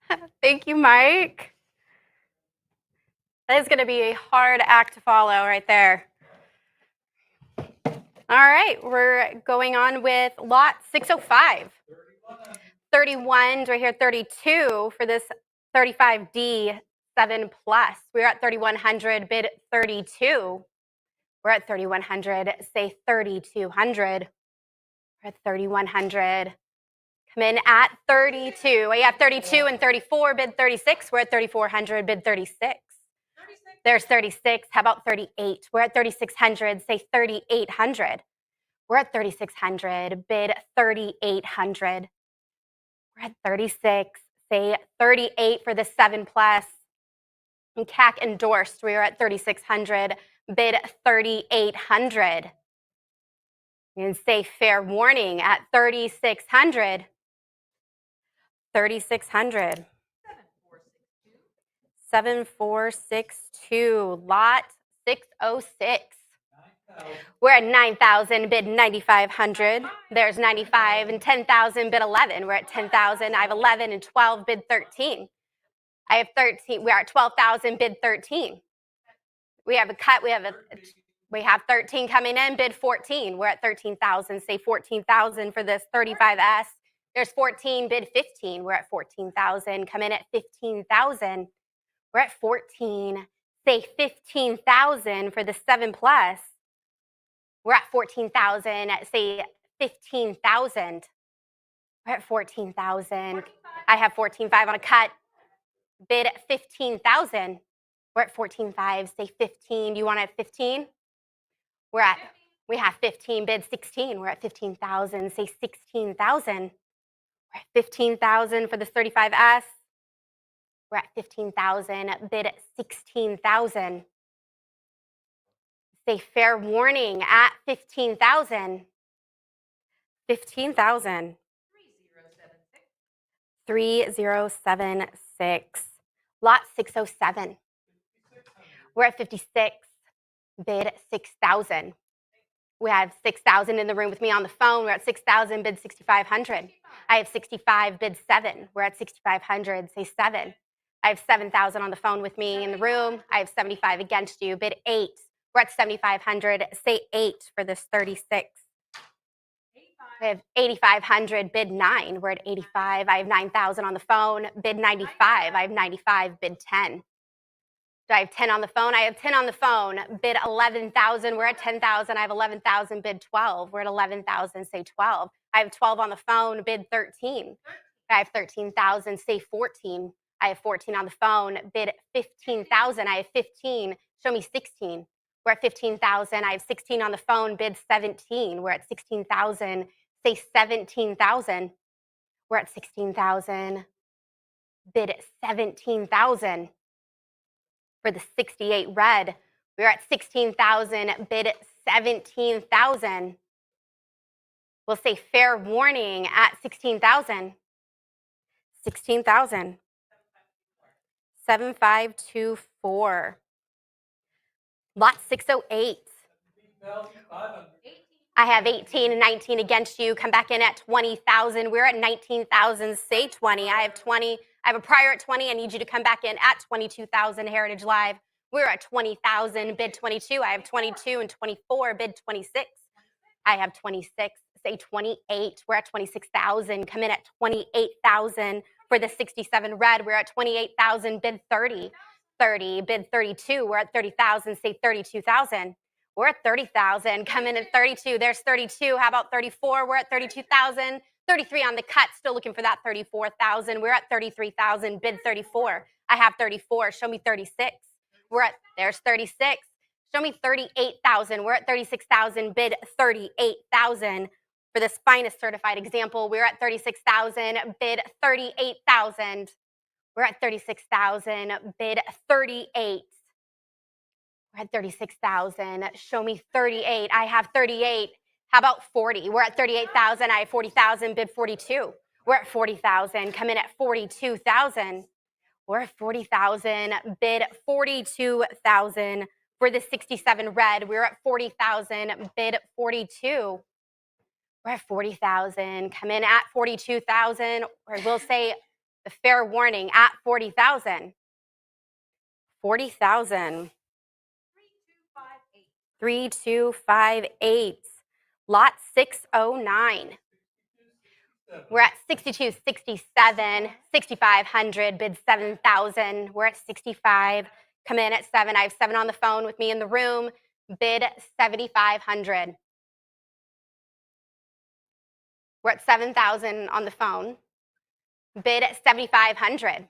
it. Thank you, Mike. That is going to be a hard act to follow right there. All right, we're going on with lot 605. 31 right here, 32 for this 35D 7 plus. We're at 3,100, bid 32. We're at 3,100. Say 3,200. We're at 3,100. Come in at 32. We have 32 and 34. Bid 36. We're at 3,400. Bid 36. 36. There's 36. How about 38? We're at 3,600. Say 3,800. We're at 3,600. Bid 3,800. We're at 36. Say 38 for the 7 plus. And CAC endorsed. We are at 3,600. Bid 3,800. And say fair warning at 3,600. 3,600. 7462. Lot 606. We're at 9,000, bid 9,500. There's 95 and 10,000, bid 11. We're at 10,000. I have 11 and 12, bid 13. I have 13. We are at 12,000, bid 13. We have a cut. We have 13 coming in, bid 14. We're at 13,000. Say 14,000 for this 35S. There's 14, bid 15. We're at 14,000. Come in at 15,000. We're at 14. Say 15,000 for the 7 plus. We're at 14,000. Say 15,000. We're at 14,000. I have 14.5 on a cut. Bid 15,000. We're at 14.5. Say 15. Do you want it at 15? We have 15. Bid 16. We're at 15,000. Say 16,000. We're at 15,000 for this 35S. We're at 15,000. Bid 16,000. Say fair warning at 15,000. 15,000. 3076. Lot 607. We're at 56. Bid 6,000. We have 6,000 in the room with me on the phone. We're at 6,000. Bid 6,500. I have 65. Bid 7. We're at 6,500. Say 7. I have 7,000 on the phone with me in the room. I have 75 against you. Bid 8. We're at 7,500. Say 8 for this 36. I have 8,500. Bid 9. We're at 85. I have 9,000 on the phone. Bid 95. I have 95. Bid 10. Do I have 10 on the phone? I have 10 on the phone. Bid 11,000. We're at 10,000. I have 11,000. Bid 12. We're at 11,000. Say 12. I have 12 on the phone. Bid 13. I have 13,000. Say 14. I have 14 on the phone. Bid 15,000. I have 15. Show me 16. We're at 15,000. I have 16 on the phone. Bid 17. We're at 16,000. Say 17,000. We're at 16,000. Bid 17,000. For the 68 red, we're at 16,000. Bid 17,000. We'll say fair warning at 16,000. 16,000. 7524. Lot 608. I have 18 and 19 against you. Come back in at 20,000. We're at 19,000. Say 20. I have 20. I have a prior at 20. I need you to come back in at 22,000. Heritage Live. We're at 20,000. Bid 22. I have 22 and 24. Bid 26. I have 26. Say 28. We're at 26,000. Come in at 28,000 for the 67 red. We're at 28,000. Bid 30. 30. Bid 32. We're at 30,000. Say 32,000. We're at 30,000. Come in at 32. There's 32. How about 34? We're at 32,000. 33 on the cut. Still looking for that 34,000. We're at 33,000. Bid 34. I have 34. Show me 36. There's 36. Show me 38,000. We're at 36,000. Bid 38,000. For this finest certified example, we're at 36,000. Bid 38,000. We're at 36,000. Bid 38. We're at 36,000. Show me 38. I have 38. How about 40? We're at 38,000. I have 40,000. Bid 42. We're at 40,000. Come in at 42,000. We're at 40,000. Bid 42,000 for the 67 red. We're at 40,000. Bid 42. We're at 40,000. Come in at 42,000. Or we'll say the fair warning at 40,000. 40,000. 3258. Lot 609. We're at 6267. 6,500. Bid 7,000. We're at 65. Come in at 7. I have 7 on the phone with me in the room. bid 7,500. We're at 7,000 on the phone. Bid 7,500.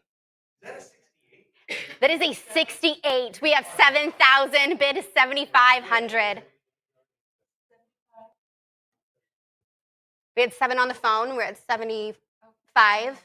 That is a 68. We have 7,000. Bid 7,500. We had 7 on the phone. We're at 75.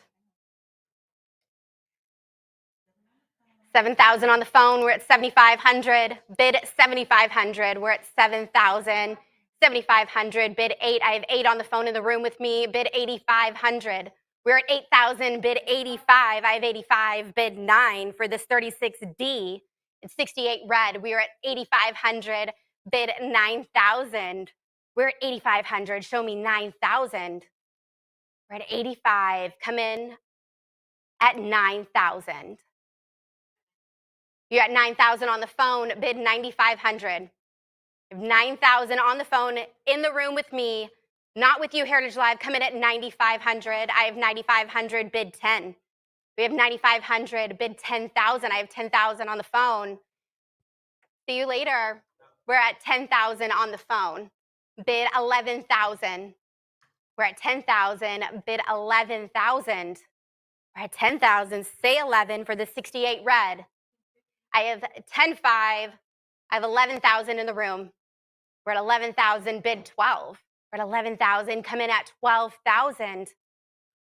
7,000 on the phone. We're at 7,500. Bid 7,500. We're at 7,000. 7,500. Bid 8. I have 8 on the phone in the room with me. Bid 8,500. We're at 8,000. Bid 85. I have 85. Bid 9 for this 36D. It's 68 red. We are at 8,500. Bid 9,000. We're at 8,500. Show me 9,000. We're at 85. Come in at 9,000. You're at 9,000 on the phone. Bid 9,500. 9,000 on the phone in the room with me, not with you, Heritage Live. Come in at 9,500. I have 9,500. Bid 10. We have 9,500. Bid 10,000. I have 10,000 on the phone. See you later. We're at 10,000 on the phone. Bid 11,000. We're at 10,000. Bid 11,000. We're at 10,000. Say 11 for the 68 red. I have 10,500. I have 11,000 in the room. We're at 11,000. Bid 12. We're at 11,000. Come in at 12,000.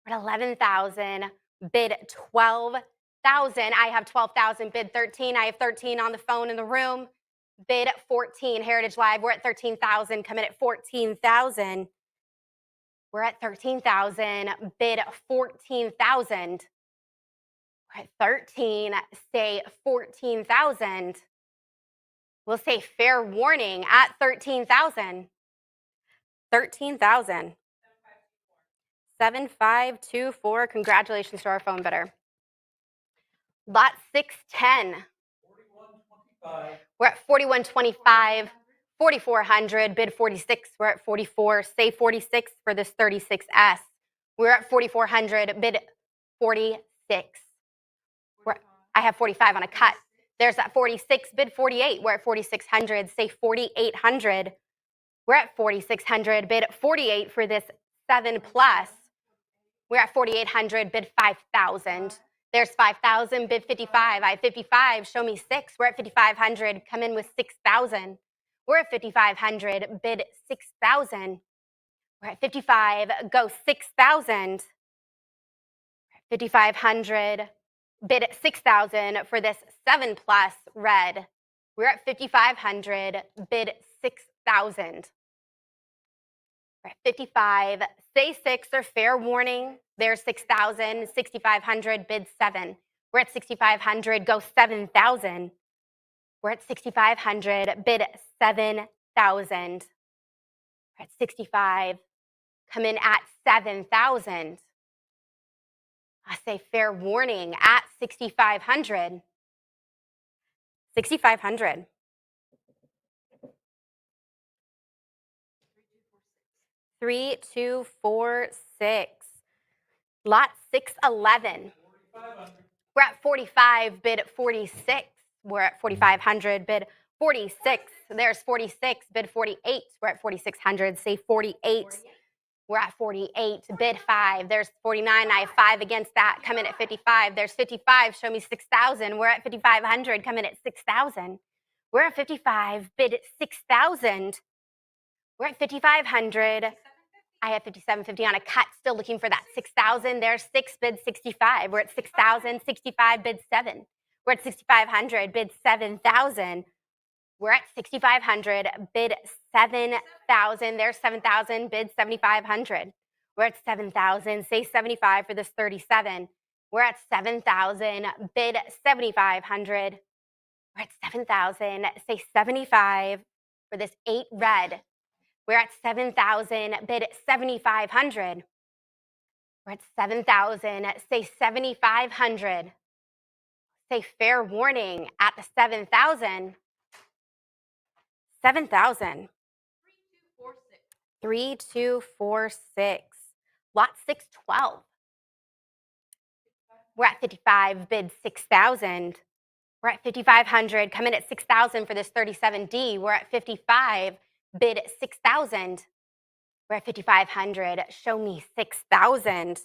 We're at 11,000. Bid 12,000. I have 12,000. Bid 13. I have 13 on the phone in the room. Bid 14. Heritage Live. We're at 13,000. Come in at 14,000. We're at 13,000. Bid 14,000. We're at 13. Say 14,000. We'll say fair warning at 13,000. 13,000. 7524. Congratulations to our phone bidder. Lot 610. 4125. We're at 4125. 4,400. Bid 46. We're at 44. Say 46 for this 36S. We're at 4,400. Bid 46. I have 45 on a cut. There's that 46. Bid 48. We're at 4,600. Say 4,800. We're at 4,600. Bid 48 for this 7 plus. We're at 4,800. Bid 5,000. There's 5,000. Bid 55. I have 55. Show me 6. We're at 5,500. Come in with 6,000. We're at 5,500. Bid 6,000. We're at 55. Go 6,000. 5,500. Bid 6,000 for this 7 plus red. We're at 5,500. Bid 6,000. We're at 55. Say 6 or fair warning. There's 6,000. 6,500. Bid 7. We're at 6,500. Go 7,000. We're at 6,500. Bid 7,000. We're at 65. Come in at 7,000. I say fair warning at 6,500. 6,500. 3, 2, 4, 6. Lot 611. 4,500. We're at 45. Bid 46. We're at 4,500. Bid 46. There's 46. Bid 48. We're at 4,600. Say 48. We're at 48. Bid 5. There's 49. I have 5 against that. Come in at 55. There's 55. Show me 6,000. We're at 5,500. Come in at 6,000. We're at 55. Bid 6,000. We're at 5,500. I have 5,750 on a cut. Still looking for that 6,000. There's 6. Bid 65. We're at 6,000. 65. Bid 7. We're at 6,500. Bid 7,000. We're at 6,500. Bid 7,000. There's 7,000. Bid 7,500. We're at 7,000. Say 75 for this 37. We're at 7,000. Bid 7,500. We're at 7,000. Say 75 for this 8 red. We're at 7,000. Bid 7,500. We're at 7,000. Say 7,500. Say fair warning at the 7,000. 7,000. 3, 2, 4, 6. Lot 612. We're at 55. Bid 6,000. We're at 5,500. Come in at 6,000 for this 37D. We're at 55. Bid 6,000. We're at 5,500. Show me 6,000.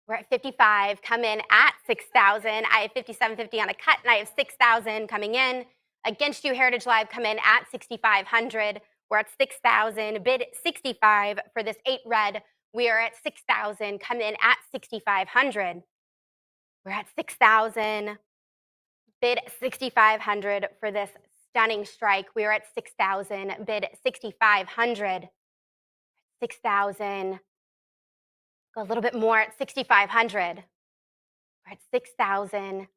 We're at 55. Come in at 6,000. I have 57.50 on a cut, and I have 6,000 coming in. Against you, Heritage Live, come in at 6,500. We're at 6,000. Bid 65 for this 8 red. We are at 6,000. Come in at 6,500. We're at 6,000. Bid 6,500 for this stunning strike. We are at 6,000. Bid 6,500. 6,000. Go a little bit more at 6,500. We're at 6,000.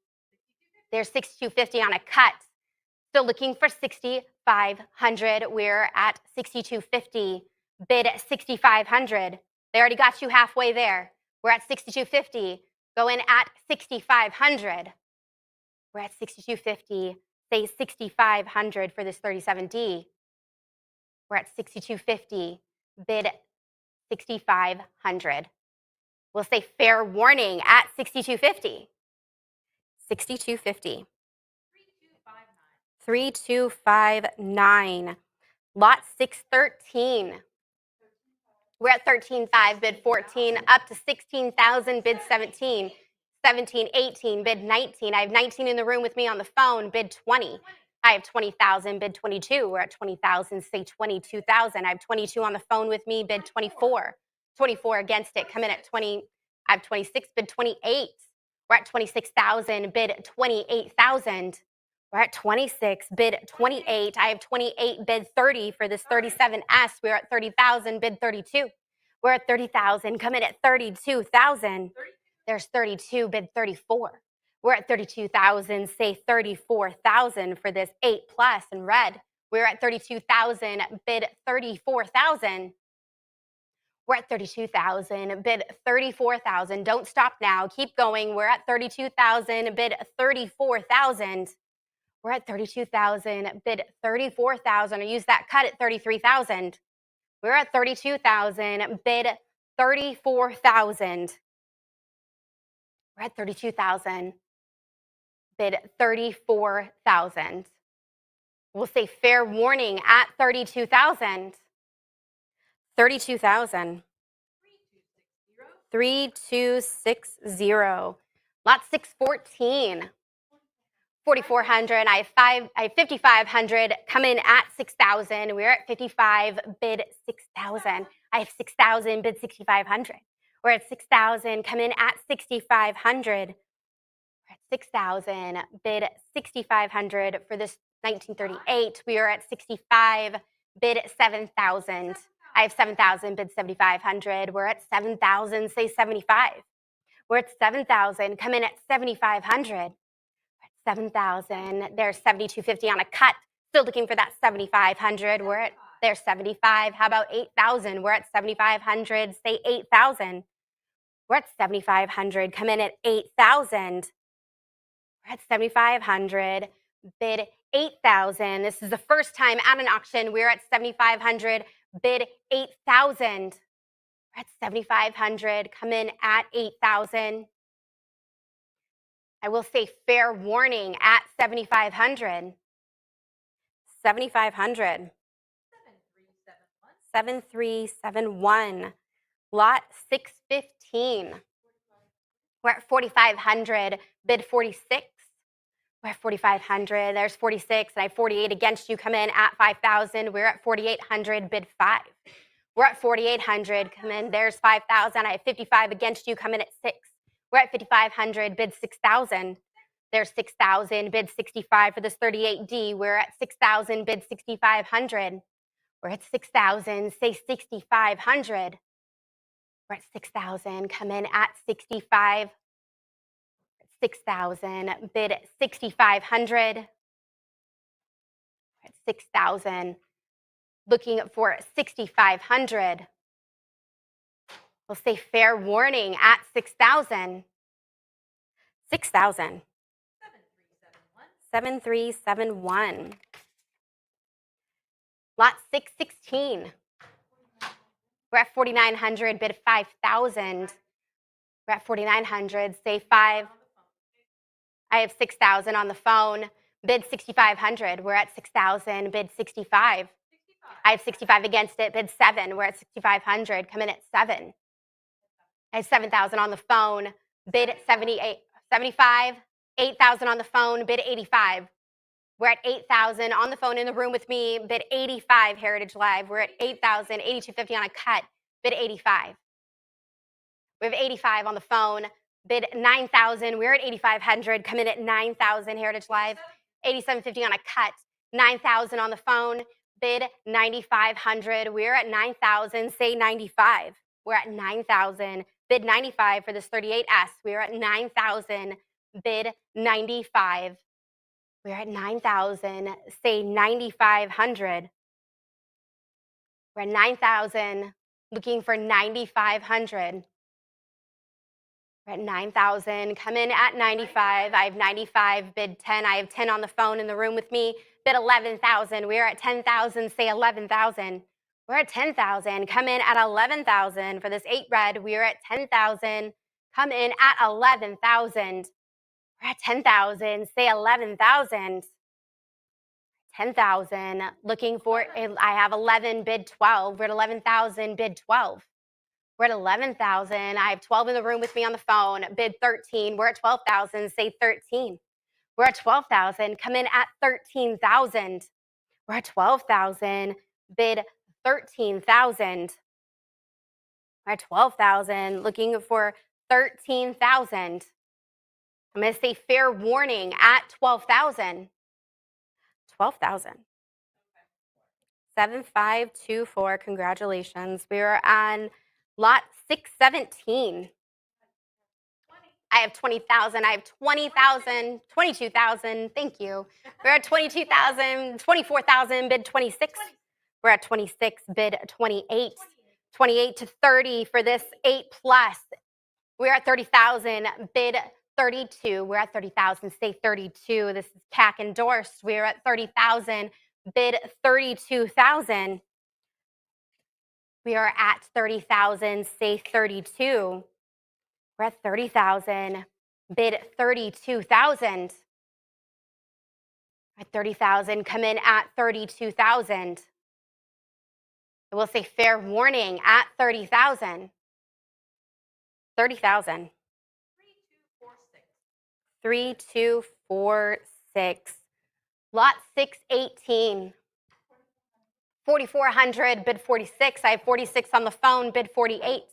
There's 6,250 on a cut. Still looking for 6,500. We're at 6,250. Bid 6,500. They already got you halfway there. We're at 6,250. Go in at 6,500. We're at 6,250. Say 6,500 for this 37D. We're at 6,250. Bid 6,500. We'll say fair warning at 6,250. 6,250. 3259. Lot 613. We're at 13.5, bid 14, up to 16,000, bid 17. 17, 18, bid 19. I have 19 in the room with me on the phone, bid 20. I have 20,000, bid 22. We're at 20,000, say 22,000. I have 22 on the phone with me, bid 24. 24 against it, come in at 20. I have 26, bid 28. We're at 26,000, bid 28,000. We're at 26, bid 28. I have 28, bid 30 for this 37S. We're at 30,000, bid 32. We're at 30,000, come in at 32,000. There's 32, bid 34. We're at 32,000, say 34,000 for this 8 plus in red. We're at 32,000, bid 34,000. We're at 32,000, bid 34,000. Don't stop now, keep going. We're at 32,000, bid 34,000. We're at 32,000, bid 34,000, or use that cut at 33,000. We're at 32,000, bid 34,000. We're at 32,000, bid 34,000. We'll say fair warning at 32,000. 32,000. 3260. Lot 614. 4,400. I have 5,500. Come in at 6,000. We're at 55. Bid 6,000. I have 6,000. Bid 6,500. We're at 6,000. Come in at 6,500. We're at 6,000. Bid 6,500 for this 1938. We are at 65. Bid 7,000. I have 7,000. Bid 7,500. We're at 7,000. Say 75. We're at 7,000. Come in at 7,500. 7,000. There's 7,250 on a cut. Still looking for that 7,500. We're at there's 75. How about 8,000? We're at 7,500. Say 8,000. We're at 7,500. Come in at 8,000. We're at 7,500. Bid 8,000. This is the first time at an auction. We're at 7,500. Bid 8,000. We're at 7,500. Come in at 8,000. I will say fair warning at 7,500. 7,500. 7371. Lot 615. We're at 4,500. Bid 46. We're at 4,500. There's 46. And I have 48 against you. Come in at 5,000. We're at 4,800. Bid 5. We're at 4,800. Come in. There's 5,000. I have 55 against you. Come in at 6. We're at 5,500, bid 6,000. There's 6,000, bid 65 for this 38D. We're at 6,000, bid 6,500. We're at 6,000, say 6,500. We're at 6,000, come in at 65. 6,000, bid 6,500. We're at 6,000, looking for 6,500. We'll say fair warning at 6,000. 6,000. 7371. Lot 616. We're at 4,900, bid 5,000. We're at 4,900, say 5. I I have 6,000 on the phone. Bid 6,500. We're at 6,000. Bid 65. I have 65 against it. Bid 7. We're at 6,500. Come in at 7. I have 7,000 on the phone. Bid 78, 75. 8,000 on the phone. Bid 85. We're at 8,000 on the phone in the room with me. Bid 85 Heritage Live. We're at 8,000, 82.50 on a cut. Bid 85. We have 85 on the phone. Bid 9,000. We're at 8,500. Come in at 9,000 Heritage Live. 87.50 on a cut. 9,000 on the phone. Bid 9,500. We're at 9,000. Say 95. We're at 9,000. Bid 95 for this 38S. We're at 9,000. Bid 95. We're at 9,000. Say 9,500. We're at 9,000. Looking for 9,500. We're at 9,000. Come in at 95. I have 95. Bid 10. I have 10 on the phone in the room with me. Bid 11,000. We're at 10,000. Say 11,000. We're at 10,000. Come in at 11,000 for this 8 red. We're at 10,000. Come in at 11,000. We're at 10,000. Say 11,000. 10,000. Looking for, I have 11. Bid 12. We're at 11,000. Bid 12. We're at 11,000. I have 12 in the room with me on the phone. Bid 13. We're at 12,000. Say 13. We're at 12,000. Come in at 13,000. We're at 12,000. Bid 13,000. We're at 12,000. Looking for 13,000. I'm going to say fair warning at 12,000. 12,000. 7524. Congratulations. We are on lot 617. I have 20,000. I have 20,000. 22,000. Thank you. We're at 22,000. 24,000. Bid 26. We're at 26. Bid 28. 28 to 30 for this 8 plus. We're at 30,000. Bid 32. We're at 30,000. Say 32. This is CAC endorsed. We're at 30,000. Bid 32,000. We are at 30,000. Say 32. We're at 30,000. Bid 32,000. At 30,000. Come in at 32,000. I will say fair warning at 30,000. 30,000. 3246. Lot 618. 4,400. Bid 46. I have 46 on the phone. Bid 48.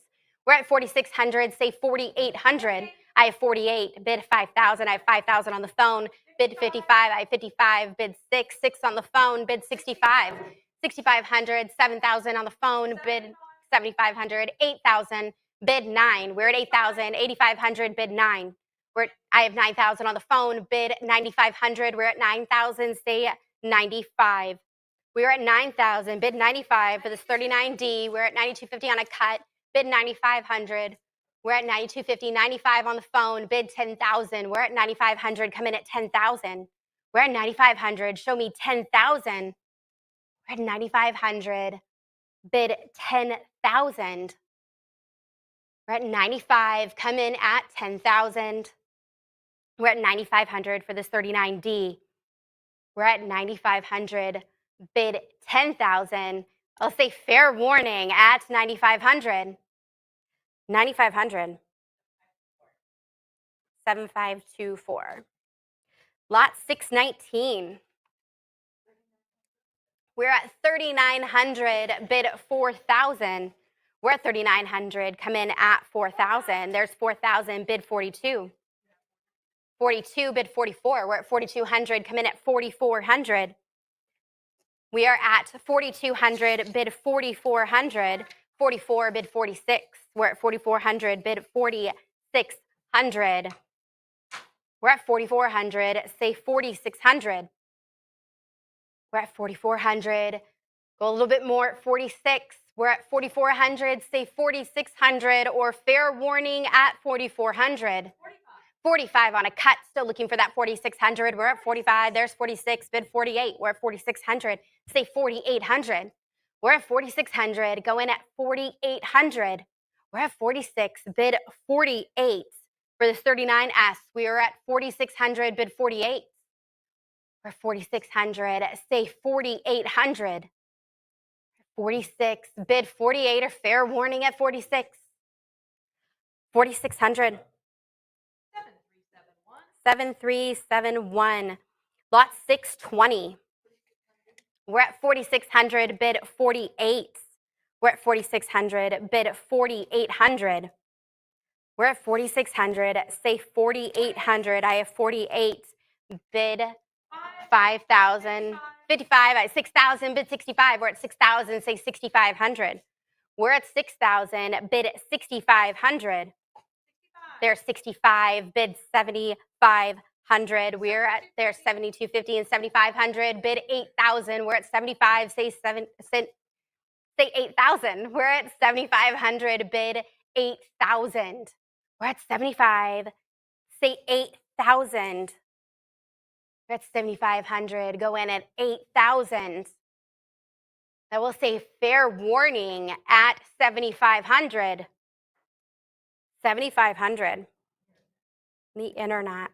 We're at 4,600. Say 4,800. I have 48. Bid 5,000. I have 5,000 on the phone. Bid 55. I have 55. Bid 6. 6 on the phone. Bid 65. 6,500. 7,000 on the phone. Bid 7,500. 8,000. Bid 9. We're at 8,000. 8,500. Bid 9. I have 9,000 on the phone. Bid 9,500. We're at 9,000. Say 95. We're at 9,000. Bid 95 for this 39D. We're at 92.50 on a cut. Bid 9,500. We're at 92.50. 95 on the phone. Bid 10,000. We're at 9,500. Come in at 10,000. We're at 9,500. Show me 10,000. We're at 9,500. Bid 10,000. We're at 95. Come in at 10,000. We're at 9,500 for this 39D. We're at 9,500. Bid 10,000. I'll say fair warning at 9,500. 9,500. 7524. Lot 619. We're at 3,900. Bid 4,000. We're at 3,900. Come in at 4,000. There's 4,000. Bid 42. 42. Bid 44. We're at 4,200. Come in at 4,400. We are at 4,200. Bid 4,400. 44. Bid 46. We're at 4,400. Bid 4,600. We're at 4,400. Say 4,600. We're at 4,400. Go a little bit more at 46. We're at 4,400. Say 4,600 or fair warning at 4,400. 45 on a cut. Still looking for that 4,600. We're at 45. There's 46. Bid 48. We're at 4,600. Say 4,800. We're at 4,600. Go in at 4,800. We're at 46. Bid 48 For this 39S, we are at 4,600, bid 48. We're at 4,600, say 4,800. 46, bid 48, or fair warning at 46. 4,600. 7371. Lot 620. We're at 4,600, bid 48. We're at 4,600, bid 4,800. We're at 4,600, say 4,800. I have 48, bid 5,000. 55, at 6,000, bid 65. We're at 6,000, say 6,500. We're at 6,000, bid 6,500. There's 65, bid 7,500. We're at there's 7,250 and 7,500, bid 8,000. We're at 75, say 8,000. We're at 7,500, bid 8,000. We're at 75, say 8,000. We're at 7,500, go in at 8,000. I will say fair warning at 7,500. 7,500. The internet.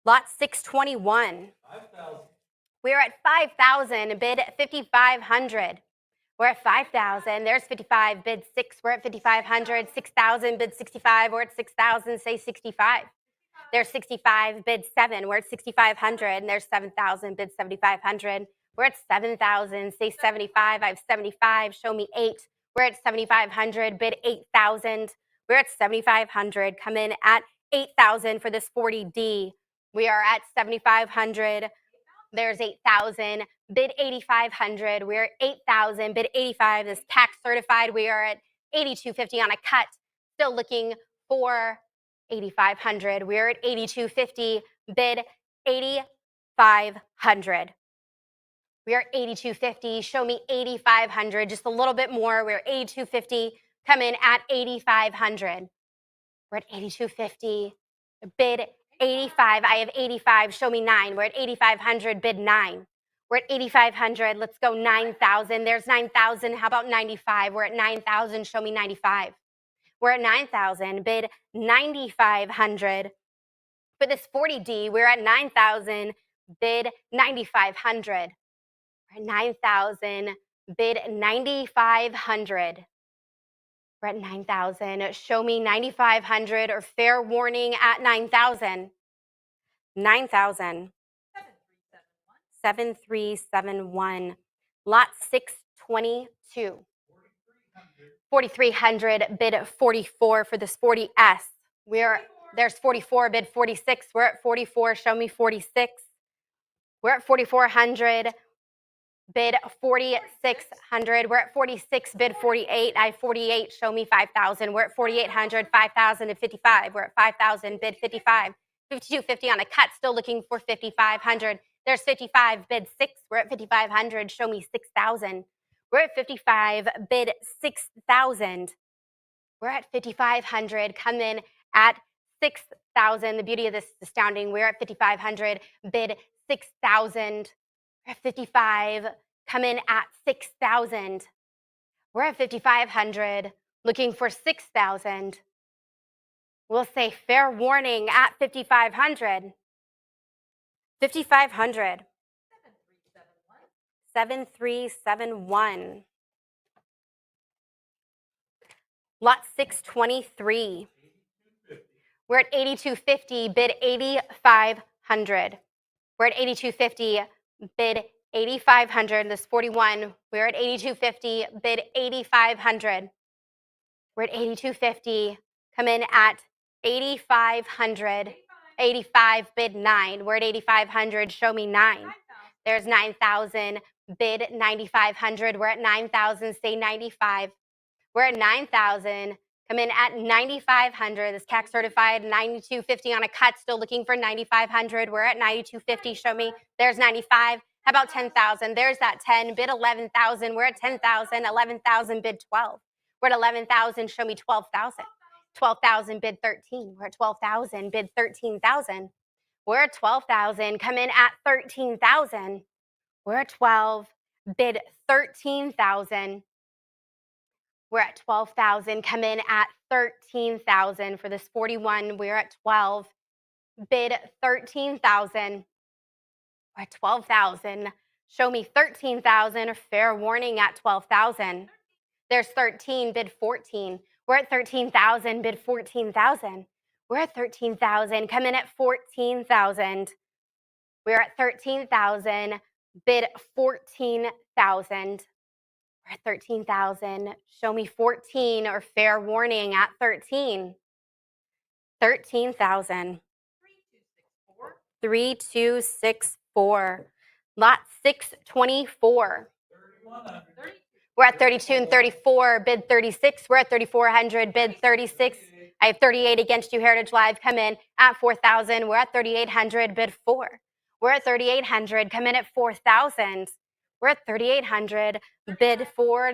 Lot 621. 5,000. We're at 5,000, bid 5,500. We're at 5,000. There's 55, bid 6. We're at 5,500. 6,000, bid 65. We're at 6,000, say 65. There's 65, bid 7. We're at 6,500. And there's 7,000, bid 7,500. We're at 7,000, say 75. I have 75. Show me 8. We're at 7,500, bid 8,000. We're at 7,500. Come in at 8,000 for this 40D. We are at 7,500. There's 8,000, bid 8,500. We're at 8,000, bid 85. This tax certified. We are at 8,250 on a cut. Still looking for 8,500. We're at 8,250, bid 8,500. We are at 8,250. Show me 8,500. Just a little bit more. We're at 8,250. Come in at 8,500. We're at 8,250. Bid 85. I have 85. Show me 9. We're at 8,500. Bid 9. We're at 8,500. Let's go 9,000. There's 9,000. How about 95? We're at 9,000. Show me 95. We're at 9,000. Bid 9,500. For this 40D, we're at 9,000. Bid 9,500. We're at 9,000. Bid 9,500. We're at 9,000. Show me 9,500 or fair warning at 9,000. 9,000. 7371. Lot 622. 4,300. Bid 44 for this 40S. There's 44. Bid 46. We're at 44. Show me 46. We're at 4,400. Bid 4,600. We're at 46, bid 48. I have 48. Show me 5,000. We're at 4,800, 5,000 and 55. We're at 5,000, bid 55. 5,250 on a cut. Still looking for 5,500. There's 55, bid 6. We're at 5,500. Show me 6,000. We're at 55, bid 6,000. We're at 5,500. Come in at 6,000. The beauty of this is astounding. We're at 5,500, bid 6,000. We're at 55, come in at 6,000. We're at 5,500, looking for 6,000. We'll say fair warning at 5,500. 5,500. 7371. Lot 623. We're at 8,250, bid 8,500. We're at 8,250, bid 8,500. This 41. We're at 8,250, bid 8,500. We're at 8,250. Come in at 8,500. 85, bid 9. We're at 8,500. Show me 9. There's 9,000. Bid 9,500. We're at 9,000. Say 95. We're at 9,000. Come in at 9,500. This tax certified 92.50 on a cut. Still looking for 9,500. We're at 92.50. Show me. There's 95. How about 10,000? There's that 10. Bid 11,000. We're at 10,000. 11,000. Bid 12. We're at 11,000. Show me 12,000. 12,000. Bid 13. We're at 12,000. Bid 13,000. We're at 12,000. Come in at 13,000. We're at 12. Bid 13,000. We're at 12,000. Come in at 13,000 for this 41. We're at 12. Bid 13,000. We're at 12,000. Show me 13,000 or fair warning at 12,000. There's 13. Bid 14. We're at 13,000. Bid 14,000. We're at 13,000. Come in at 14,000. We're at 13,000. Bid 14,000. We're at 13,000. Show me 14 or fair warning at 13. 13,000. 3264. Lot 624. 3,100. We're at 32 and 34. Bid 36. We're at 3,400. Bid 36. I have 38 against you, Heritage Live. Come in at 4,000. We're at 3,800. Bid 4. We're at 3,800. Come in at 4,000. We're at 3,800. Bid 4.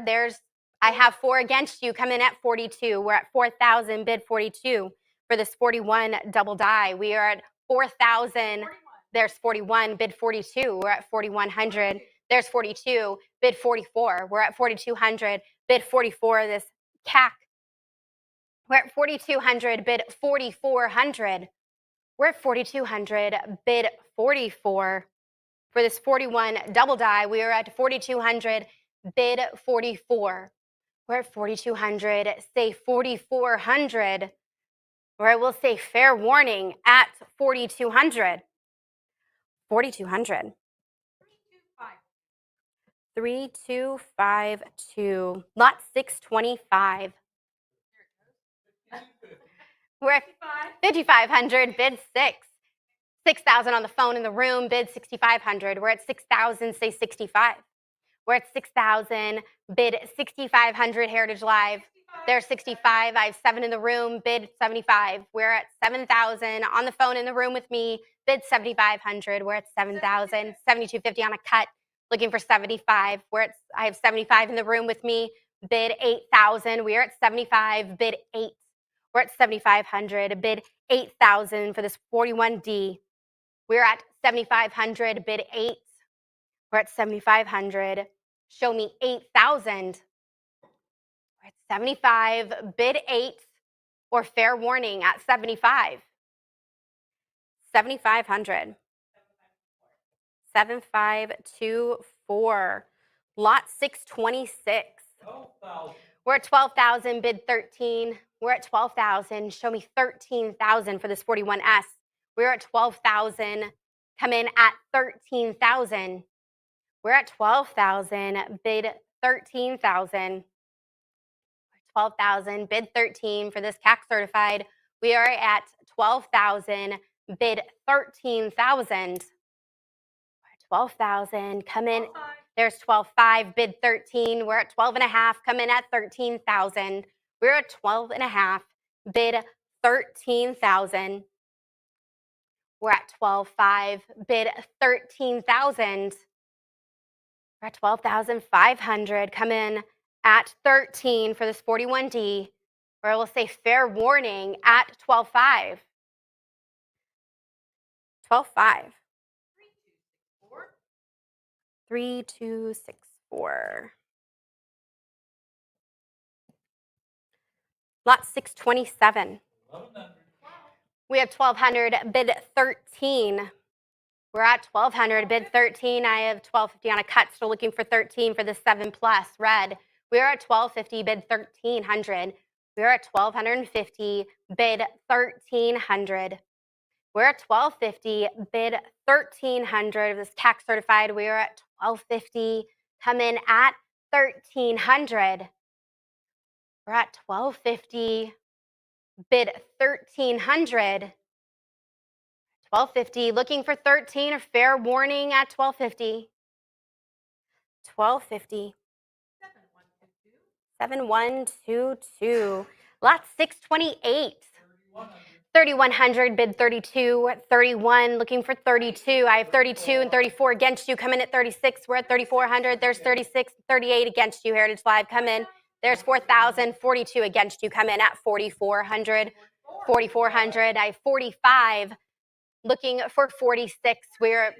I have 4 against you. Come in at 42. We're at 4,000. Bid 42 for this 41 double die. We are at 4,000. There's 41. Bid 42. We're at 4,100. There's 42. Bid 44. We're at 4,200. Bid 44. This CAC. We're at 4,200. Bid 4,400. We're at 4,200. Bid 44. For this 41 double die, we are at 4,200. Bid 44. We're at 4,200. Say 4,400. Or I will say fair warning at 4,200. 4,200. 3252. Lot 625. We're at 5,500. Bid 6. 6,000 on the phone in the room. Bid 6,500. We're at 6,000. Say 65. We're at 6,000. Bid 6,500. Heritage Live. There's 65. I have 7 in the room. Bid 75. We're at 7,000 on the phone in the room with me. Bid 7,500. We're at 7,000. 7,250 on a cut. Looking for 75. I have 75 in the room with me. Bid 8,000. We are at 75. Bid 8. We're at 7,500. Bid 8,000 for this 41D. We're at 7,500. Bid 8. We're at 7,500. Show me 8,000. We're at 75. Bid 8 or fair warning at 75. 7,500. 7524. Lot 626. 12,000. We're at 12,000. Bid 13. We're at 12,000. Show me 13,000 for this 41S. We're at 12,000. Come in at 13,000. We're at 12,000. Bid 13,000. 12,000. Bid 13 for this CAC certified. We are at 12,000. Bid 13,000. 12,000. Come in. There's 12,500. Bid 13. We're at 12.5. Come in at 13,000. We're at 12.5. Bid 13,000. We're at 12,500. Bid 13,000. We're at 12,500. Come in at 13 for this 41D. Or I will say fair warning at 12,500. 12,500. 3264. Lot 627. 1,100. We have 1,200. Bid 13. We're at 1,200. Bid 13. I have 1,250 on a cut. Still looking for 13 for the 7 plus red. We are at 1,250. Bid 1,300. We are at 1,250. Bid 1,300. We're at 1,250. Bid 1,300. This CAC certified. We are at 1,250. Come in at 1,300. We're at 1,250. Bid 1,300. 1,250. Looking for 13 or fair warning at 1,250. 1,250. 7122. Lot 628. 3,100. Bid 32. 31. Looking for 32. I have 32 and 34 against you. Come in at 36. We're at 3,400. There's 36, 38 against you. Heritage Live. Come in. There's 4,000. 42 against you. Come in at 4,400. 4,400. I have 45. Looking for 46.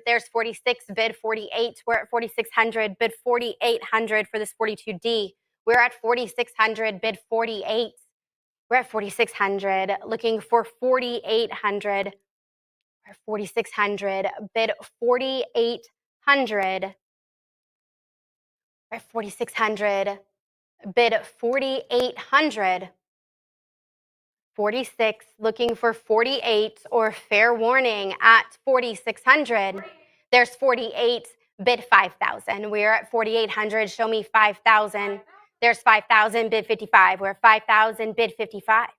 There's 46. Bid 48. We're at 4,600. Bid 4,800 for this 42D. We're at 4,600, bid 48. We're at 4,600, looking for 4,800. We're at 4,600, bid 4,800. We're at 4,600, bid 4,800. 46, looking for 48 or fair warning at 4,600. There's 48, bid 5,000. We're at 4,800, show me 5,000. There's 5,000, bid 55. We're at 5,000, bid 55.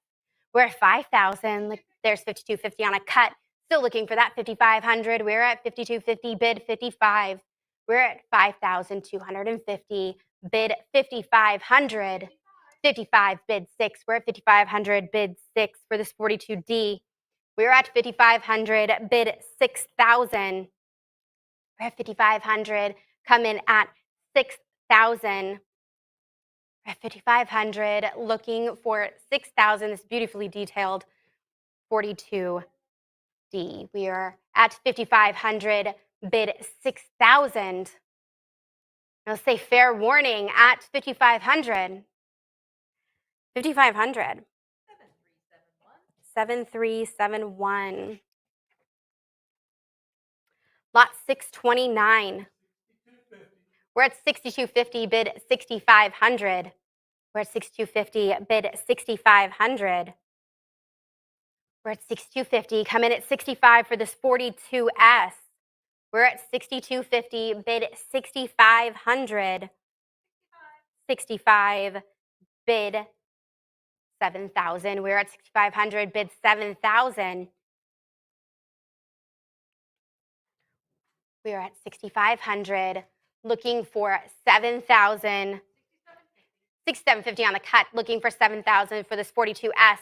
We're at 5,000, there's 52.50 on a cut. Still looking for that 5,500. We're at 52.50, bid 55. We're at 5,250, bid 5,500. 55, bid 6. We're at 5,500, bid 6 for this 42D. We're at 5,500, bid 6,000. We're at 5,500, come in at 6,000. We're at 5,500, looking for 6,000, this beautifully detailed 42D. We are at 5,500, bid 6,000. Now say fair warning at 5,500. 5,500. 7371. Lot 629. We're at 6250, bid 6,500. We're at 6250, bid 6,500. We're at 6250, come in at 65 for this 42S. We're at 6250, bid 6,500. 65, bid 7,000. We're at 6,500, bid 7,000. We are at 6,500, looking for 7,000. 6,750 on the cut, looking for 7,000 for this 42S.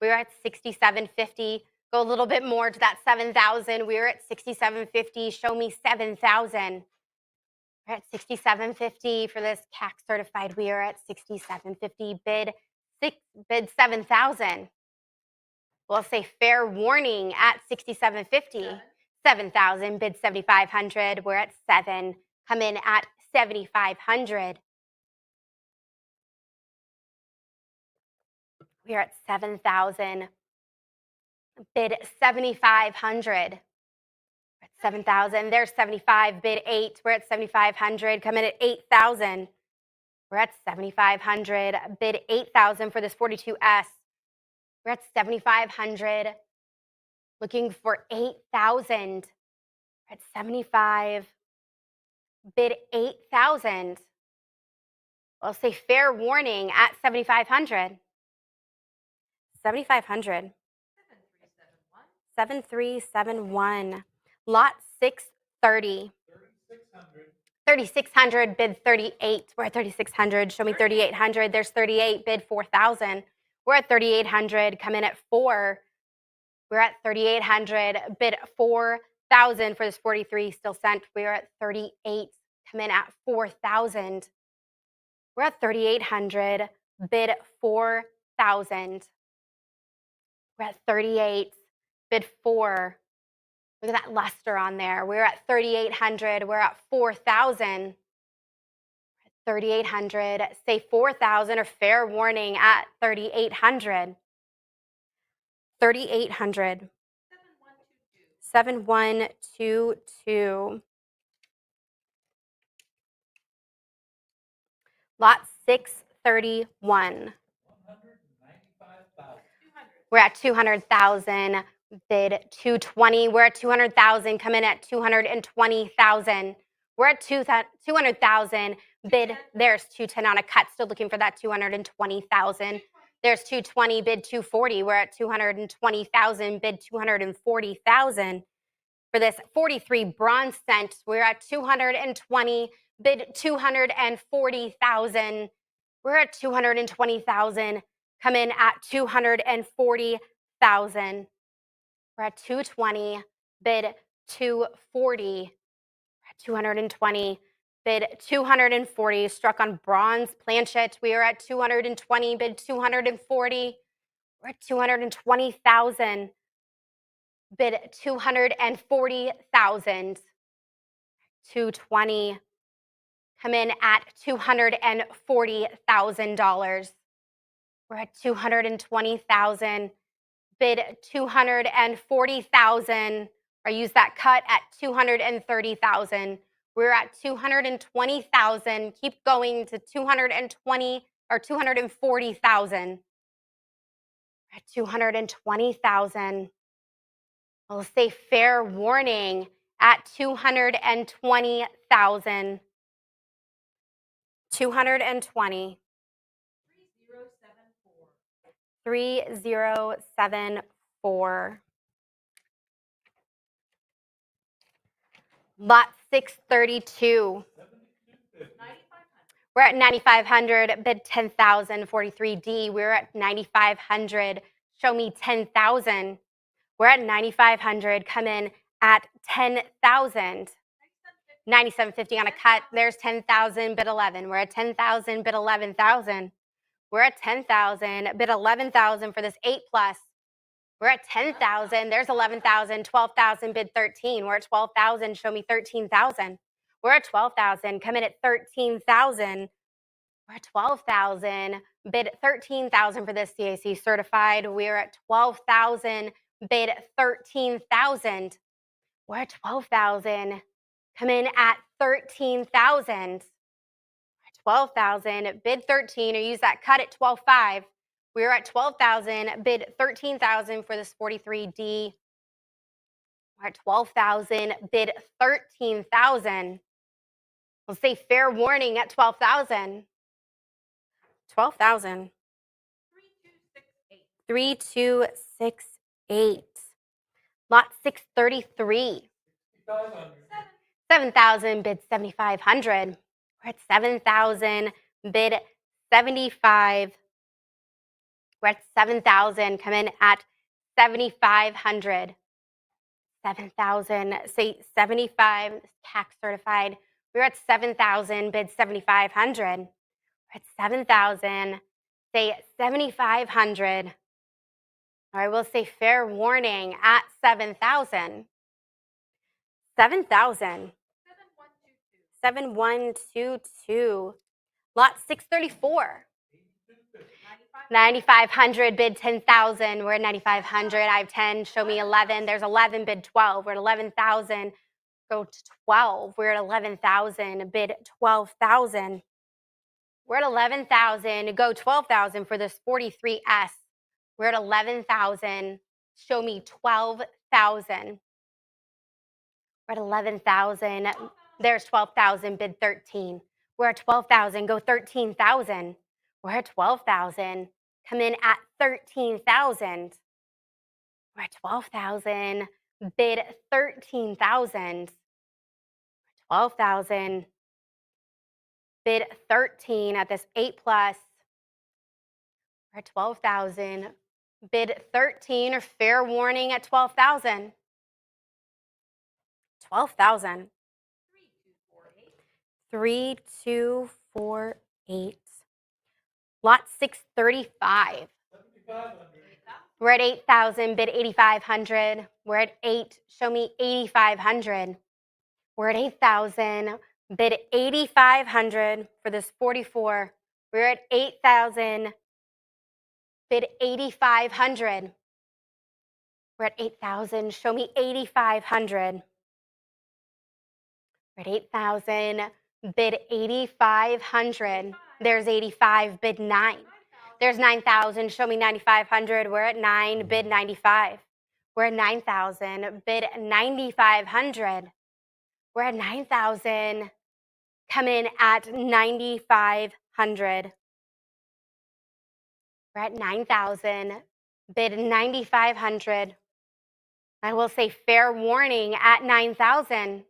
We're at 6,750. Go a little bit more to that 7,000. We're at 6,750. Show me 7,000. We're at 6,750 for this CAC certified. We are at 6,750. Bid 7,000. We'll say fair warning at 6,750. 7,000, bid 7,500. We're at 7. Come in at 7,500. We're at 7,000. Bid 7,500. 7,000. There's 75. Bid 8. We're at 7,500. Come in at 8,000. We're at 7,500. Bid 8,000 for this 42S. We're at 7,500. Looking for 8,000. We're at 75. Bid 8,000. I'll say fair warning at 7,500. 7,500. 7371. Lot 630. 3,600, bid 38. We're at 3,600. Show me 3,800. There's 38, bid 4,000. We're at 3,800. Come in at 4. We're at 3,800. Bid 4,000 for this 43. Still sent. We're at 38. Come in at 4,000. We're at 3,800. Bid 4,000. We're at 38. Bid 4. Look at that luster on there. We're at 3,800. We're at 4,000. 3,800. Say 4,000 or fair warning at 3,800. 3,800. 7122. Lot 631. We're at 200,000. Bid 220. We're at 200,000. Come in at 220,000. We're at 200,000. Bid, there's 210 on a cut. Still looking for that 220,000. There's 220. Bid 240. We're at 220,000. Bid 240,000. For this 43 bronze cent, we're at 220. Bid 240,000. We're at 220,000. Come in at 240,000. We're at 220. Bid 240. We're at 220. Bid 240. Struck on bronze planchet. We are at 220. Bid 240. We're at 220,000. Bid 240,000. 220. come in at $240,000. We're at $220,000. Bid $240,000, or use that cut at $230,000. We're at $220,000. Keep going to $220,000 or $240,000. At $220,000. We'll say fair warning at $220,000. 220. 3074. Lot 632. We're at 9,500. Bid 10,000. 43D. We're at 9,500. Show me 10,000. We're at 9,500. Come in at 10,000. 97.50 on a cut. There's 10,000. Bid 11. We're at 10,000. Bid 11,000. We're at 10,000. Bid 11,000 for this 8 plus. We're at 10,000. There's 11,000. 12,000. Bid 13. We're at 12,000. Show me 13,000. We're at 12,000. Come in at 13,000. We're at 12,000. Bid 13,000 for this CAC certified. We're at 12,000. Bid 13,000. We're at 12,000. Come in at 13,000. 12,000. Bid 13, or use that cut at 12,500. We're at 12,000. Bid 13,000 for this 43D. We're at 12,000. Bid 13,000. We'll say fair warning at 12,000. 12,000. 3268. Lot 633. 7,000. Bid 7,500. We're at 7,000. Bid 75. We're at 7,000. Come in at 7,500. 7,000. Say 75. Tax certified. We're at 7,000. Bid 7,500. We're at 7,000. Say 7,500. All right, we'll say fair warning at 7,000. 7,000. 7122. Lot 634. 9,500. Bid 10,000. We're at 9,500. I have 10. Show me 11. There's 11. Bid 12. We're at 11,000. Go to 12. We're at 11,000. Bid 12,000. We're at 11,000. Go 12,000 for this 43S. We're at 11,000. Show me 12,000. We're at 11,000. There's 12,000. Bid 13. We're at 12,000. Go 13,000. We're at 12,000. Come in at 13,000. We're at 12,000. Bid 13,000. 12,000. Bid 13 at this 8 plus. We're at 12,000. Bid 13, or fair warning at 12,000. 12,000. 3248. Lot 635. We're at 8,000. Bid 8,500. We're at 8. Show me 8,500. We're at 8,000. Bid 8,500 for this 44. We're at 8,000. Bid 8,500. We're at 8,000. Show me 8,500. We're at 8,000. Bid 8,500. There's 85. Bid 9. There's 9,000. Show me 9,500. We're at 9. Bid 95. We're at 9,000. Bid 9,500. We're at 9,000. Come in at 9,500. We're at 9,000. Bid 9,500. I will say fair warning at 9,000.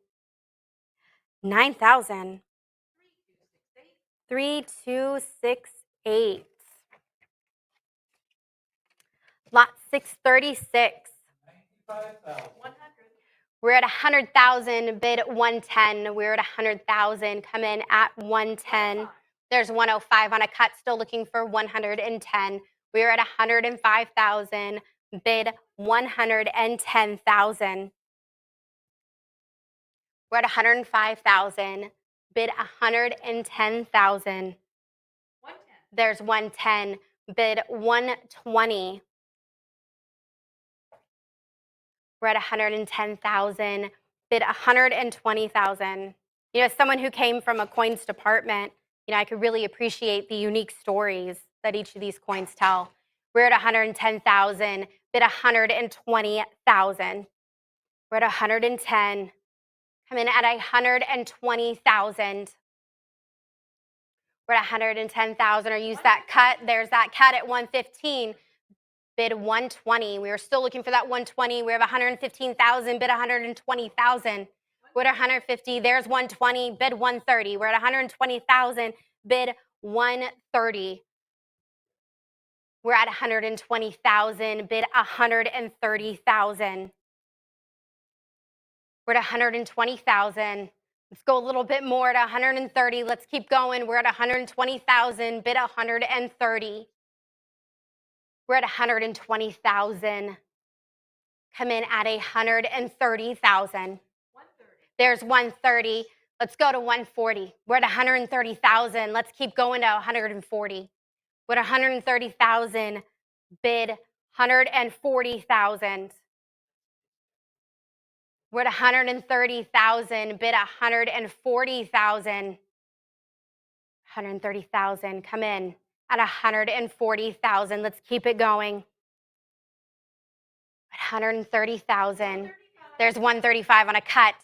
9,000. 3268. Lot 636. We're at 100,000. Bid 110. We're at 100,000. Come in at 110. There's 105 on a cut. Still looking for 110. We're at 105,000. Bid 110,000. We're at 105,000. bid 110,000. 110. There's 110, bid 120. We're at 110,000, bid 120,000. You know, as someone who came from a coins department, you know, I could really appreciate the unique stories that each of these coins tell. We're at 110,000, bid 120,000. We're at 110. Come in at 120,000. We're at 110,000, or use that cut. There's that cut at 115. Bid 120. We are still looking for that 120. We have 115,000. Bid 120,000. We're at 150. There's 120. Bid 130. We're at 120,000. Bid 130. We're at 120,000. Bid 130,000. We're at 120,000. Let's go a little bit more at 130. Let's keep going. We're at 120,000. Bid 130. We're at 120,000. Come in at 130,000. 130. There's 130. Let's go to 140. We're at 130,000. Let's keep going to 140. We're at 130,000. Bid 140,000. We're at 130,000. Bid 140,000. 130,000. Come in at 140,000. Let's keep it going. 130,000. There's 135 on a cut.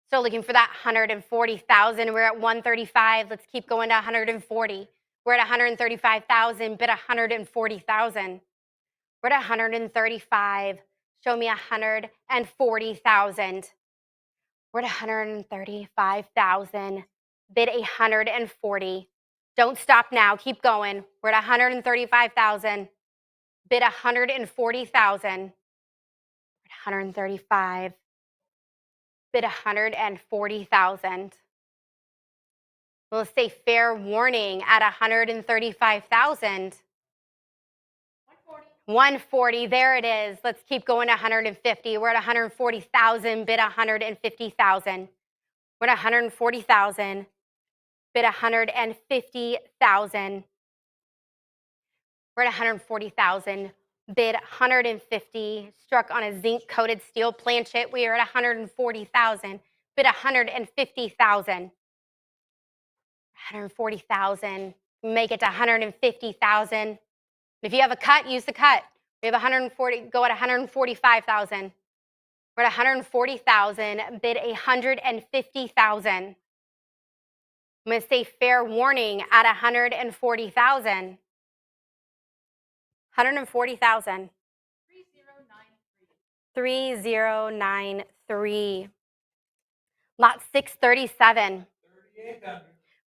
Still looking for that 140,000. We're at 135. Let's keep going to 140. We're at 135,000. Bid 140,000. We're at 135. Show me 140,000. We're at 135,000. Bid 140. Don't stop now. Keep going. We're at 135,000. Bid 140,000. 135. Bid 140,000. We'll say fair warning at 135,000. 140. There it is. Let's keep going to 150. We're at 140,000. Bid 150,000. We're at 140,000. Bid 150,000. We're at 140,000. Bid 150. Struck on a zinc coated steel planchet. We are at 140,000. Bid 150,000. 140,000. Make it to 150,000. If you have a cut, use the cut. We have 140. Go at 145,000. We're at 140,000. Bid 150,000. I'm going to say fair warning at 140,000. 140,000. 3093. Lot 637. 3,800.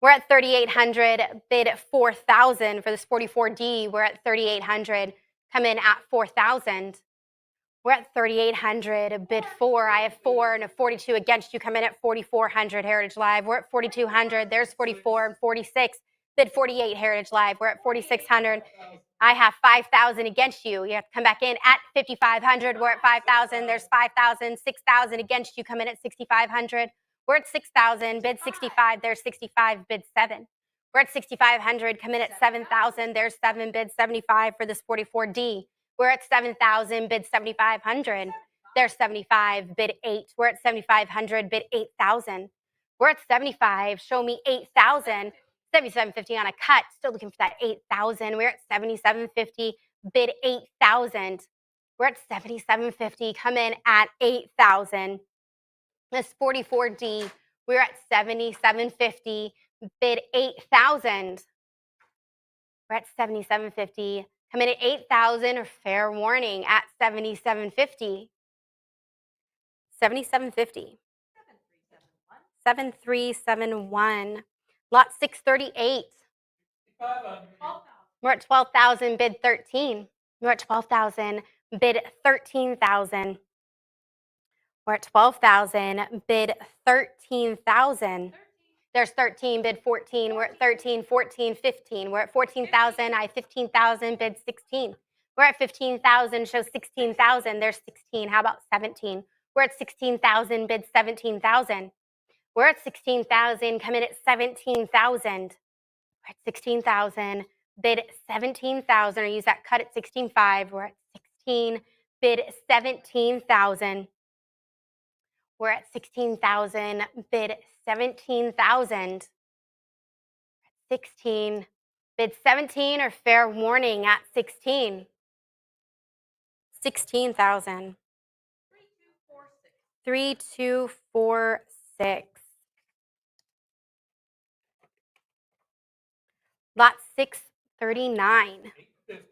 We're at 3,800. Bid 4,000 for this 44D. We're at 3,800. Come in at 4,000. We're at 3,800. Bid 4. I have 4 and a 42 against you. Come in at 4,400. Heritage Live. We're at 4,200. There's 44 and 46. Bid 48. Heritage Live. We're at 4,600. I have 5,000 against you. You have to come back in at 5,500. We're at 5,000. There's 5,000. 6,000 against you. Come in at 6,500. We're at 6,000. Bid 65. There's 65. Bid 7. We're at 6,500. Come in at 7,000. There's 7. Bid 75 for this 44D. We're at 7,000. Bid 7,500. There's 75. Bid 8. We're at 7,500. Bid 8,000. We're at 75. Show me 8,000. 77.50 on a cut. Still looking for that 8,000. We're at 77.50. Bid 8,000. We're at 77.50. Come in at 8,000. This 44D. We're at 77.50. Bid 8,000. We're at 77.50. Come in at 8,000 or fair warning at 77.50. 77.50. 7371. Lot 638. 5,500. 12,000. We're at 12,000. Bid 13. We're at 12,000. Bid 13,000. We're at 12,000. Bid 13,000. 13. There's 13. Bid 14. We're at 13, 14, 15. We're at 14,000. I have 15,000. Bid 16. We're at 15,000. Show 16,000. There's 16. How about 17? We're at 16,000. Bid 17,000. We're at 16,000. Come in at 17,000. We're at 16,000. Bid 17,000. Or use that cut at 16.5. We're at 16. Bid 17,000. We're at 16,000. Bid 17,000. 16. Bid 17 or fair warning at 16. 16,000. 3246. Lot 639. 850.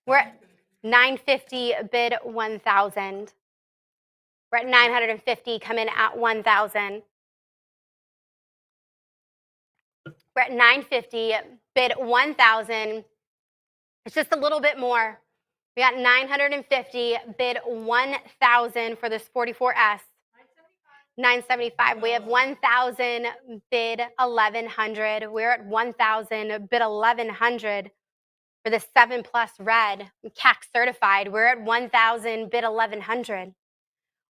We're at 950. Bid 1,000. We're at 950. Come in at 1,000. We're at 950. Bid 1,000. It's just a little bit more. We got 950. Bid 1,000 for this 44S. 975. We have 1,000. Bid 1,100. We're at 1,000. Bid 1,100 for the 7+ red. CAC certified. We're at 1,000. Bid 1,100.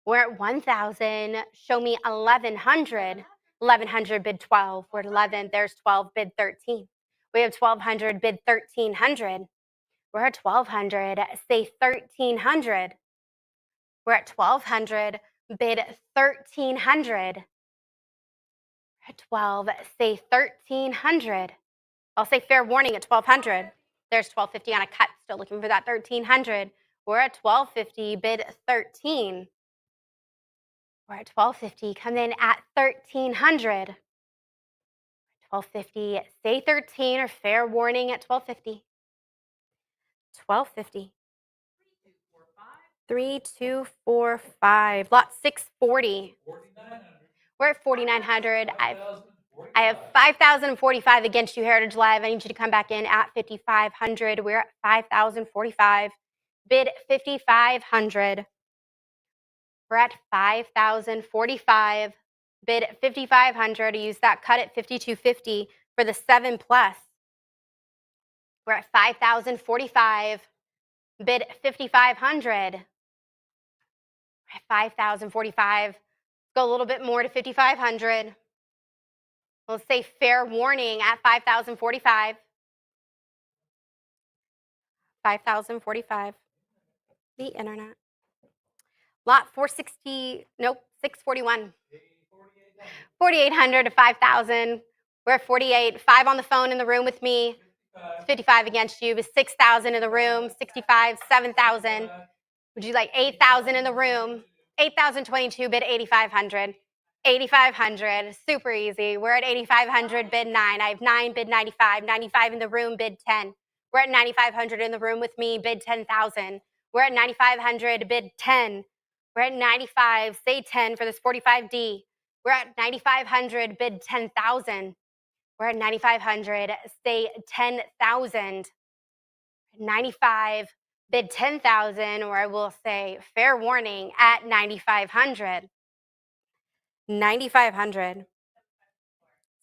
We're at 1,000. Show me 1,100. 1,100. Bid 12. We're at 11. There's 12. Bid 13. We have 1,200. Bid 1,300. We're at 1,200. Say 1,300. We're at 1,200. Bid 1,300. At 12. Say 1,300. I'll say fair warning at 1,200. There's 1,250 on a cut. Still looking for that 1,300. We're at 1,250. Bid 13. We're at 1,250. Come in at 1,300. 1,250. Say 13 or fair warning at 1,250. 1,250. 3245. Lot 640. 4,900. We're at 4,900. I 5,045. have 5,045 against you, Heritage Live. I need you to come back in at 5,500. We're at 5,045. Bid 5,500. We're at 5,045. Bid 5,500. Use that cut at 5,250 for the 7+. We're at 5,045. Bid 5,500. At 5,045. Go a little bit more to 5,500. Let's say fair warning at 5,045. 5,045. The internet. Lot 460. Nope. 641. 4,800 to 5,000. We're at 48. 5 on the phone in the room with me. 55 against you. 6,000 in the room. 65. 7,000. Would you like 8,000 in the room? 8,022. Bid 8,500. 8,500. Super easy. We're at 8,500. Bid 9. I have 9. Bid 95. 95 in the room. Bid 10. We're at 9,500 in the room with me. Bid 10,000. We're at 9,500. Bid 10. We're at 95. Say 10 for this 45D. We're at 9,500. Bid 10,000. We're at 9,500. Say 10,000. 95. Bid 10,000, or I will say fair warning at 9,500. 9,500.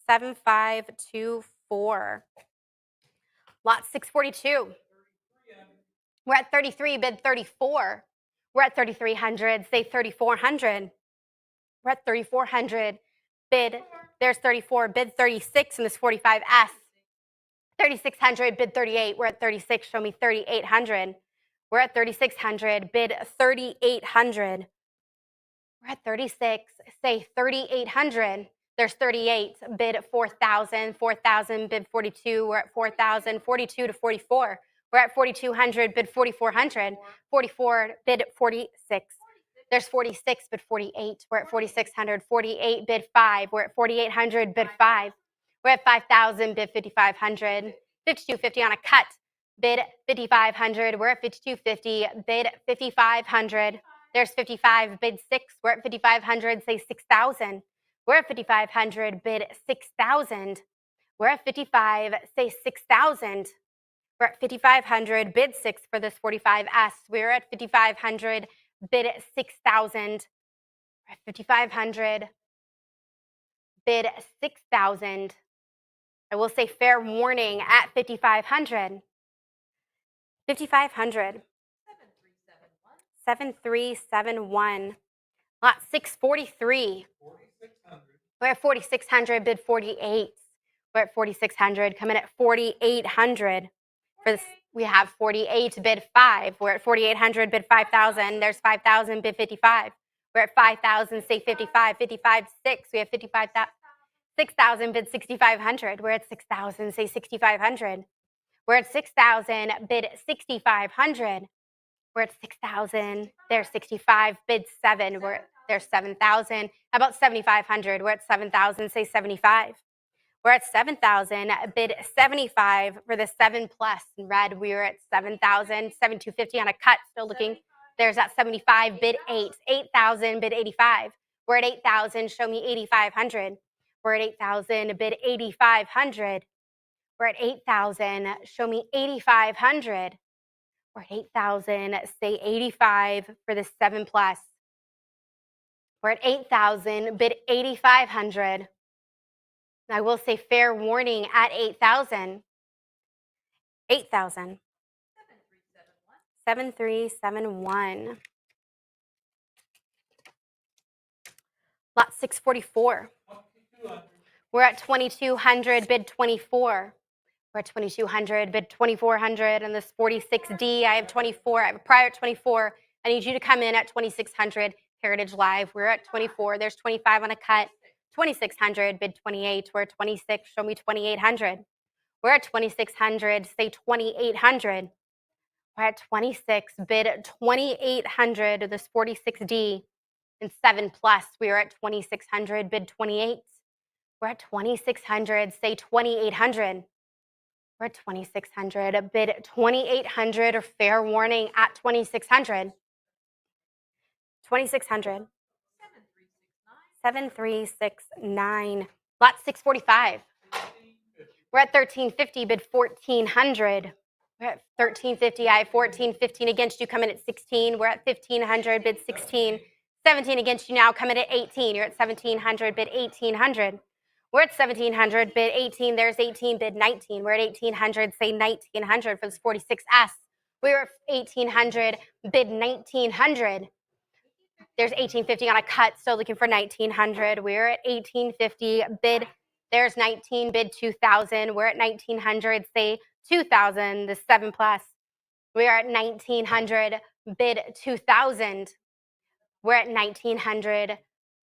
7,524. Lot 642. We're at 33. Bid 34. We're at 3,300. Say 3,400. We're at 3,400. Bid. There's 34. Bid 36 in this 45S. 3,600. Bid 38. We're at 36. Show me 3,800. We're at 3,600. Bid 3,800. We're at 36. Say 3,800. There's 38. Bid 4,000. 4,000. Bid 42. We're at 4,000. 42 to 44. We're at 4,200. Bid 4,400. 44. Bid 46. There's 46. Bid 48. We're at 4,600. 48. Bid 5. We're at 4,800. Bid 5. We're at 5,000. Bid 5,500. 5,250 on a cut. Bid 5,500. We're at 5,250. Bid 5,500. There's 55. Bid 6. We're at 5,500. Say 6,000. We're at 5,500. Bid 6,000. We're at 55. Say 6,000. We're at 5,500. Bid 6 for this 45S. We're at 5,500. Bid 6,000. We're at 5,500. Bid 6,000. I will say fair warning at 5,500. 5,500. 7371. Lot 643. 4,600. We're at 4,600, bid 48. We're at 4,600, coming at 4,800. For this, we have 48, bid 5. We're at 4,800, bid 5,000. There's 5,000, bid 55. We're at 5,000, say 55. 55, 6. We have 55,000. 6,000, bid 6,500. We're at 6,000, say 6,500. We're at 6,000, bid 6,500. We're at 6,000. There's 65, bid 7. There's 7,000. How about 7,500? We're at 7,000, say 75. We're at 7,000, bid 75 for the 7 plus in red. We were at 7,000, 7,250 on a cut, still looking. There's that 75, bid 8. 8,000, bid 85. We're at 8,000, show me 8,500. We're at 8,000, bid 8,500. We're at 8,000, show me 8,500. We're at 8,000, say 85 for the 7 plus. We're at 8,000, bid 8,500. I will say fair warning at 8,000. 8,000. 7371. Lot 644. 2,200. We're at 2,200, bid 24. We're at 2,200, bid 2,400. And this 46D, I have 24. I have a prior at 24. I need you to come in at 2,600, Heritage Live. We're at 24. There's 25 on a cut. 2,600, bid 28. We're at 26. Show me 2,800. We're at 2,600. Say 2,800. We're at 26. Bid 2,800. This 46D and 7 plus. We are at 2,600. Bid 28. We're at 2,600. Say 2,800. We're at 2,600. Bid 2,800 or fair warning at 2,600. 2,600. 7369. Lot 645. We're at 1,350, bid 1,400. We're at 1,350. I have 1,415 against you, coming at 16. We're at 1,500, bid 16. 17 against you now, coming at 18. You're at 1,700, bid 1,800. We're at 1,700, bid 18. There's 18, bid 19. We're at 1,800, say 1,900 for this 46S. We're at 1,800, bid 1,900. There's 1,850 on a cut, still looking for 1,900. We're at 1,850, bid. There's 19, bid 2,000. We're at 1,900, say 2,000, the 7 plus. We are at 1,900, bid 2,000. We're at 1,900,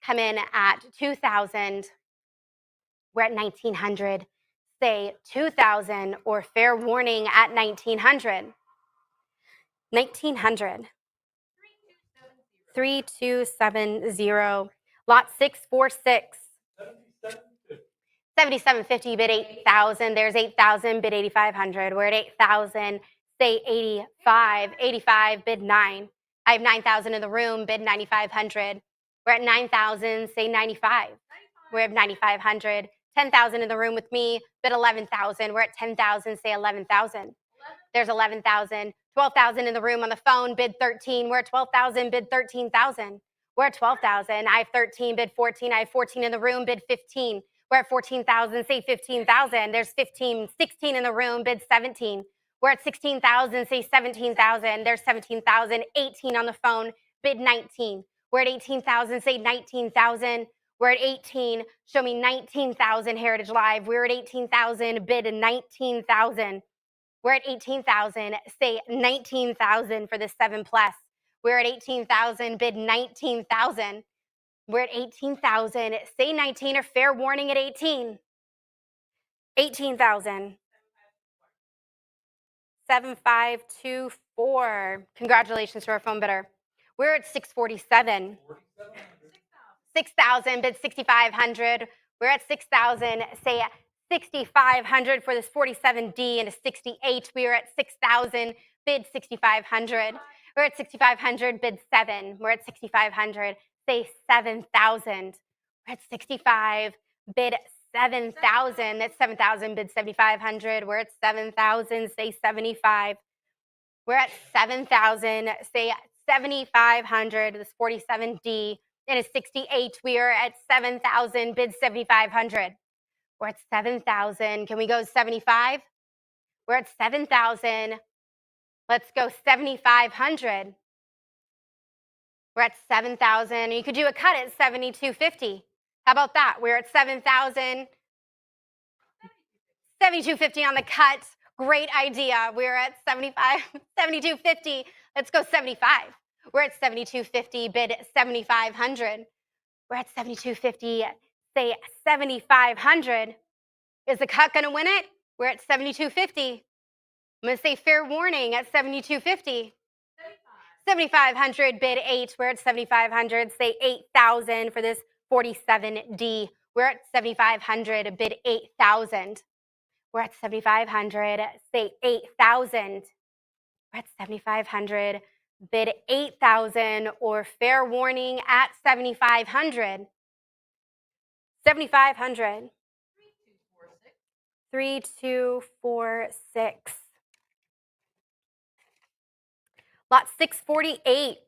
come in at 2,000. We're at 1,900, say 2,000 or fair warning at 1,900. 1,900. 3270. Lot 646. 7750, bid 8,000. There's 8,000, bid 8,500. We're at 8,000, say 85. 85, bid 9. I have 9,000 in the room, bid 9,500. We're at 9,000, say 95. We have 9,500. 10,000 in the room with me, bid 11,000. We're at 10,000, say 11,000. There's 11,000. 12,000 in the room on the phone, bid 13. We're at 12,000, bid 13,000. We're at 12,000. I have 13, bid 14. I have 14 in the room, bid 15. We're at 14,000, say 15,000. There's 15, 16 in the room, bid 17. We're at 16,000, say 17,000. There's 17,000, 18 on the phone, bid 19. We're at 18,000, say 19,000. We're at 18, show me 19,000, Heritage Live. We're at 18,000, bid 19,000. We're at 18,000, say 19,000 for the 7 plus. We're at 18,000, bid 19,000. We're at 18,000, say 19 or fair warning at 18. 18,000. 7524. Congratulations to our phone bidder. We're at 647. 6,000, bid 6,500. We're at 6,000, say 6,500 for this 47D and a 68. We are at 6,000, bid 6,500. We're at 6,500, bid 7. We're at 6,500, say 7,000. We're at 65, bid 7,000. That's 7,000, bid 7,500. We're at 7,000, say 75. We're at 7,000, say 7,500. This 47D and a 68. We are at 7,000, bid 7,500. We're at 7,000. Can we go 75? We're at 7,000. Let's go 7,500. We're at 7,000. You could do a cut at 7,250. How about that? We're at 7,000. 72.50 on the cut. Great idea. We're at 72.50. Let's go 75. We're at 72.50, bid 7,500. We're at 72.50, say 7,500. Is the cut going to win it? We're at 72.50. I'm going to say fair warning at 72.50. 7,500, bid 8. We're at 7,500. Say 8,000 for this 47D. We're at 7,500, bid 8,000. We're at 7,500. Say 8,000. We're at 7,500. Bid 8,000 or fair warning at 7,500. 7,500. 3246. Lot 648.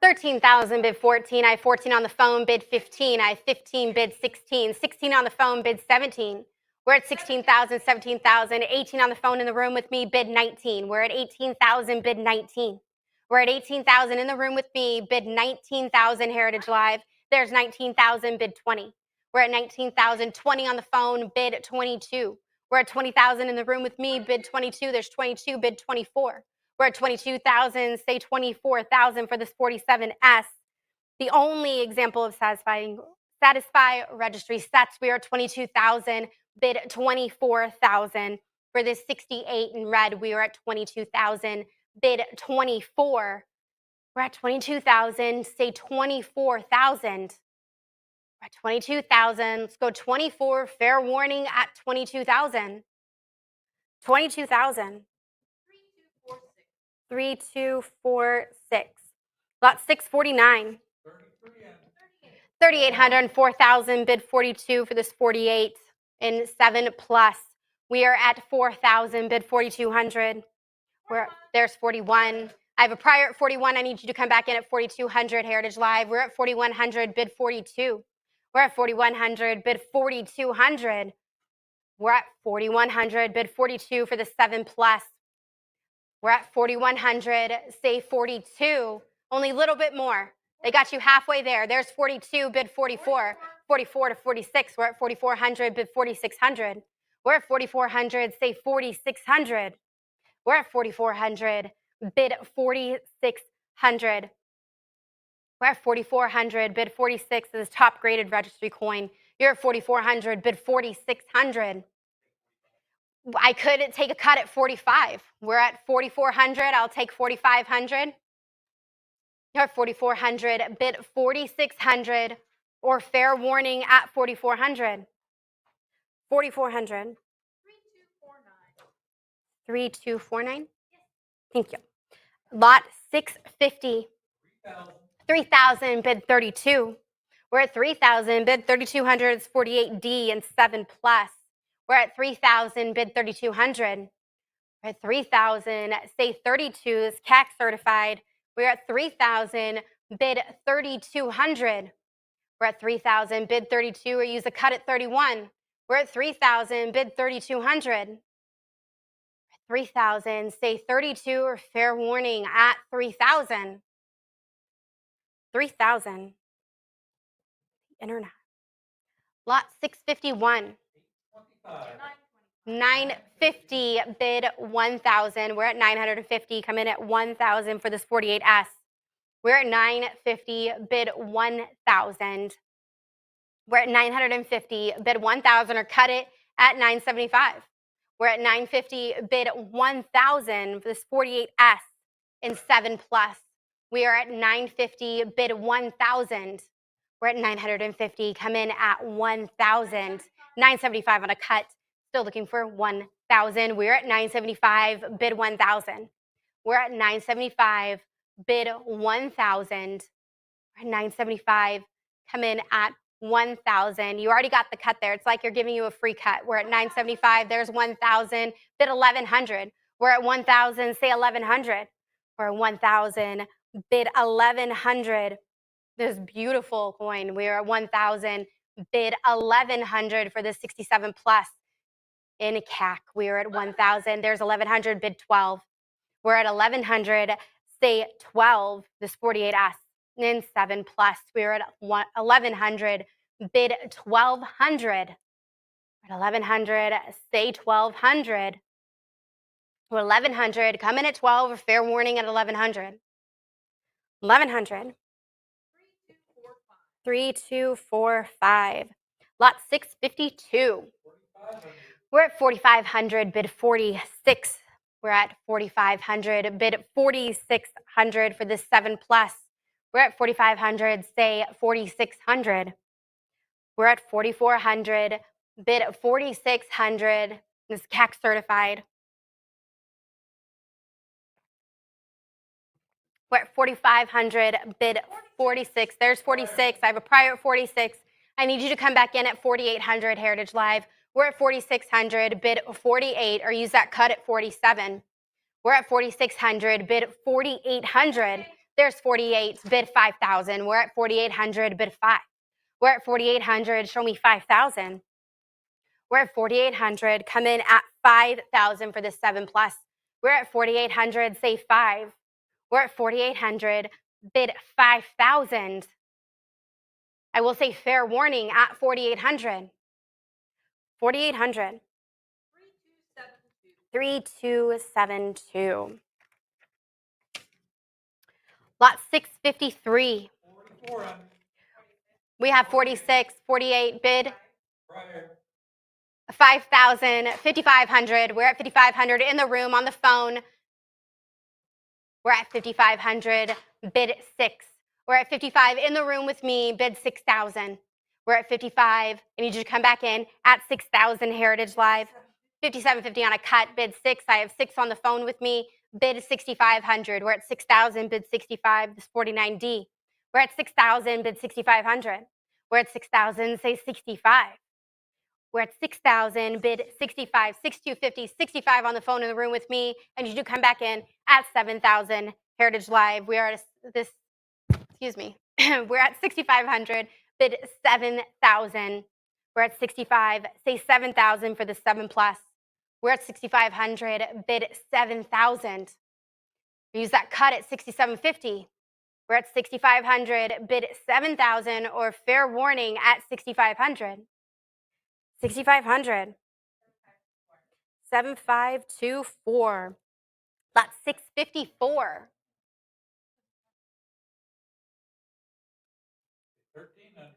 13,000, bid 14. I have 14 on the phone, bid 15. I have 15, bid 16. 16 on the phone, bid 17. We're at 16,000, 17,000. 18 on the phone in the room with me, bid 19. We're at 18,000, bid 19. We're at 18,000 in the room with me, bid 19,000 Heritage Live. There's 19,000, bid 20. We're at 19,000, 20 on the phone, bid 22. We're at 20,000 in the room with me, bid 22. There's 22, bid 24. We're at 22,000, say 24,000 for this 47S. The only example of satisfy registry sets. We are 22,000, bid 24,000 for this 68 in red. We are at 22,000, bid 24. We're at 22,000, say 24,000. We're at 22,000. Let's go 24. Fair warning at 22,000. 22,000. 3246. Lot 649. 3,800 and 4,000, bid 42 for this 48 in 7 plus. We are at 4,000, bid 4,200. There's 41. I have a prior at 41. I need you to come back in at 4,200 Heritage Live. We're at 4,100, bid 42. We're at 4,100, bid 4,200. We're at 4,100, bid 42 for the 7 plus. We're at 4,100, say 42, only a little bit more. They got you halfway there. There's 42, bid 44, 44 to 46. We're at 4,400, bid 4,600. We're at 4,400, say 4,600. We're at 4,400, bid 4,600. We're at 4,400, bid 46 is top graded registry coin. You're at 4,400, bid 4,600. I could take a cut at 45. We're at 4,400. I'll take 4,500. You're at 4,400. Bid 4,600 or fair warning at 4,400. 4,400. 3249. Thank you. Lot 650. 3,000. Bid 32. We're at 3,000. Bid 3,200. It's 48D and 7 plus. We're at 3,000, bid 3,200. We're at 3,000, say 32 is CAC certified. We're at 3,000, bid 3,200. We're at 3,000, bid 32, or use a cut at 31. We're at 3,000, bid 3,200. 3,000, say 32, or fair warning at 3,000. 3,000. Internet. Lot 651. 950, bid 1,000. We're at 950. Come in at 1,000 for this 48S. We're at 950, bid 1,000. We're at 950, bid 1,000 or cut it at 975. We're at 950, bid 1,000 for this 48S in 7 plus. We are at 950, bid 1,000. We're at 950. Come in at 1,000. 975 on a cut. Still looking for 1,000. We're at 975. Bid 1,000. We're at 975. Bid 1,000. We're at 975. Come in at 1,000. You already got the cut there. It's like you're giving you a free cut. We're at 975. There's 1,000. Bid 1,100. We're at 1,000. Say 1,100. We're at 1,000. Bid 1,100. This beautiful coin. We're at 1,000. Bid 1,100 for this 67 plus in CAC. We're at 1,000. There's 1,100. Bid 12. We're at 1,100. Say 12. This 48S. in 7 plus. We're at 1100, bid 1200. At 1100, say 1200. 1100, come in at 12 or fair warning at 1100. 1100. 3245. Lot 652. We're at 4500, bid 46. We're at 4500, bid 4600 for this 7 plus. We're at 4500, say 4600. We're at 4400, bid 4600. This is CAC certified. We're at 4500, bid 46. There's 46. I have a prior at 46. I need you to come back in at 4800 Heritage Live. We're at 4600, bid 48, or use that cut at 47. We're at 4600, bid 4800. There's 48, bid 5000. We're at 4800, bid 5. We're at 4800, show me 5000. We're at 4800, come in at 5000 for this 7 plus. We're at 4800, say 5. We're at 4800, bid 5000. I will say fair warning at 4800. 4800. 3272. Lot 653. 4,400. We have 46, 48, bid Prior. 5,000, 5,500. We're at 5,500 in the room on the phone. We're at 5,500, bid 6. We're at 55 in the room with me, bid 6,000. We're at 55. I need you to come back in at 6,000 Heritage Live. 5750 on a cut, bid 6. I have 6 on the phone with me, bid 6,500. We're at 6,000, bid 65. This is 49D. We're at 6,000, bid 6,500. We're at 6,000, say 65. We're at 6,000, bid 65, 6,250, 65 on the phone in the room with me, and you do come back in at 7,000 Heritage Live. We are at this, excuse me, we're at 6,500, bid 7,000. We're at 65, say 7,000 for the 7 plus. We're at 6,500, bid 7,000. Use that cut at 6,750. We're at 6,500, bid 7,000, or fair warning at 6,500. 6,500. 7524. Lot 654. 1,300.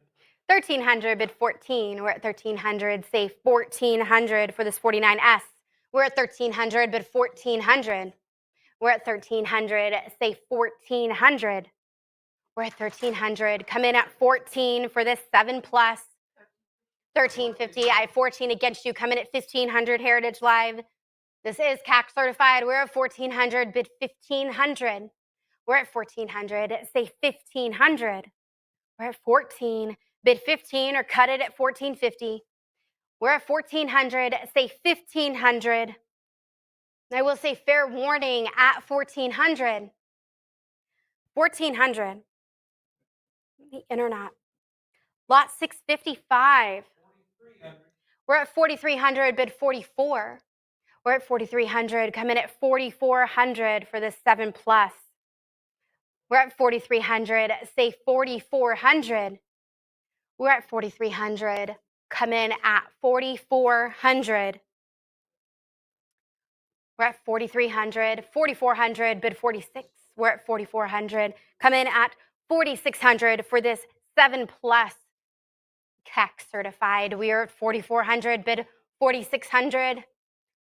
1,300, bid 14. We're at 1,300, say 1,400 for this 49S. We're at 1,300, bid 1,400. We're at 1,300, say 1,400. We're at 1,300, come in at 14 for this 7 plus. 1,350, I have 14 against you, come in at 1,500 Heritage Live. This is CAC certified. We're at 1,400, bid 1,500. We're at 1,400, say 1,500. We're at 14, bid 15, or cut it at 1,450. We're at 1,400, say 1,500. I will say fair warning at 1,400. 1,400. The internet. Lot 655. 4,300. We're at 4,300, bid 44. We're at 4,300, come in at 4,400 for this 7 plus. We're at 4,300, say 4,400. We're at 4,300, come in at 4,400. We're at 4,300, 4,400, bid 46. We're at 4,400, come in at 4,600 for this 7 plus. CAC certified. We are at 4,400, bid 4,600.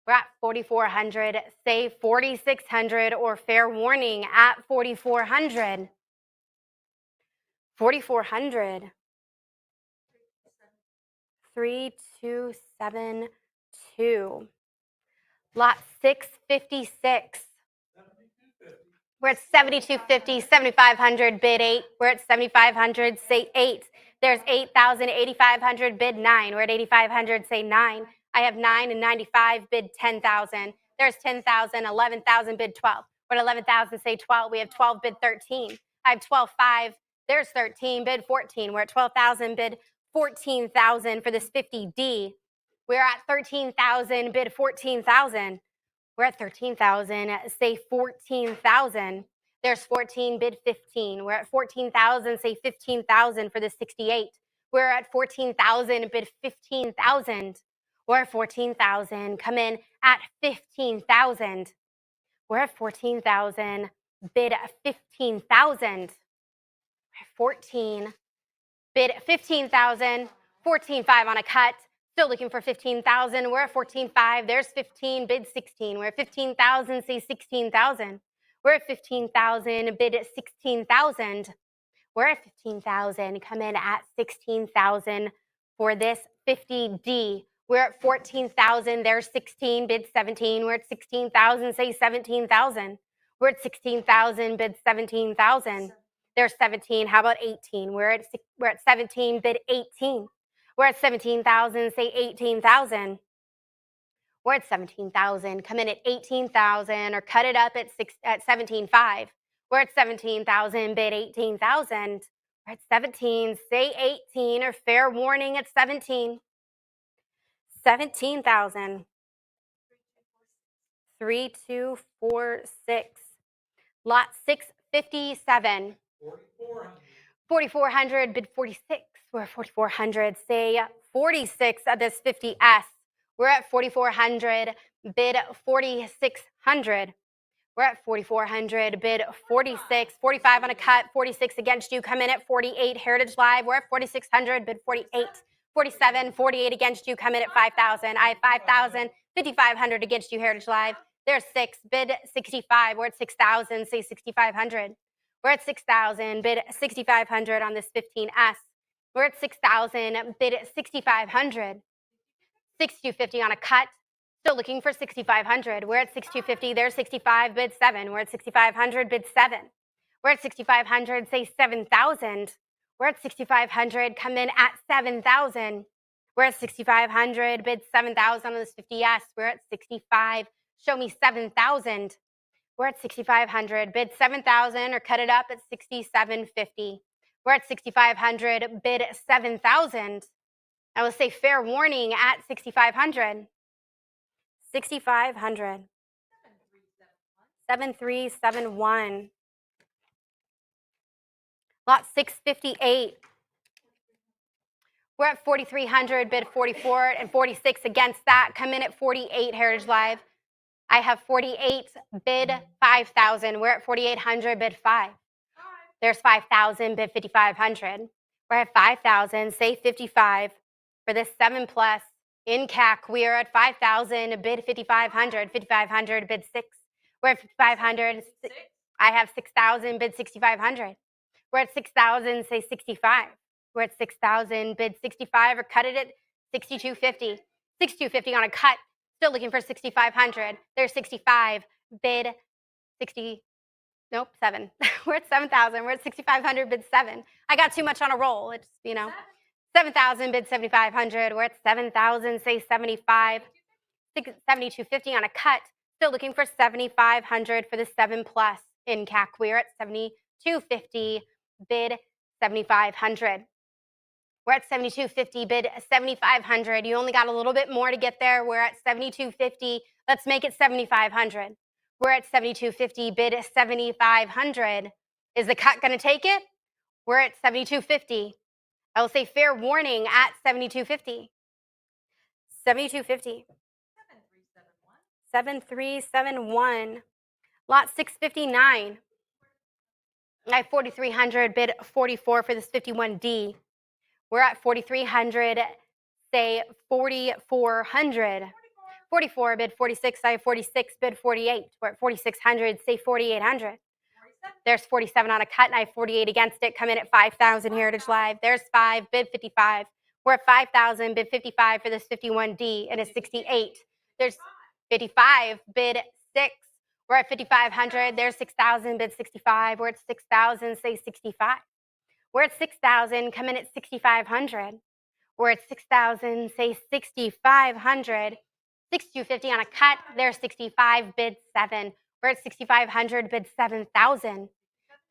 We're at 4,400, say 4,600, or fair warning at 4,400. 4,400. 3272. Lot 656. 7,250. We're at 7,250, 7,500, bid 8. We're at 7,500, say 8. There's 8,000, 8,500, bid 9. We're at 8,500, say 9. I have 9 and 95, bid 10,000. There's 10,000, 11,000, bid 12. We're at 11,000, say 12. We have 12, bid 13. I have 12,5. There's 13, bid 14. We're at 12,000, bid 14,000 for this 50D. We're at 13,000, bid 14,000. We're at 13,000, say 14,000. There's 14, bid 15. We're at 14,000, say 15,000 for the 68. We're at 14,000, bid 15,000. We're at 14,000, come in at 15,000. We're at 14,000, bid 15,000. 14, bid 15,000, 14.5 on a cut. Still looking for 15,000. We're at 14.5. There's 15, bid 16. We're at 15,000, say 16,000. We're at 15,000, bid at 16,000. We're at 15,000, come in at 16,000 for this 50D. We're at 14,000, there's 16, bid 17. We're at 16,000, say 17,000. We're at 16,000, bid 17,000. There's 17, how about 18? We're at 17, bid 18. We're at 17,000, say 18,000. We're at 17,000, come in at 18,000 or cut it up at 17.5. We're at 17,000, bid 18,000. We're at 17, say 18 or fair warning at 17. 17,000. 3, 2, 4, 6. Lot 657. 4,400. 4,400, bid 46. We're at 4,400, say 46 of this 50S. We're at 4,400, bid 4,600. We're at 4,400, bid 46, 45 on a cut, 46 against you, come in at 48, Heritage Live. We're at 4,600, bid 48, 47, 48 against you, come in at 5,000. I have 5,000, 5,500 against you, Heritage Live. There's 6, bid 65. We're at 6,000, say 6,500. We're at 6,000, bid 6,500 on this 15S. We're at 6,000, bid 6,500. 6,250 on a cut. Still looking for 6,500. We're at 6,250. There's 65, bid 7. We're at 6,500, bid 7. We're at 6,500, say 7,000. We're at 6,500, come in at 7,000. We're at 6,500, bid 7,000 on this 50S. We're at 65, show me 7,000. We're at 6,500, bid 7,000 or cut it up at 6,750. We're at 6,500, bid 7,000. I will say fair warning at 6,500. 6,500. 7371. Lot 658. We're at 4,300, bid 44 and 46 against that. Come in at 48, Heritage Live. I have 48, bid 5,000. We're at 4,800, bid 5. There's 5,000, bid 5,500. We're at 5,000, say 55 for this 7 plus. In CAC, we are at 5,000, bid 5,500, 5,500, bid 6. We're at 5,500. I have 6,000, bid 6,500. We're at 6,000, say 65. We're at 6,000, bid 65 or cut it at 6,250. 6,250 on a cut. Still looking for 6,500. There's 65, bid 60. Nope, 7. We're at 7,000. We're at 6,500, bid 7. I got too much on a roll. It's, 7,000, bid 7,500. We're at 7,000, say 75. 7,250 on a cut. Still looking for 7,500 for the 7 plus in CAC. We're at 7,250, bid 7,500. We're at 7,250, bid 7,500. You only got a little bit more to get there. We're at 7,250. Let's make it 7,500. We're at 7,250, bid 7,500. Is the cut going to take it? We're at 7,250. I will say fair warning at 7,250. 7,250. 7371. Lot 659. I have 4,300, bid 44 for this 51D. We're at 4,300, say 4,400. 44, bid 46. I have 46, bid 48. We're at 4,600, say 4,800. There's 47 on a cut, and I have 48 against it. Come in at 5,000, Heritage Live. There's 5, bid 55. We're at 5,000, bid 55 for this 51D, and it's 68. There's 55, bid 6. We're at 5,500. There's 6,000, bid 65. We're at 6,000, say 65. We're at 6,000, come in at 6,500. We're at 6,000, say 6,500. 6,250 on a cut. There's 65, bid 7. We're at 6,500, bid 7,000.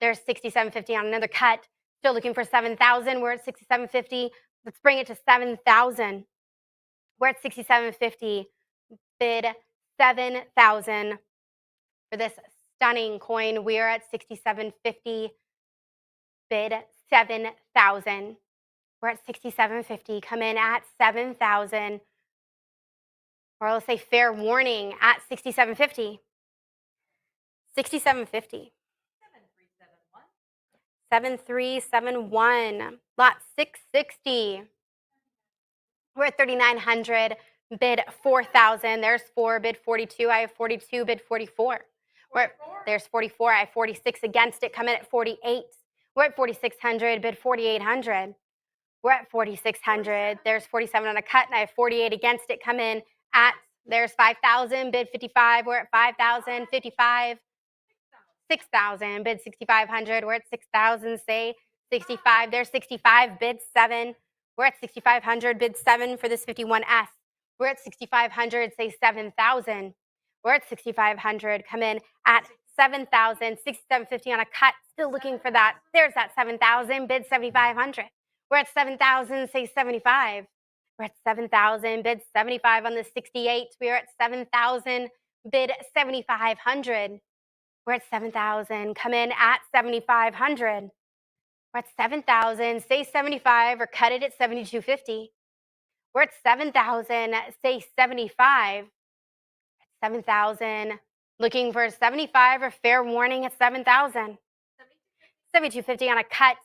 There's 6,750 on another cut. Still looking for 7,000. We're at 6,750. Let's bring it to 7,000. We're at 6,750, bid 7,000 for this stunning coin. We're at 67.50. Bid 7,000. We're at 67.50. Come in at 7,000. Or let's say fair warning at 67.50. 67.50. 7371. Lot 660. We're at 3,900. Bid 4,000. There's 4. Bid 42. I have 42. Bid 44. There's 44. I have 46 against it. Come in at 48. We're at 4,600. Bid 4,800. We're at 4,600. There's 47 on a cut, and I have 48 against it. Come in at, there's 5,000. Bid 55. We're at 5,000. 55. 6,000. Bid 6,500. We're at 6,000. Say 65. There's 65. Bid 7. We're at 6,500. Bid 7 for this 51S. We're at 6,500. Say 7,000. We're at 6,500. Come in at 7,000. 67.50 on a cut. Still looking for that. There's that 7,000. Bid 7,500. We're at 7,000. Say 75. We're at 7,000. Bid 75 on the 68. We are at 7,000. Bid 7,500. We're at 7,000. Come in at 7,500. We're at 7,000. Say 75 or cut it at 72.50. We're at 7,000. Say 75. 7,000. Looking for 75 or fair warning at 7,000. 72.50 on a cut.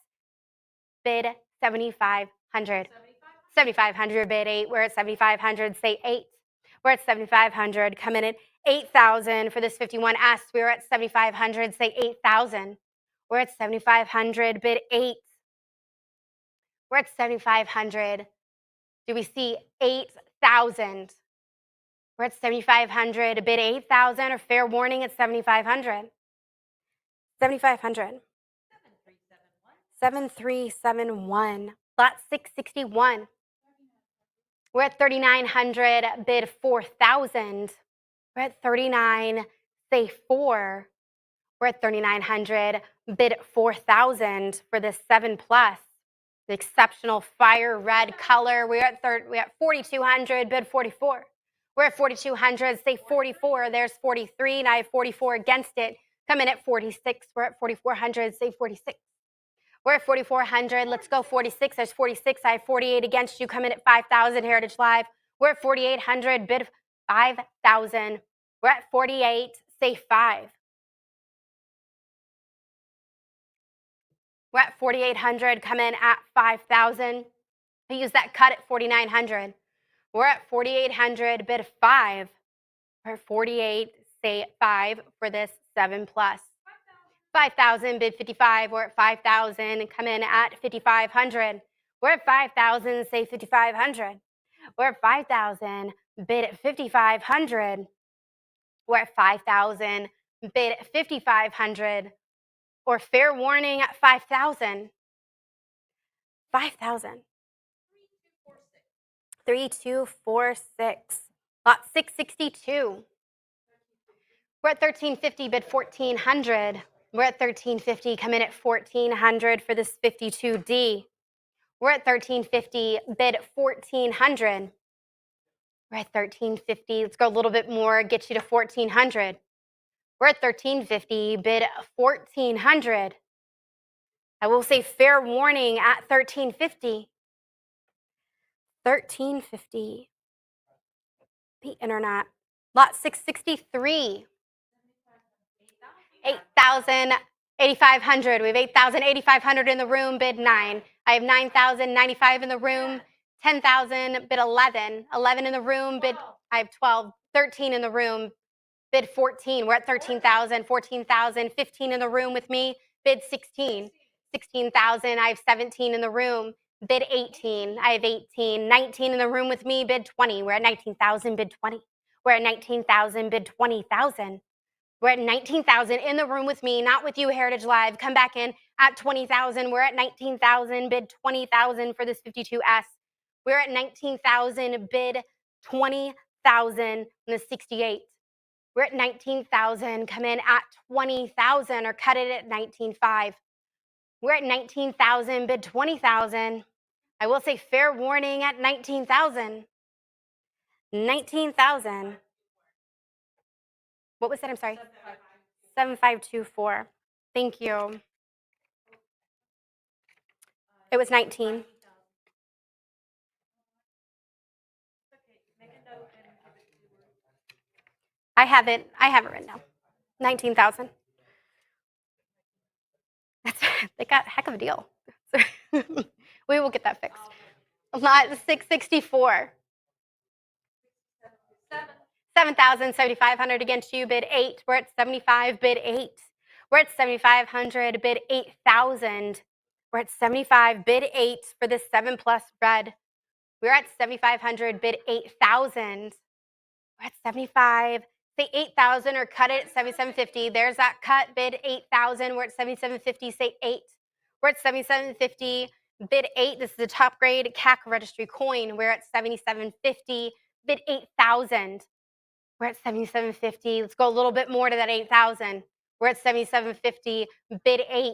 Bid 7,500. 7,500. Bid 8. We're at 7,500. Say 8. We're at 7,500. Come in at 8,000 for this 51S. We're at 7,500. Say 8,000. We're at 7,500. Bid 8. We're at 7,500. Do we see 8,000? We're at 7,500. Bid 8,000 or fair warning at 7,500. 7,500. 7371. Lot 661. We're at 3,900. Bid 4,000. We're at 39. Say 4. We're at 3,900. Bid 4,000 for this 7 plus. The exceptional fire red color. We're at 4,200. Bid 44. We're at 4,200. Say 44. There's 43, and I have 44 against it. Come in at 46. We're at 4,400. Say 46. We're at 4,400. Let's go 46. There's 46. I have 48 against you. Come in at 5,000. Heritage Live. We're at 4,800. Bid 5,000. We're at 48. Say 5. We're at 4,800. Come in at 5,000. I use that cut at 4,900. We're at 4,800. Bid 5. We're at 48. Say 5 for this 7 plus. 5,000. Bid 55. We're at 5,000. Come in at 5,500. We're at 5,000. Say 5,500. We're at 5,000. Bid at 5,500. We're at 5,000. Bid at 5,500. Or fair warning at 5,000. 5,000. 3246. Lot 662. We're at 1,350. Bid 1,400. We're at 1,350. Come in at 1,400 for this 52D. We're at 1,350. Bid 1,400. We're at 1,350. Let's go a little bit more. Get you to 1,400. We're at 1,350. Bid 1,400. I will say fair warning at 1,350. 1,350. The internet. Lot 663. 8,000. 8,500. We have 8,000. 8,500 in the room. Bid 9. I have 9,095 in the room. 10,000. Bid 11. 11 in the room. Bid. I have 12. 13 in the room. Bid 14. We're at 13,000. 14,000. 15 in the room with me. Bid 16. 16,000. I have 17 in the room. Bid 18. I have 18. 19 in the room with me. Bid 20. We're at 19,000. Bid 20. We're at 19,000. Bid 20,000. We're at 19,000 in the room with me, not with you, Heritage Live. Come back in at 20,000. We're at 19,000. Bid 20,000 for this 52S. We're at 19,000. Bid 20,000 in the 68. We're at 19,000. Come in at 20,000 or cut it at 19,500. We're at 19,000. Bid 20,000. I will say fair warning at 19,000. 19,000. What was that? I'm sorry. 7524. Thank you. It was 19. I have it written down. 19,000. They got a heck of a deal. We will get that fixed. Lot 664. 7,000, 7,500 against you, bid 8. We're at 75, bid 8. We're at 7,500, bid 8,000. We're at 75, bid 8 for this 7 plus red. We're at 7,500, bid 8,000. We're at 75, say 8,000 or cut it at 7,750. There's that cut, bid 8,000. We're at 7,750, say 8. We're at 7,750, bid 8. This is the top grade CAC registry coin. We're at 7,750, bid 8,000. We're at 7,750. Let's go a little bit more to that 8,000. We're at 7,750, bid 8.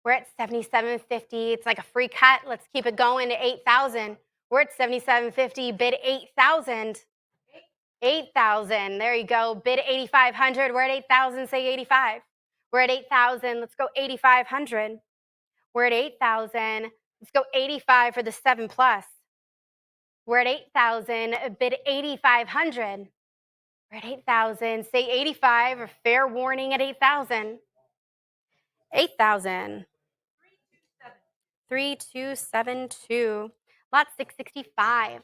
We're at 7,750. It's like a free cut. Let's keep it going to 8,000. We're at 7,750, bid 8,000. 8,000. There you go. Bid 8,500. We're at 8,000. Say 85. We're at 8,000. Let's go 8,500. We're at 8,000. Let's go 85 for the 7 plus. We're at 8,000. Bid 8,500. We're at 8,000. Say 85 or fair warning at 8,000. 8,000. 3272. Lot 665.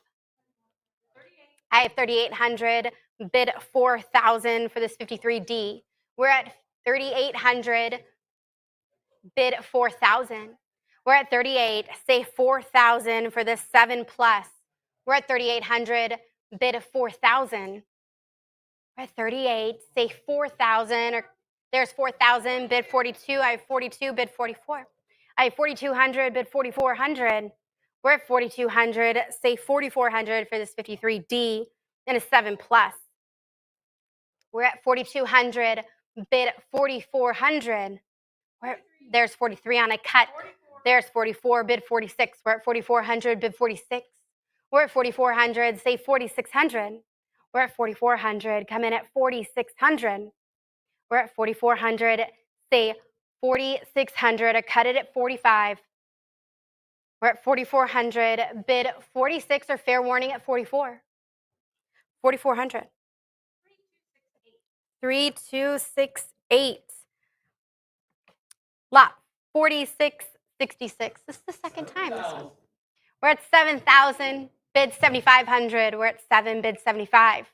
I have 3,800. Bid 4,000 for this 53D. We're at 3,800. Bid 4,000. We're at 38. Say 4,000 for this 7 plus. We're at 3,800. Bid 4,000. We're at 38. Say 4,000 or there's 4,000. Bid 42. I have 42. Bid 44. I have 4,200. Bid 4,400. We're at 4,200. Say 4,400 for this 53D and a 7 plus. We're at 4,200. Bid 4,400. There's 43 on a cut. There's 44. Bid 46. We're at 4,400. Bid 46. We're at 4,400. Say 4,600. We're at 4,400. Come in at 4,600. We're at 4,400. Say 4,600. I cut it at 45. We're at 4,400. Bid 46 or fair warning at 44. 4,400. 3268. Lot 4666. This is the second time this one. We're at 7,000. Bid 7,500. We're at 7. Bid 75.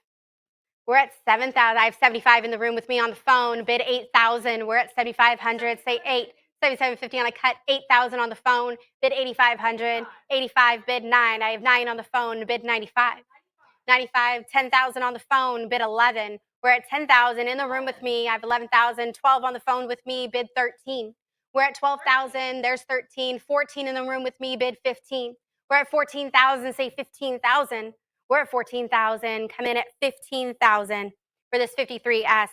We're at 7,000. I have 75 in the room with me on the phone. Bid 8,000. We're at 7,500. Say 8. 7,750 on a cut. 8,000 on the phone. Bid 8,500. 85. Bid 9. I have 9 on the phone. Bid 95. 95. 10,000 on the phone. Bid 11. We're at 10,000 in the room with me. I have 11,000. 12 on the phone with me. Bid 13. We're at 12,000. There's 13. 14 in the room with me. Bid 15. We're at 14,000. Say 15,000. We're at 14,000. Come in at 15,000 for this 53S.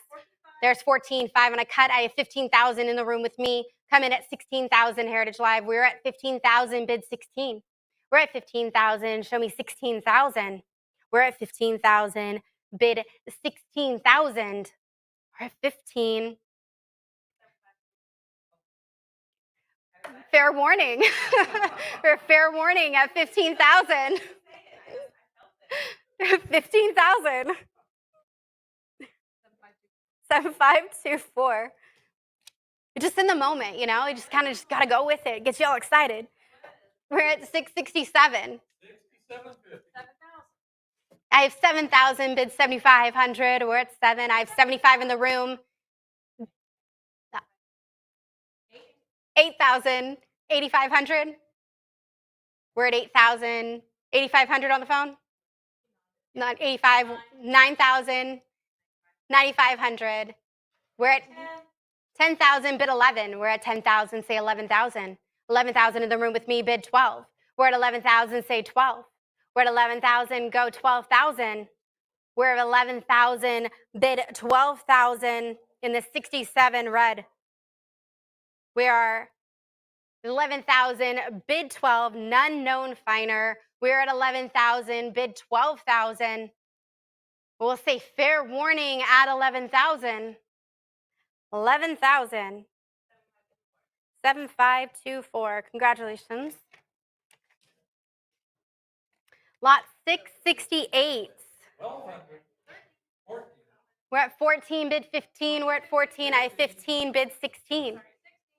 There's 14. 5 on a cut. I have 15,000 in the room with me. Come in at 16,000 Heritage Live. We're at 15,000. Bid 16. We're at 15,000. Show me 16,000. We're at 15,000. Bid 16,000. We're at 15. Fair warning. We're fair warning at 15,000. 15,000. 7524. Just in the moment, you know, you just kind of just got to go with it. It gets you all excited. We're at 667. 6750. I have 7,000. Bid 7,500. We're at 7. I have 75 in the room. 8,000. 8,500. We're at 8,000. 8,500 on the phone. Not 85. 9,000. 9,500. We're at 10,000. Bid 11. We're at 10,000. Say 11,000. 11,000 in the room with me. Bid 12. We're at 11,000. Say 12. We're at 11,000. Go 12,000. We're at 11,000. Bid 12,000 in the 67 red. We are 11,000. Bid 12. None known finer. We're at 11,000. Bid 12,000. We'll say fair warning at 11,000. 11,000. 7524. Congratulations. Lot 668. 1,200. 14. We're at 14, bid 15. We're at 14. I have 15, bid 16.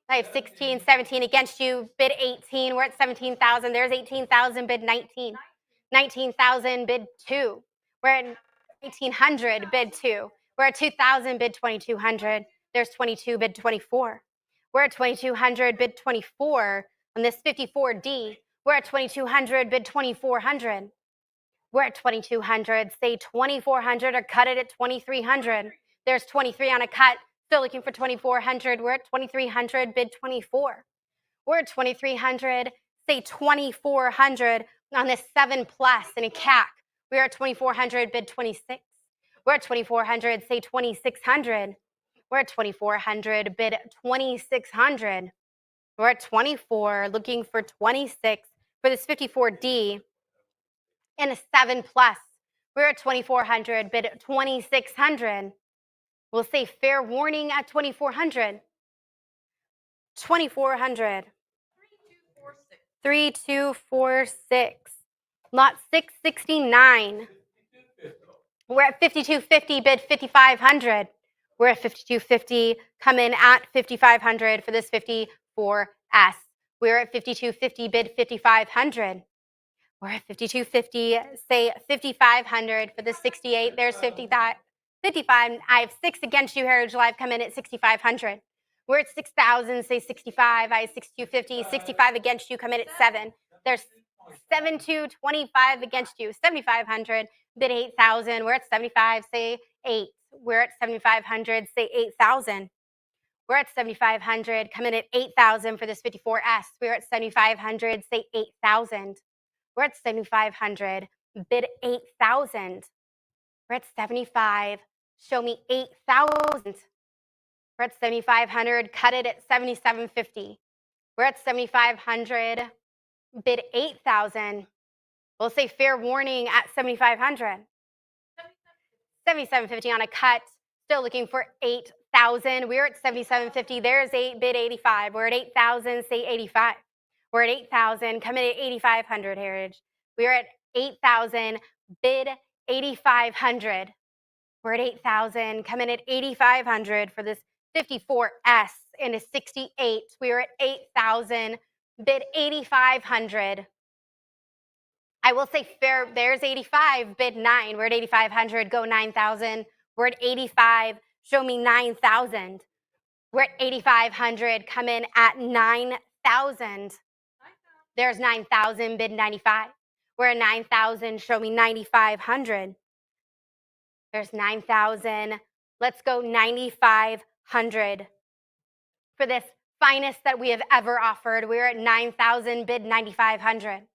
I have 16, 17 against you, bid 18. We're at 17,000. There's 18,000, bid 19. 19,000, bid 2. We're at 1,900, bid 2. We're at 2,000, bid 2,200. There's 22, bid 24. We're at 2,200, bid 24 on this 54D. We're at 2,200, bid 2,400. We're at 2,200, say 2,400 or cut it at 2,300. There's 23 on a cut, still looking for 2,400. We're at 2,300, bid 24. We're at 2,300, say 2,400 on this 7 plus in a CAC. We're at 2,400, bid 26. We're at 2,400, say 2,600. We're at 2,400, bid 2,600. We're at 24, looking for 26 for this 54D. And a 7 plus. We're at 2,400, bid 2,600. We'll say fair warning at 2,400. 2,400. 3246. Lot 669. We're at 5250, bid 5,500. We're at 5250, come in at 5,500 for this 54S. We're at 5250, bid 5,500. We're at 5250, say 5,500 for the 68. There's 55. I have 6 against you, Heritage Live, come in at 6,500. We're at 6,000, say 65. I have 6,250, 65 against you, come in at 7. There's 7,225 against you, 7,500, bid 8,000. We're at 75, say 8. We're at 7,500, say 8,000. We're at 7,500, come in at 8,000 for this 54S. We're at 7,500, say 8,000. We're at 7,500, bid 8,000. We're at 75, show me 8,000. We're at 7,500, cut it at 7,750. We're at 7,500, bid 8,000. We'll say fair warning at 7,500. 7,750 on a cut, still looking for 8,000. We're at 7,750, there's 8, bid 85. We're at 8,000, say 85. We're at 8,000, come in at 8,500, Heritage. We're at 8,000, bid 8,500. We're at 8,000, come in at 8,500 for this 54S in a 68. We're at 8,000, bid 8,500. I will say fair, there's 85, bid 9. We're at 8,500, go 9,000. We're at 85, show me 9,000. We're at 8,500, come in at 9,000. There's 9,000, bid 95. We're at 9,000, show me 9,500. There's 9,000, let's go 9,500. For this finest that we have ever offered, we're at 9,000, bid 9,500.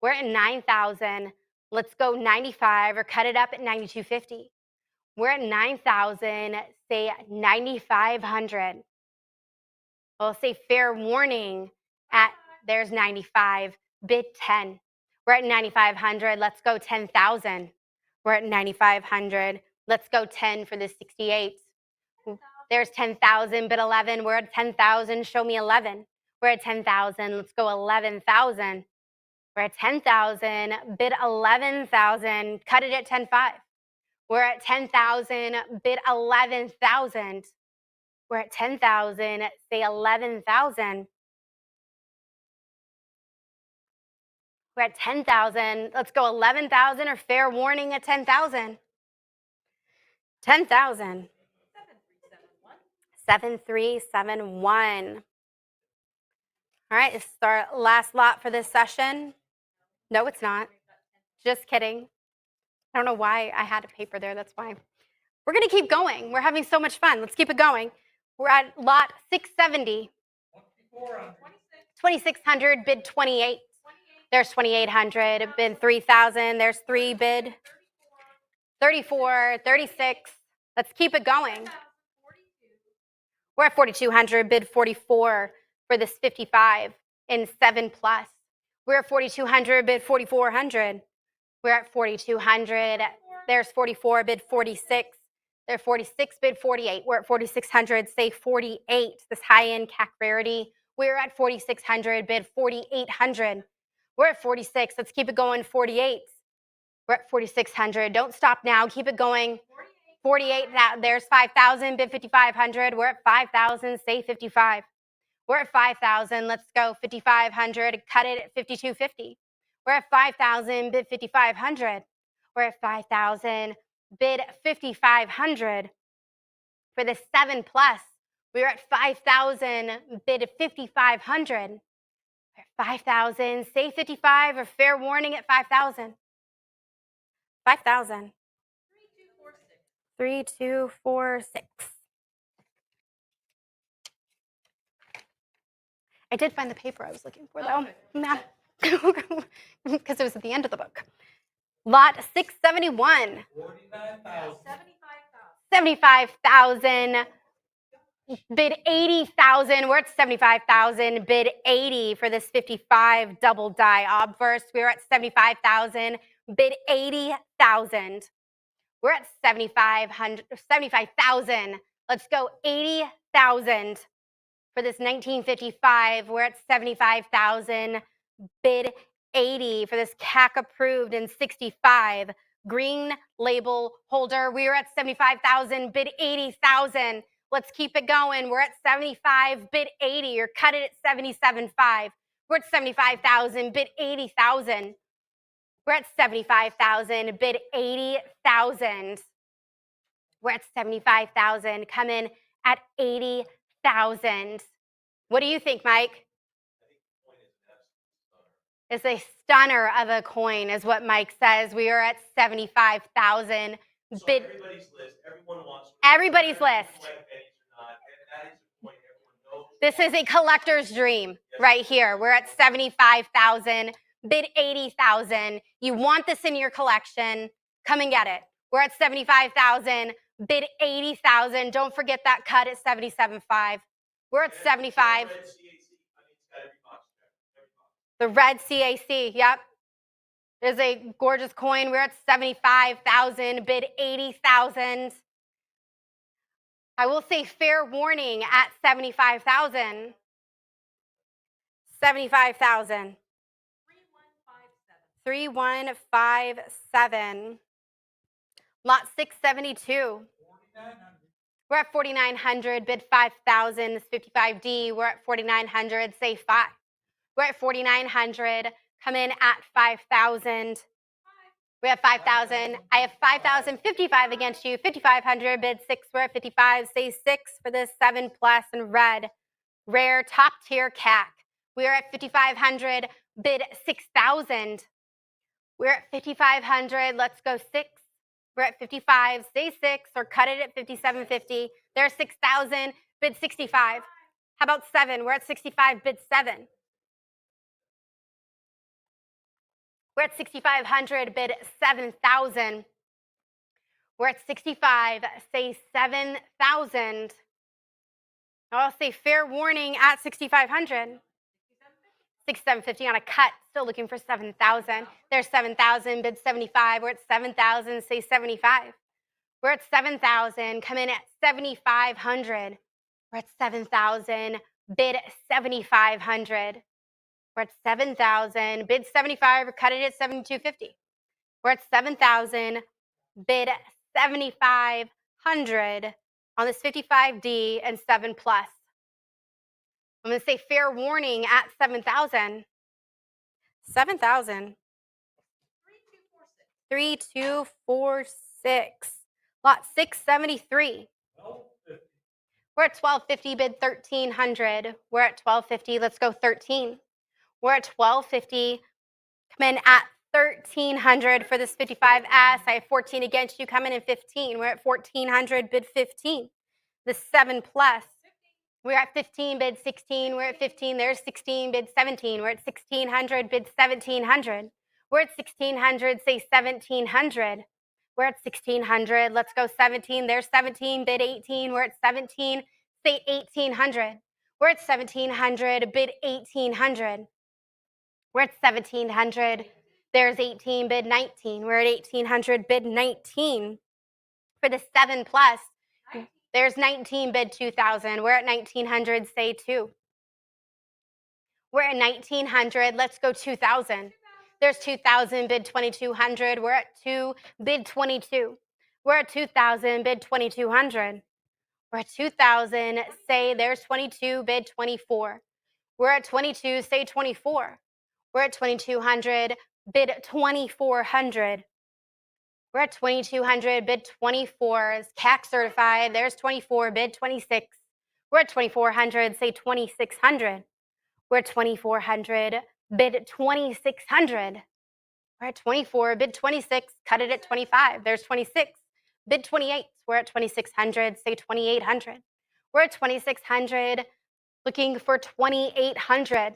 We're at 9,000, let's go 95 or cut it up at 9,250. We're at 9,000, say 9,500. We'll say fair warning at, there's 95, bid 10. We're at 9,500, let's go 10,000. We're at 9,500, let's go 10 for the 68. There's 10,000, bid 11. We're at 10,000, show me 11. We're at 10,000, let's go 11,000. We're at 10,000, bid 11,000, cut it at 10,5. We're at 10,000, bid 11,000. We're at 10,000, say 11,000. We're at 10,000, let's go 11,000 or fair warning at 10,000. 10,000. 7371. All right, this is our last lot for this session. No, it's not. Just kidding. I don't know why I had a paper there. That's why. We're going to keep going. We're having so much fun. Let's keep it going. We're at lot 670. 2,600, bid 28. There's 2,800, bid 3,000. There's 3, bid 34, 36. Let's keep it going. We're at 4,200, bid 44 for this 55 in 7 plus. We're at 4,200, bid 4,400. We're at 4,200. There's 44, bid 46. They're 46, bid 48. We're at 4,600, say 48. This high-end CAC rarity. We're at 4,600, bid 4,800. We're at 46. Let's keep it going. 48. We're at 4,600. Don't stop now. Keep it going. 48. There's 5,000. Bid 5,500. We're at 5,000. Say 55. We're at 5,000. Let's go. 5,500. Cut it at 5,250. We're at 5,000. Bid 5,500. We're at 5,000. Bid 5,500 for the 7 plus. We're at 5,000. Bid 5,500. We're at 5,000. Say 55 or fair warning at 5,000. 5,000. 3, 2, 4, 6. I did find the paper I was looking for, though. Because it was at the end of the book. Lot 671. 49,000. 75,000. Bid 80,000. We're at 75,000. Bid 80 for this 55 double die obverse. We're at 75,000. Bid 80,000. We're at 75,000. Let's go 80,000 for this 1955. We're at 75,000. Bid 80 for this CAC approved in 65. Green label holder. We're at 75,000. Bid 80,000. Let's keep it going. We're at 75. Bid 80 or cut it at 77.5. We're at 75,000. Bid 80,000. We're at 75,000. Bid 80,000. We're at 75,000. Come in at 80,000. What do you think, Mike? It's a stunner of a coin, is what Mike says. We are at 75,000. So Bid. everybody's list, everyone wants. Everybody's list. This is a collector's dream right here. We're at 75,000. Bid 80,000. You want this in your collection? Come and get it. We're at 75,000. Bid 80,000. Don't forget that cut at 77.5. We're at 75. The red CAC, yep. There's a gorgeous coin. We're at 75,000. Bid 80,000. I will say fair warning at 75,000. 75,000. 3157. Lot 672. 4,900. We're at 4,900. Bid 5,000. This 55D. We're at 4,900. Say 5. We're at 4,900. Come in at 5,000. We have 5,000. I have 5,055 against you. 5,500. Bid 6. We're at 55. Say 6 for this 7 plus in red. Rare top tier CAC. We are at 5,500. Bid 6,000. We're at 5,500. Let's go 6. We're at 55. Say 6 or cut it at 57.50. There's 6,000. Bid 65. How about 7? We're at 65. Bid 7. We're at 6,500. Bid 7,000. We're at 65. Say 7,000. I'll say fair warning at 6,500. 6,750 on a cut. Still looking for 7,000. There's 7,000. Bid 75. We're at 7,000. Say 75. We're at 7,000. Come in at 7,500. We're at 7,000. Bid 7,500. We're at 7,000. Bid 75 or cut it at 7,250. We're at 7,000. Bid 7,500 on this 55D and 7 plus. I'm going to say fair warning at 7,000. 7,000. 3246. Lot 673. 1250. We're at 1250. Bid 1,300. We're at 1250. Let's go 13. We're at 1250. Come in at 1,300 for this 55S. I have 14 against you. Come in at 15. We're at 1,400. Bid 15. The 7 plus. We're at 15. Bid 16. We're at 15. There's 16. Bid 17. We're at 1,600. Bid 1,700. We're at 1,600. Say 1,700. We're at 1,600. Let's go 17. There's 17. Bid 18. We're at 17. Say 1,800. We're at 1,700. Bid 1,800. We're at 1,700. There's 18. Bid 19. We're at 1,800. Bid 19. For the 7 plus, there's 19, bid 2,000. We're at 1,900, say 2. We're at 1,900, let's go 2,000. There's 2,000, bid 2,200. We're at 2, bid 22. We're at 2,000, bid 2,200. We're at 2,000, say there's 22, bid 24. We're at 22, say 24. We're at 2,200, bid 2,400. We're at 2,200, bid 24, is CAC certified. There's 24, bid 26. We're at 2,400, say 2,600. We're at 2,400, bid 2,600. We're at 24, bid 26, cut it at 25. There's 26, bid 28. We're at 2,600, say 2,800. We're at 2,600, looking for 2,800.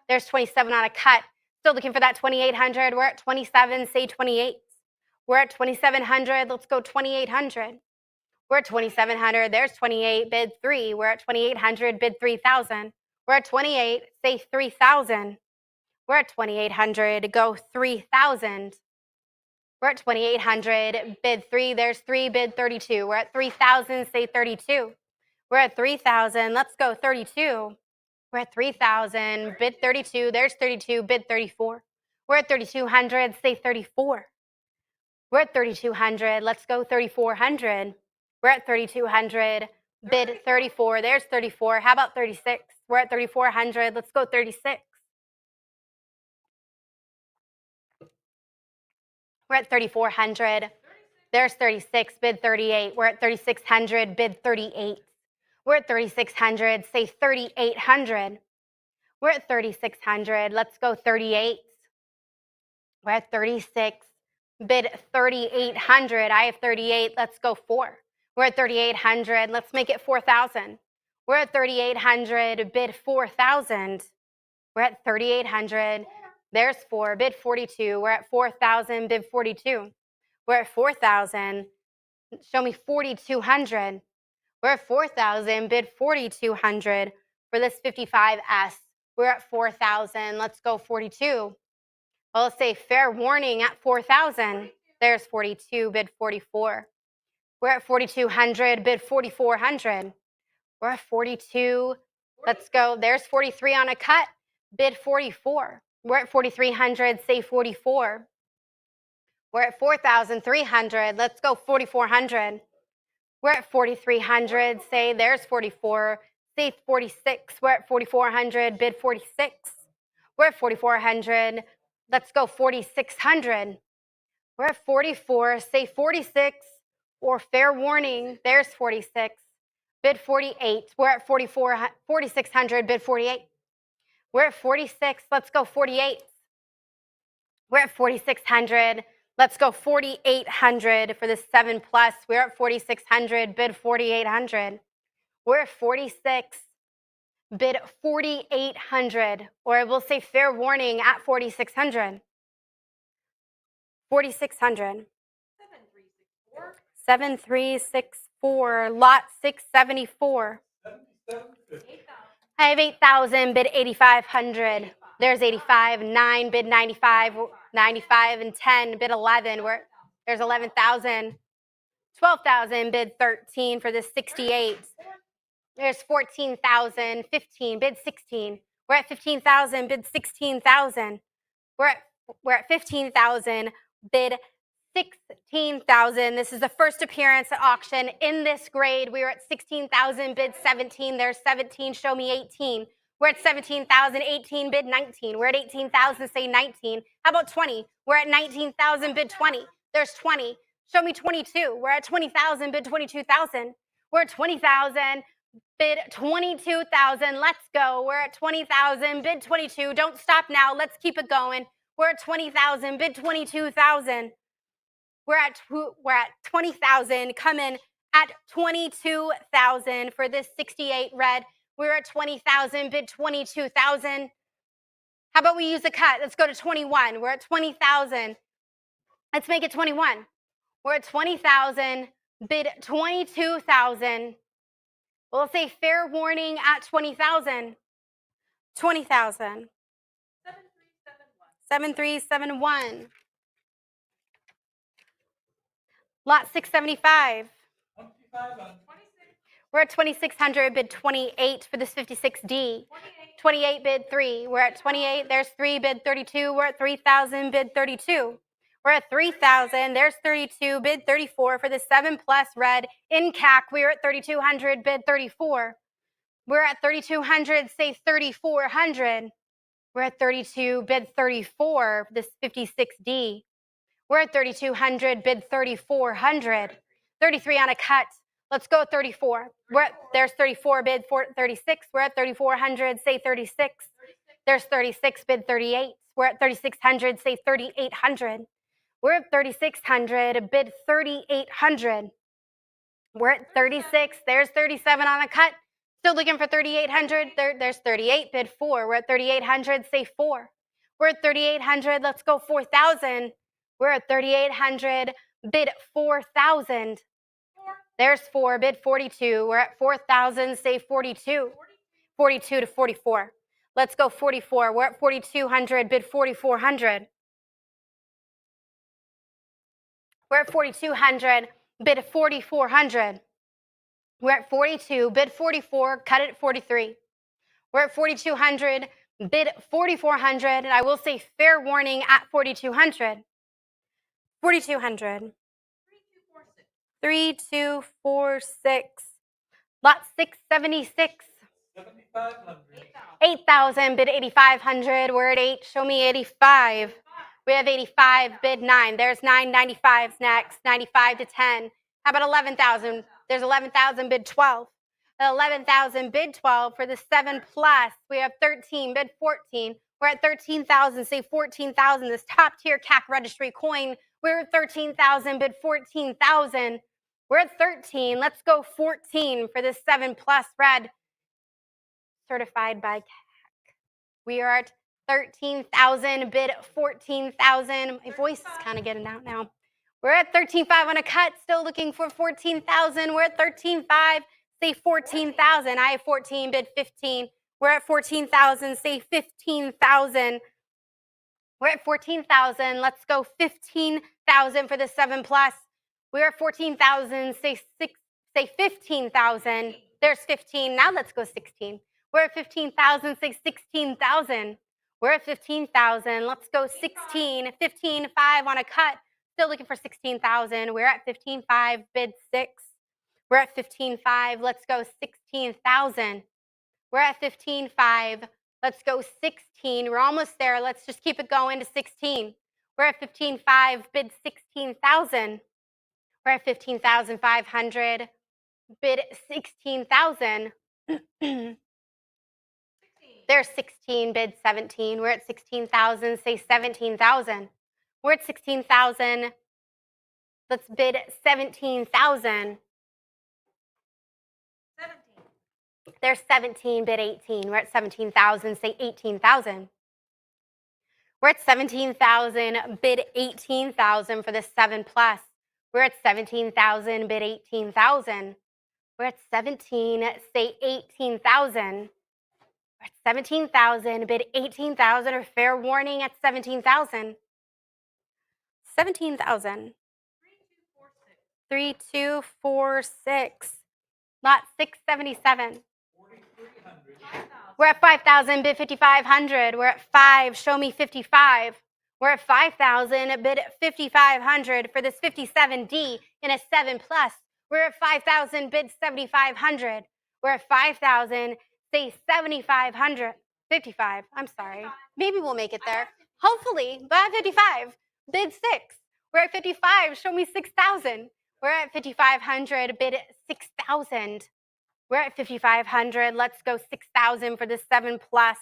There's 27 on a cut. Still looking for that 2,800. We're at 27, say 28. We're at 2,700. Let's go 2,800. We're at 2,700. There's 28, bid 3. We're at 2,800, bid 3,000. We're at 28, say 3,000. We're at 2,800, go 3,000. We're at 2,800, bid 3. There's 3, bid 32. We're at 3,000, say 32. We're at 3,000. Let's go 32. We're at 3,000, bid 32. There's 32, bid 34. We're at 3,200, say 34. We're at 3,200. Let's go 3,400. We're at 3,200, bid 34. There's 34. How about 36? We're at 3,400. Let's go 36. We're at 3,400. There's 36, bid 38. We're at 3,600, bid 38. We're at 3,600, say 3,800. We're at 3,600. Let's go 38. We're at 36, bid 3,800. I have 38. Let's go 4. We're at 3,800. Let's make it 4,000. We're at 3,800, bid 4,000. We're at 3,800. There's 4, bid 42. We're at 4,000, bid 42. We're at 4,000. Show me 4,200. We're at 4,000, bid 4,200 for this 55S. We're at 4,000. Let's go 42. Well, let's say fair warning at 4,000. There's 42, bid 44. We're at 4,200, bid 4,400. We're at 42. Let's go. There's 43 on a cut, bid 44. We're at 4,300, say 44. We're at 4,300. Let's go 4,400. We're at 4,300. Say there's 44. Say 46. We're at 4,400. Bid 46. We're at 4,400. Let's go 4,600. We're at 44. Say 46. Or fair warning. There's 46. Bid 48. We're at 4,600. Bid 48. We're at 46. Let's go 48. We're at 4,600. Let's go 4,800 for the 7 plus. We're at 4,600, bid 4,800. We're at 46, bid 4,800. Or we'll say fair warning at 4,600. 4,600. 7364, lot 674. I have 8,000, bid 8,500. There's 85, 9, bid 95, 95 and 10, bid 11. There's 11,000. 12,000, bid 13 for this 68. There's 14,000, 15, bid 16. We're at 15,000, bid 16,000. We're at 15,000, bid 16,000. This is the first appearance at auction in this grade. We were at 16,000, bid 17. There's 17, show me 18. We're at 17,000, 18, bid 19. We're at 18,000, say 19. How about 20? We're at 19,000, bid 20. There's 20. Show me 22. We're at 20,000, bid 22,000. We're at 20,000, bid 22,000. Let's go. We're at 20,000, bid 22. Don't stop now. Let's keep it going. We're at 20,000, bid 22,000. We're at 20,000. Come in at 22,000 for this 68 red. We're at 20,000, bid 22,000. How about we use a cut? Let's go to 21. We're at 20,000. Let's make it 21. We're at 20,000, bid 22,000. We'll say fair warning at 20,000. 20,000. 7371. Lot 675. 2500. 26. We're at 2600, bid 28 for this 56D. 28, bid 3. We're at 28. There's 3, bid 32. We're at 3000, bid 32. We're at 3000. There's 32, bid 34 for the 7 plus red in CAC. We're at 3200, bid 34. We're at 3200, say 3400. We're at 32, bid 34 for this 56D. We're at 3200, bid 3400. 33 on a cut. Let's go 34. There's 34, bid 36. We're at 3400, say 36. There's 36, bid 38. We're at 3600, say 3800. We're at 3600, bid 3800. We're at 36. There's 37 on a cut. Still looking for 3800. There's 38, bid 4. We're at 3800, say 4. We're at 3800. Let's go 4000. We're at 3800, bid 4000. There's 4, bid 42. We're at 4000, say 42. 42 to 44. Let's go 44. We're at 4200, bid 4400. We're at 4200, bid 4400. We're at 42, bid 44, cut it at 43. We're at 4200, bid 4400, and I will say fair warning at 4200. 4200. 3246. Lot 676. 7500. 8000, bid 8500. We're at 8. Show me 85. We have 85, bid 9. There's 995s next. 95 to 10. How about 11,000? There's 11,000, bid 12. 11,000, bid 12 for the 7 plus. We have 13, bid 14. We're at 13,000, say 14,000. This top tier CAC registry coin. We're at 13,000, bid 14,000. We're at 13. Let's go 14 for this 7 plus red. Certified by CAC. We are at 13,000, bid 14,000. My voice is kind of getting out now. We're at 13,500 on a cut, still looking for 14,000. We're at 13,500, say 14,000. I have 14, bid 15. We're at 14,000, say 15,000. We're at 14,000. Let's go 15,000 for the 7 plus. We're at 14,000, say 15,000. There's 15. Now let's go 16. We're at 15,000, say 16,000. We're at 15,000. Let's go 16. 15,500 on a cut. Still looking for 16,000. We're at 15,500, bid 6. We're at 15,500. Let's go 16,000. We're at 15,500. Let's go 16. We're almost there. Let's just keep it going to 16. We're at 15,500, bid 16,000. We're at 15,500, bid 16,000. There's 16, bid 17. We're at 16,000, say 17,000. We're at 16,000. Let's bid 17,000. 17. There's 17, bid 18. We're at 17,000, say 18,000. We're at 17,000, bid 18,000 for the 7 plus. We're at 17,000, bid 18,000. We're at 17, say 18,000. We're at 17,000, bid 18,000, or fair warning at 17,000. 17,000. 3246. Lot 677. 4300. 5,000. We're at 5,000, bid 5,500. We're at 5, show me 55. We're at 5,000, bid 5,500 for this 57D in a 7 plus. We're at 5,000, bid 7,500. We're at 5,000, say 7,500. 55, I'm sorry. Maybe we'll make it there. Hopefully, but at 55, bid 6. We're at 55, show me 6,000. We're at 5,500, bid 6,000. We're at 5,500. Let's go 6,000 for the 7 plus.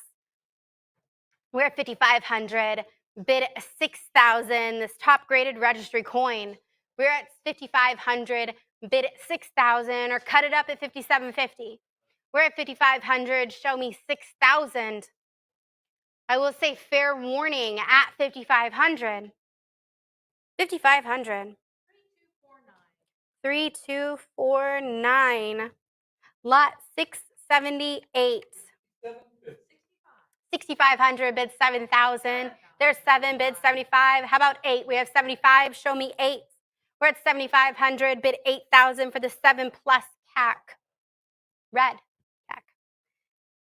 We're at 5,500. Bid 6,000. This top graded registry coin. We're at 5,500. Bid 6,000 or cut it up at 5,750. We're at 5,500. Show me 6,000. I will say fair warning at 5,500. 5,500. 3249. Lot 678. 6,500, bid 7,000. There's 7, bid 75. How about 8? We have 75. Show me 8. We're at 7,500, bid 8,000 for the 7 plus CAC. Red CAC.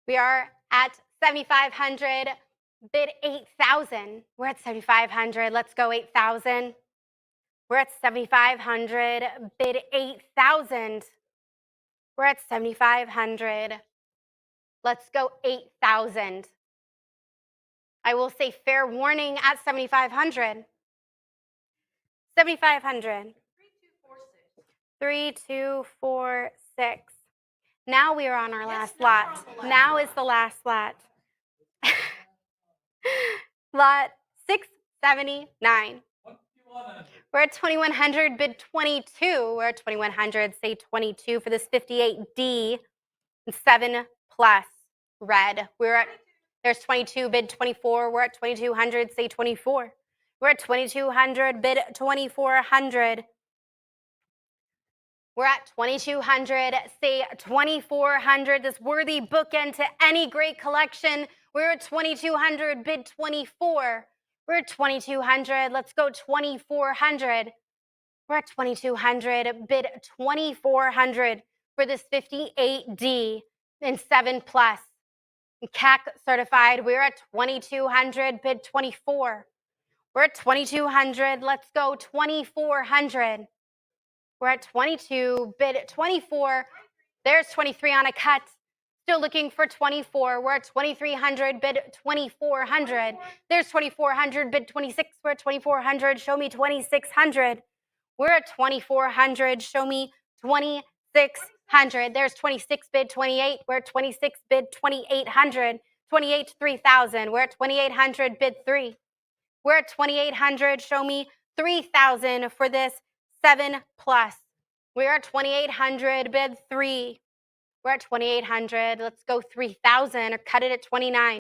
We are at 7,500, bid 8,000. We're at 7,500. Let's go 8,000. We're at 7,500, bid 8,000. We're at 7,500. Let's go 8,000. I will say fair warning at 7,500. 7,500. 3, 2, 4, 6. Now we are on our last lot. Now is the last lot. Lot 679. 2,100. We're at 2,100, bid 22. We're at 2,100, say 22 for this 58D and 7 plus red. There's 22, bid 24. We're at 2,200, say 24. We're at 2,200, bid 2,400. We're at 2,200, say 2,400. This worthy bookend to any great collection. We're at 2,200, bid 24. We're at 2,200. Let's go 2,400. We're at 2,200, bid 2,400 for this 58D and 7 plus. CAC certified. We're at 2,200, bid 24. We're at 2,200. Let's go 2,400. We're at 22, bid 24. There's 23 on a cut. Still looking for 24. We're at 2,300, bid 2,400. There's 2,400, bid 26. We're at 2,400. Show me 2,600. We're at 2,400. Show me 2,600. There's 26, bid 28. We're at 26, bid 2,800. 28 to 3,000. We're at 2,800, bid 3. We're at 2,800. Show me 3,000 for this 7 plus. We're at 2,800, bid 3. We're at 2,800. Let's go 3,000 or cut it at 29.